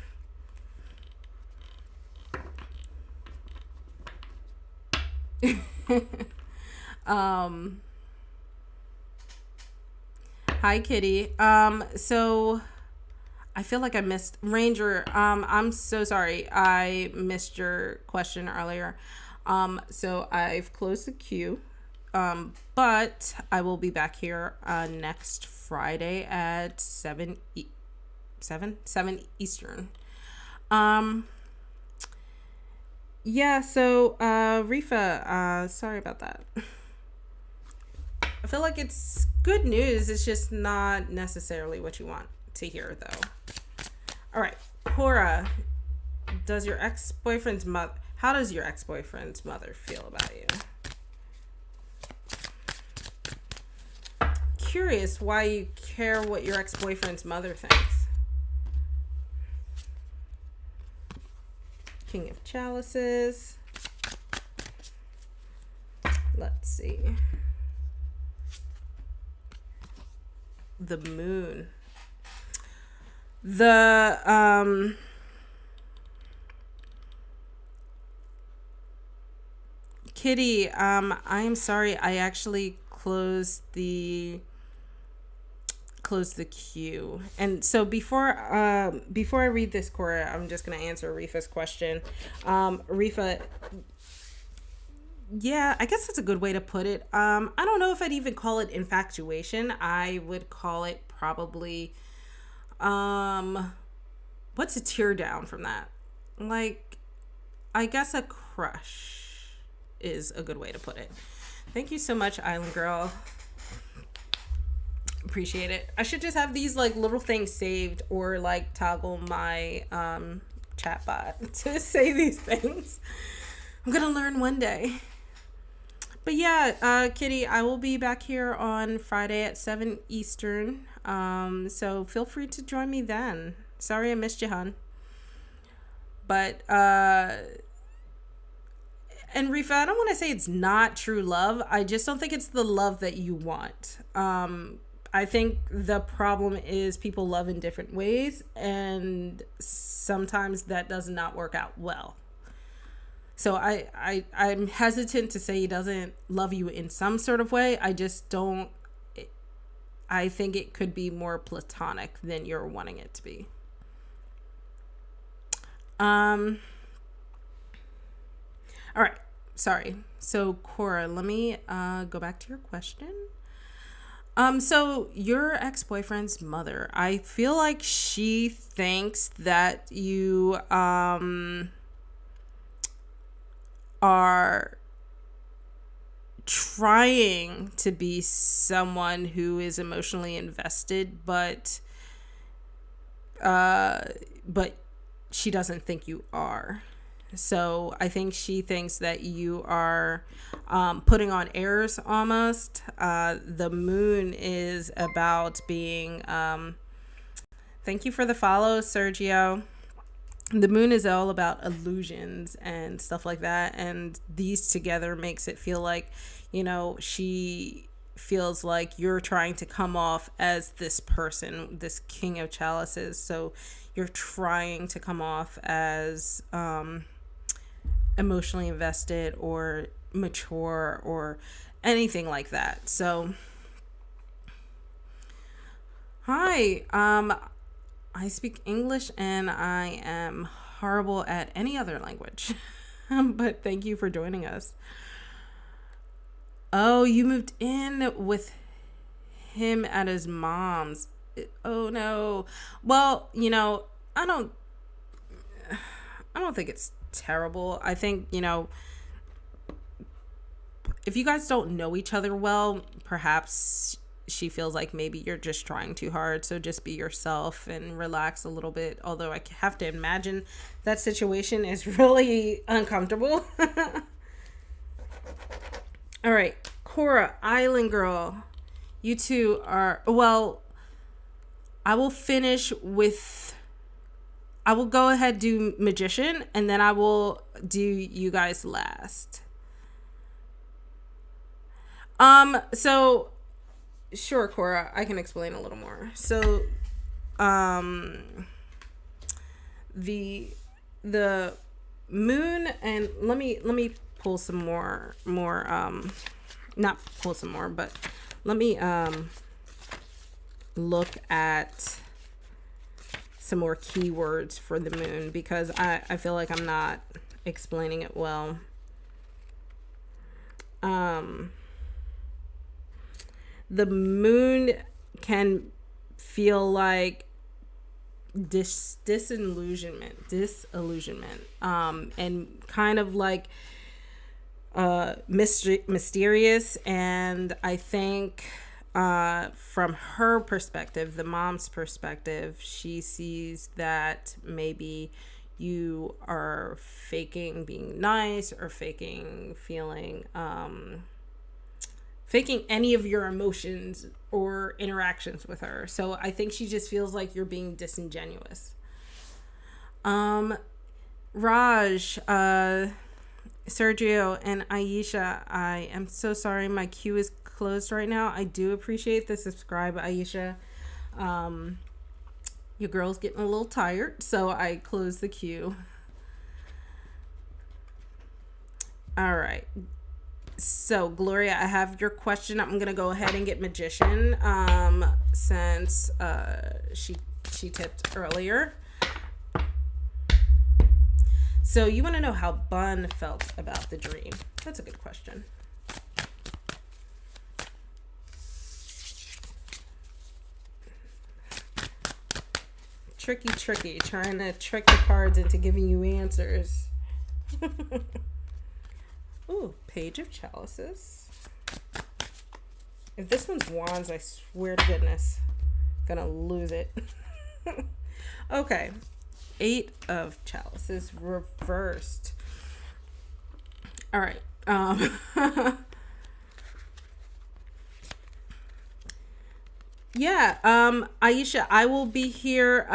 Hi, Kitty. So I feel like I missed Ranger. I'm so sorry. I missed your question earlier. So I've closed the queue. But I will be back here next Friday at 7 Eastern. Yeah, so Rifa, sorry about that. I feel like it's good news. It's just not necessarily what you want to hear, though. All right, Cora, how does your ex-boyfriend's mother feel about you? Curious why you care what your ex-boyfriend's mother thinks. King of Chalices. Let's see. The Moon. Kitty, I am sorry. I actually closed the queue. And so before I read this, Cora, I'm just going to answer Rifa's question. Rifa, yeah, I guess that's a good way to put it. I don't know if I'd even call it infatuation. I would call it probably, what's a tear down from that? Like, I guess a crush is a good way to put it. Thank you so much, Island Girl. Appreciate it. I should just have these like little things saved, or like toggle my chat bot to say these things. I'm gonna learn one day. But yeah, Kitty, I will be back here on Friday at 7 Eastern. So feel free to join me then. Sorry I missed you, hon. But and Rifa, I don't want to say it's not true love. I just don't think it's the love that you want. I think the problem is people love in different ways, and sometimes that does not work out well. So I'm hesitant to say he doesn't love you in some sort of way. I just don't. I think it could be more platonic than you're wanting it to be. All right. Sorry. So Cora, let me go back to your question. So your ex-boyfriend's mother, I feel like she thinks that you are trying to be someone who is emotionally invested, but she doesn't think you are. So I think she thinks that you are putting on airs almost. The moon is about being... thank you for the follow, Sergio. The moon is all about illusions and stuff like that. And these together makes it feel like, you know, she feels like you're trying to come off as this person, this King of Chalices. So you're trying to come off as... emotionally invested or mature or anything like that. So hi, I speak English and I am horrible at any other language. But thank you for joining us. Oh, you moved in with him at his mom's. Oh no. Well, I don't think it's terrible. I think, if you guys don't know each other well, perhaps she feels like maybe you're just trying too hard. So just be yourself and relax a little bit. Although I have to imagine that situation is really uncomfortable. All right. Cora, Island Girl. You two are, well, I will go ahead do Magician, and then I will do you guys last. So sure, Cora, I can explain a little more. So the moon, and let me pull some more not pull some more, but let me look at some more keywords for the moon, because I feel like I'm not explaining it well. The moon can feel like disillusionment, and kind of like mysterious. And I think from her perspective, the mom's perspective, she sees that maybe you are faking being nice, or faking feeling faking any of your emotions or interactions with her. So I think she just feels like you're being disingenuous. Raj, Sergio, and Aisha, I am so sorry my queue is closed right now. I do appreciate the subscribe, Aisha. Your girl's getting a little tired, so I closed the queue. All right. So Gloria, I have your question. I'm gonna go ahead and get Magician, since she tipped earlier. So you want to know how Bun felt about the dream? That's a good question. Tricky, trying to trick the cards into giving you answers. Ooh, Page of Chalices. If this one's Wands, I swear to goodness, gonna lose it. Okay, 8 of Chalices reversed. All right. Yeah, Aisha, I will be here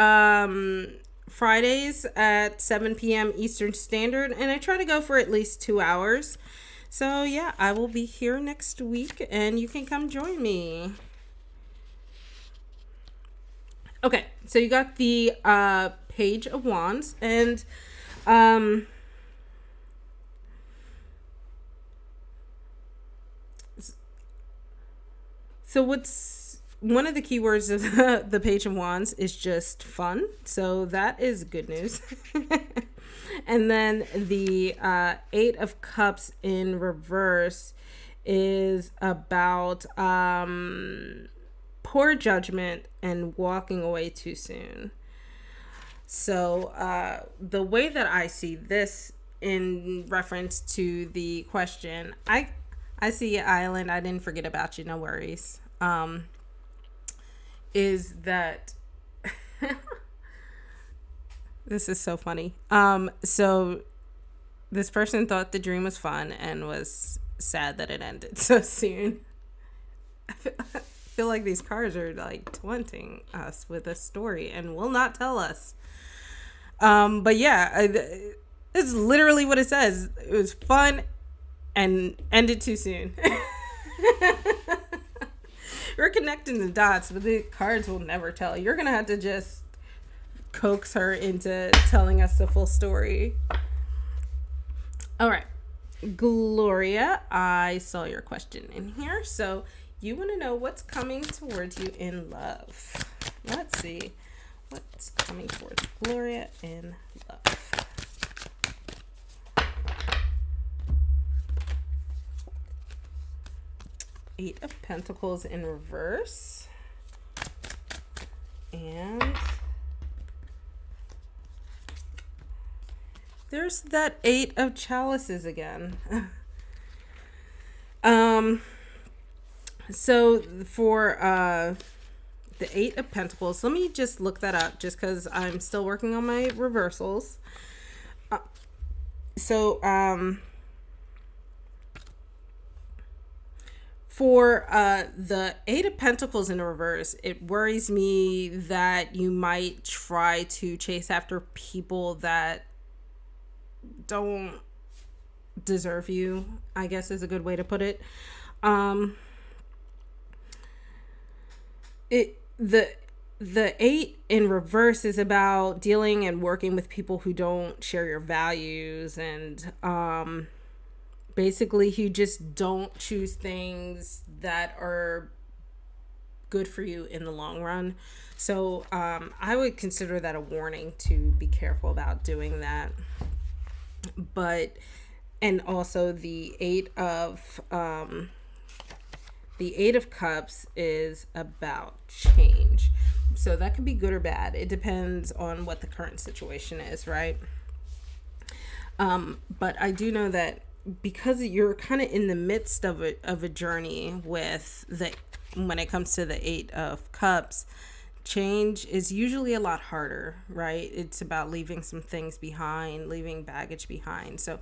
Fridays at 7 p.m. Eastern Standard, and I try to go for at least 2 hours. So yeah, I will be here next week, and you can come join me. Okay, so you got the Page of Wands, and so what's one of the keywords of the Page of Wands is just fun, so that is good news. And then the 8 of Cups in reverse is about poor judgment and walking away too soon. So the way that I see this in reference to the question, I see you, Island. I didn't forget about you. No worries. Is that this is so funny. So this person thought the dream was fun and was sad that it ended so soon. I feel like these cards are like taunting us with a story and will not tell us. But yeah, it's literally what it says. It was fun and ended too soon. We're connecting the dots, but the cards will never tell. You're gonna have to just coax her into telling us the full story. All right, Gloria, I saw your question in here, so you want to know what's coming towards you in love. Let's see what's coming towards Gloria in love. Eight of Pentacles in reverse. And there's that Eight of Chalices again. So for the Eight of Pentacles, let me just look that up just because I'm still working on my reversals. For the Eight of Pentacles in reverse, it worries me that you might try to chase after people that don't deserve you, I guess is a good way to put it. The Eight in reverse is about dealing and working with people who don't share your values, and basically you just don't choose things that are good for you in the long run. So I would consider that a warning to be careful about doing that. But, and also the Eight of Cups is about change. So that could be good or bad. It depends on what the current situation is, right? But I do know that because you're kind of in the midst of a journey with when it comes to the Eight of Cups, change is usually a lot harder, right? It's about leaving some things behind, leaving baggage behind. So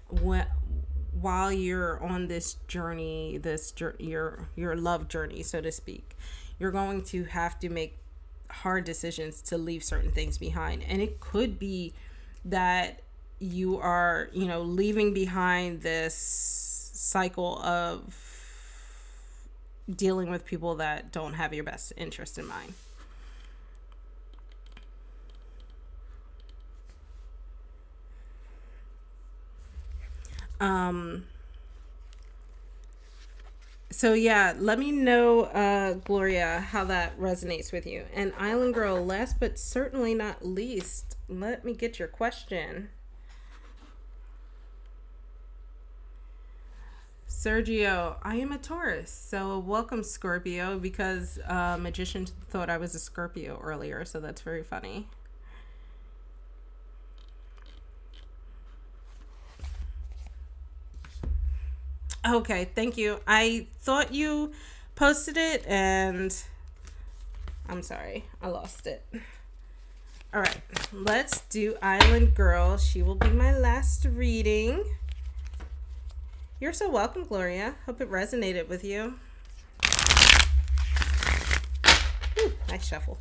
while you're on this journey, your love journey, so to speak, you're going to have to make hard decisions to leave certain things behind. And it could be that you are, leaving behind this cycle of dealing with people that don't have your best interest in mind. So yeah, let me know, Gloria, how that resonates with you. And Island Girl, last but certainly not least, let me get your question. Sergio, I am a Taurus, so welcome, Scorpio, because Magician thought I was a Scorpio earlier, so that's very funny. Okay, thank you. I thought you posted it, and I'm sorry, I lost it. All right, let's do Island Girl. She will be my last reading. You're so welcome, Gloria. Hope it resonated with you. Ooh, nice shuffle.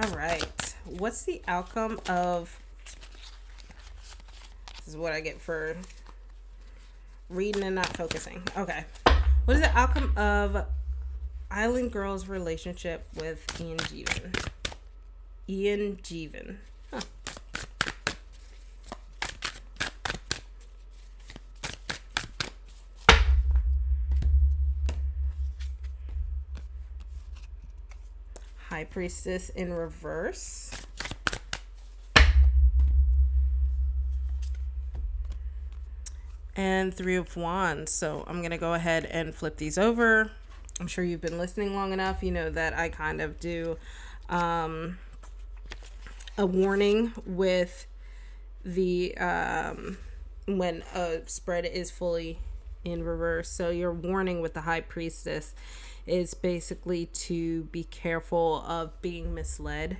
All right, what's the outcome of... This is what I get for reading and not focusing. Okay. What is the outcome of Island Girl's relationship with Ian Jeevan? Ian Jeevan. Huh. High Priestess in reverse. And Three of Wands. So I'm going to go ahead and flip these over. I'm sure you've been listening long enough. You know that I kind of do a warning with the when a spread is fully in reverse. So your warning with the High Priestess is basically to be careful of being misled.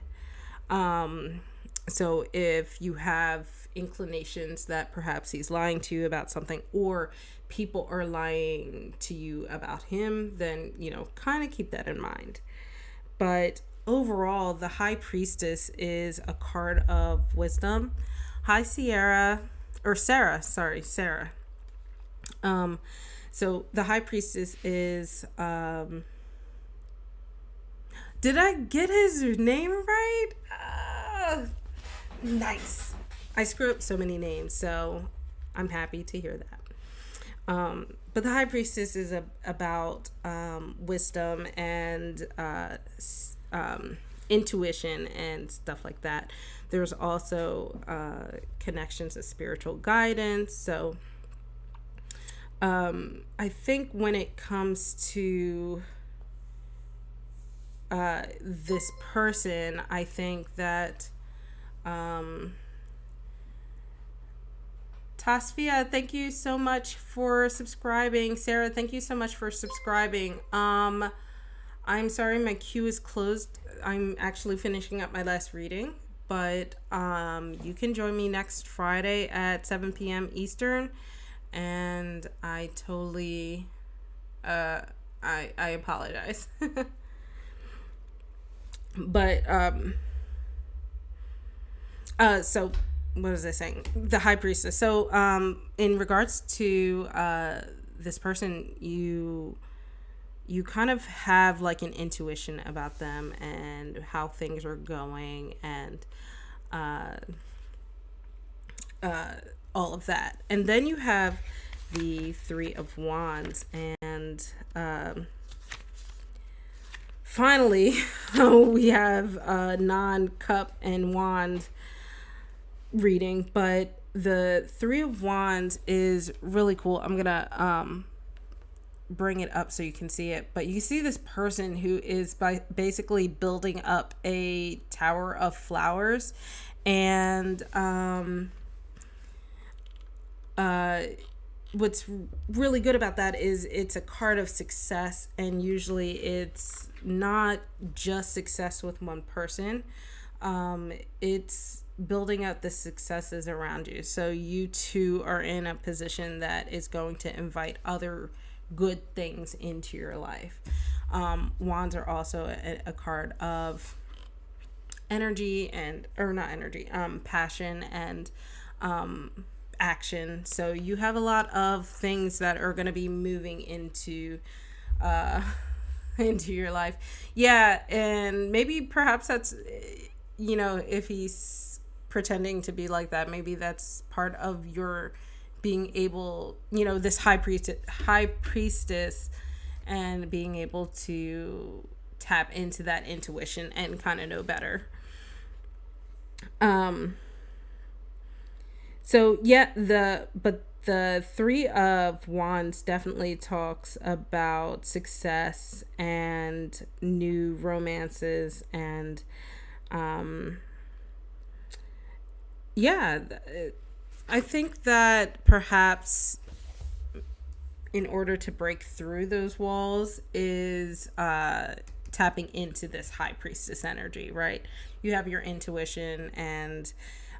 So if you have inclinations that perhaps he's lying to you about something, or people are lying to you about him, then, kind of keep that in mind. But overall, the High Priestess is a card of wisdom. Hi, Sarah. So the High Priestess is, did I get his name right? Nice. I screw up so many names, so I'm happy to hear that. But the High Priestess is about wisdom and intuition and stuff like that. There's also connections to spiritual guidance. So I think when it comes to this person, I think that Tasfia, thank you so much for subscribing. Sarah, thank you so much for subscribing. I'm sorry my queue is closed. I'm actually finishing up my last reading, but you can join me next Friday at 7 p.m. Eastern, and I totally I apologize. But so what was I saying? The high priestess. So in regards to this person, you kind of have like an intuition about them and how things are going, and all of that. And then you have the Three of Wands, and finally we have a non-cup and wand reading, but the Three of Wands is really cool. I'm gonna bring it up so you can see it, but you see this person who is basically building up a tower of flowers, and what's really good about that is it's a card of success, and usually it's not just success with one person. It's building out the successes around you, so you too are in a position that is going to invite other good things into your life. Wands are also a card of energy, and or not energy, passion and action. So you have a lot of things that are going to be moving into into your life. Yeah, and maybe perhaps that's, you know, if he's pretending to be like that, maybe that's part of your being able, you know, this high priestess, and being able to tap into that intuition and kind of know better. So yeah, the Three of Wands definitely talks about success and new romances, and yeah, I think that perhaps in order to break through those walls is tapping into this high priestess energy, right? You have your intuition and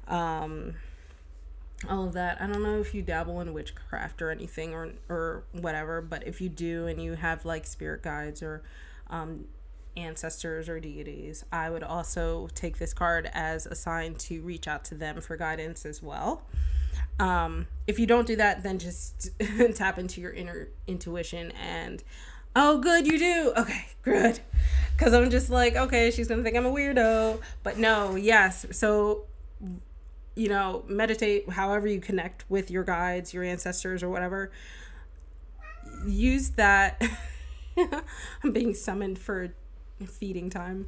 all of that. I don't know if you dabble in witchcraft or anything, or whatever, but if you do and you have like spirit guides or ancestors or deities, I would also take this card as a sign to reach out to them for guidance as well. If you don't do that, then just tap into your inner intuition and, oh, good, you do. Okay, good. Because I'm just like, okay, she's going to think I'm a weirdo. But no, yes. So, you know, meditate however you connect with your guides, your ancestors, or whatever. Use that. I'm being summoned for feeding time.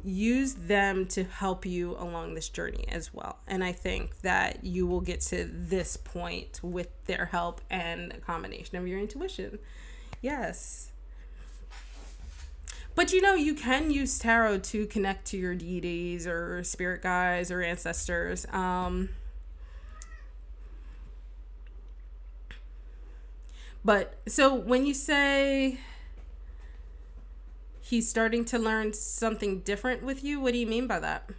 Use them to help you along this journey as well. And I think that you will get to this point with their help and a combination of your intuition. Yes. But you know, you can use tarot to connect to your deities or spirit guides or ancestors. But so when you say he's starting to learn something different with you, what do you mean by that?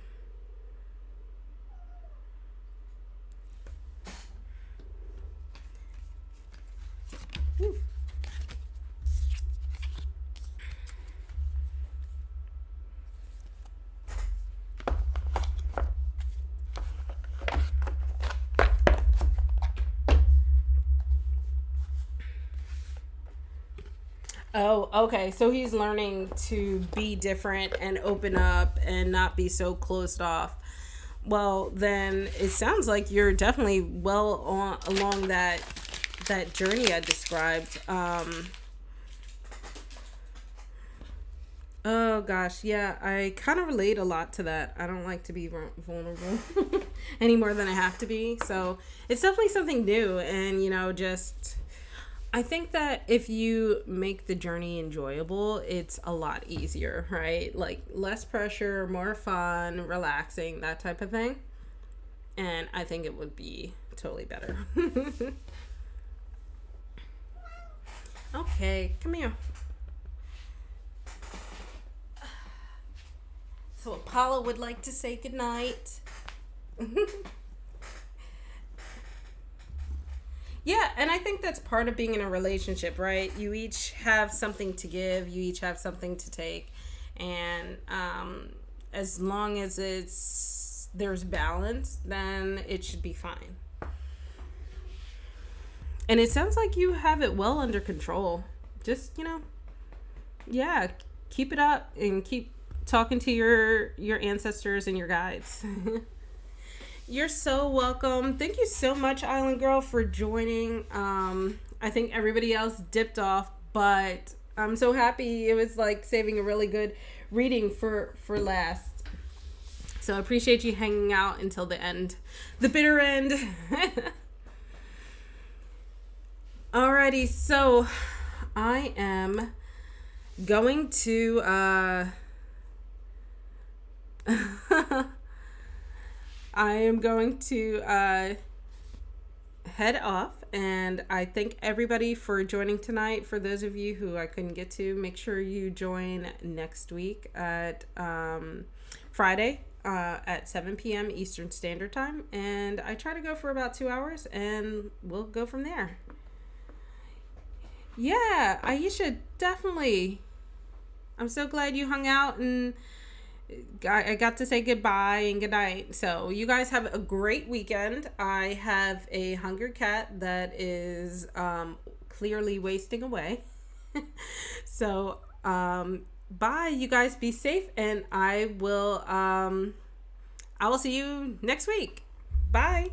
Oh, okay. So he's learning to be different and open up and not be so closed off. Well, then it sounds like you're definitely well along that journey I described. Oh gosh, yeah, I kind of relate a lot to that. I don't like to be vulnerable any more than I have to be. So it's definitely something new, and you know, just I think that if you make the journey enjoyable, it's a lot easier, right? Like less pressure, more fun, relaxing, that type of thing. And I think it would be totally better. Okay, come here. So Apollo would like to say goodnight. Yeah, and I think that's part of being in a relationship, right? You each have something to give, you each have something to take, and as long as there's balance, then it should be fine. And it sounds like you have it well under control. Just, yeah, keep it up and keep talking to your ancestors and your guides. You're so welcome. Thank you so much, Island Girl, for joining. I think everybody else dipped off, but I'm so happy. It was like saving a really good reading for last. So I appreciate you hanging out until the end, the bitter end. Alrighty, so I am going to head off, and I thank everybody for joining tonight. For those of you who I couldn't get to, make sure you join next week at Friday at 7 p.m. Eastern Standard Time, and I try to go for about 2 hours, and we'll go from there. Yeah, Aisha, definitely. I'm so glad you hung out and I got to say goodbye and good night. So you guys have a great weekend. I have a hungry cat that is clearly wasting away. So bye, you guys. Be safe, and I will see you next week. Bye.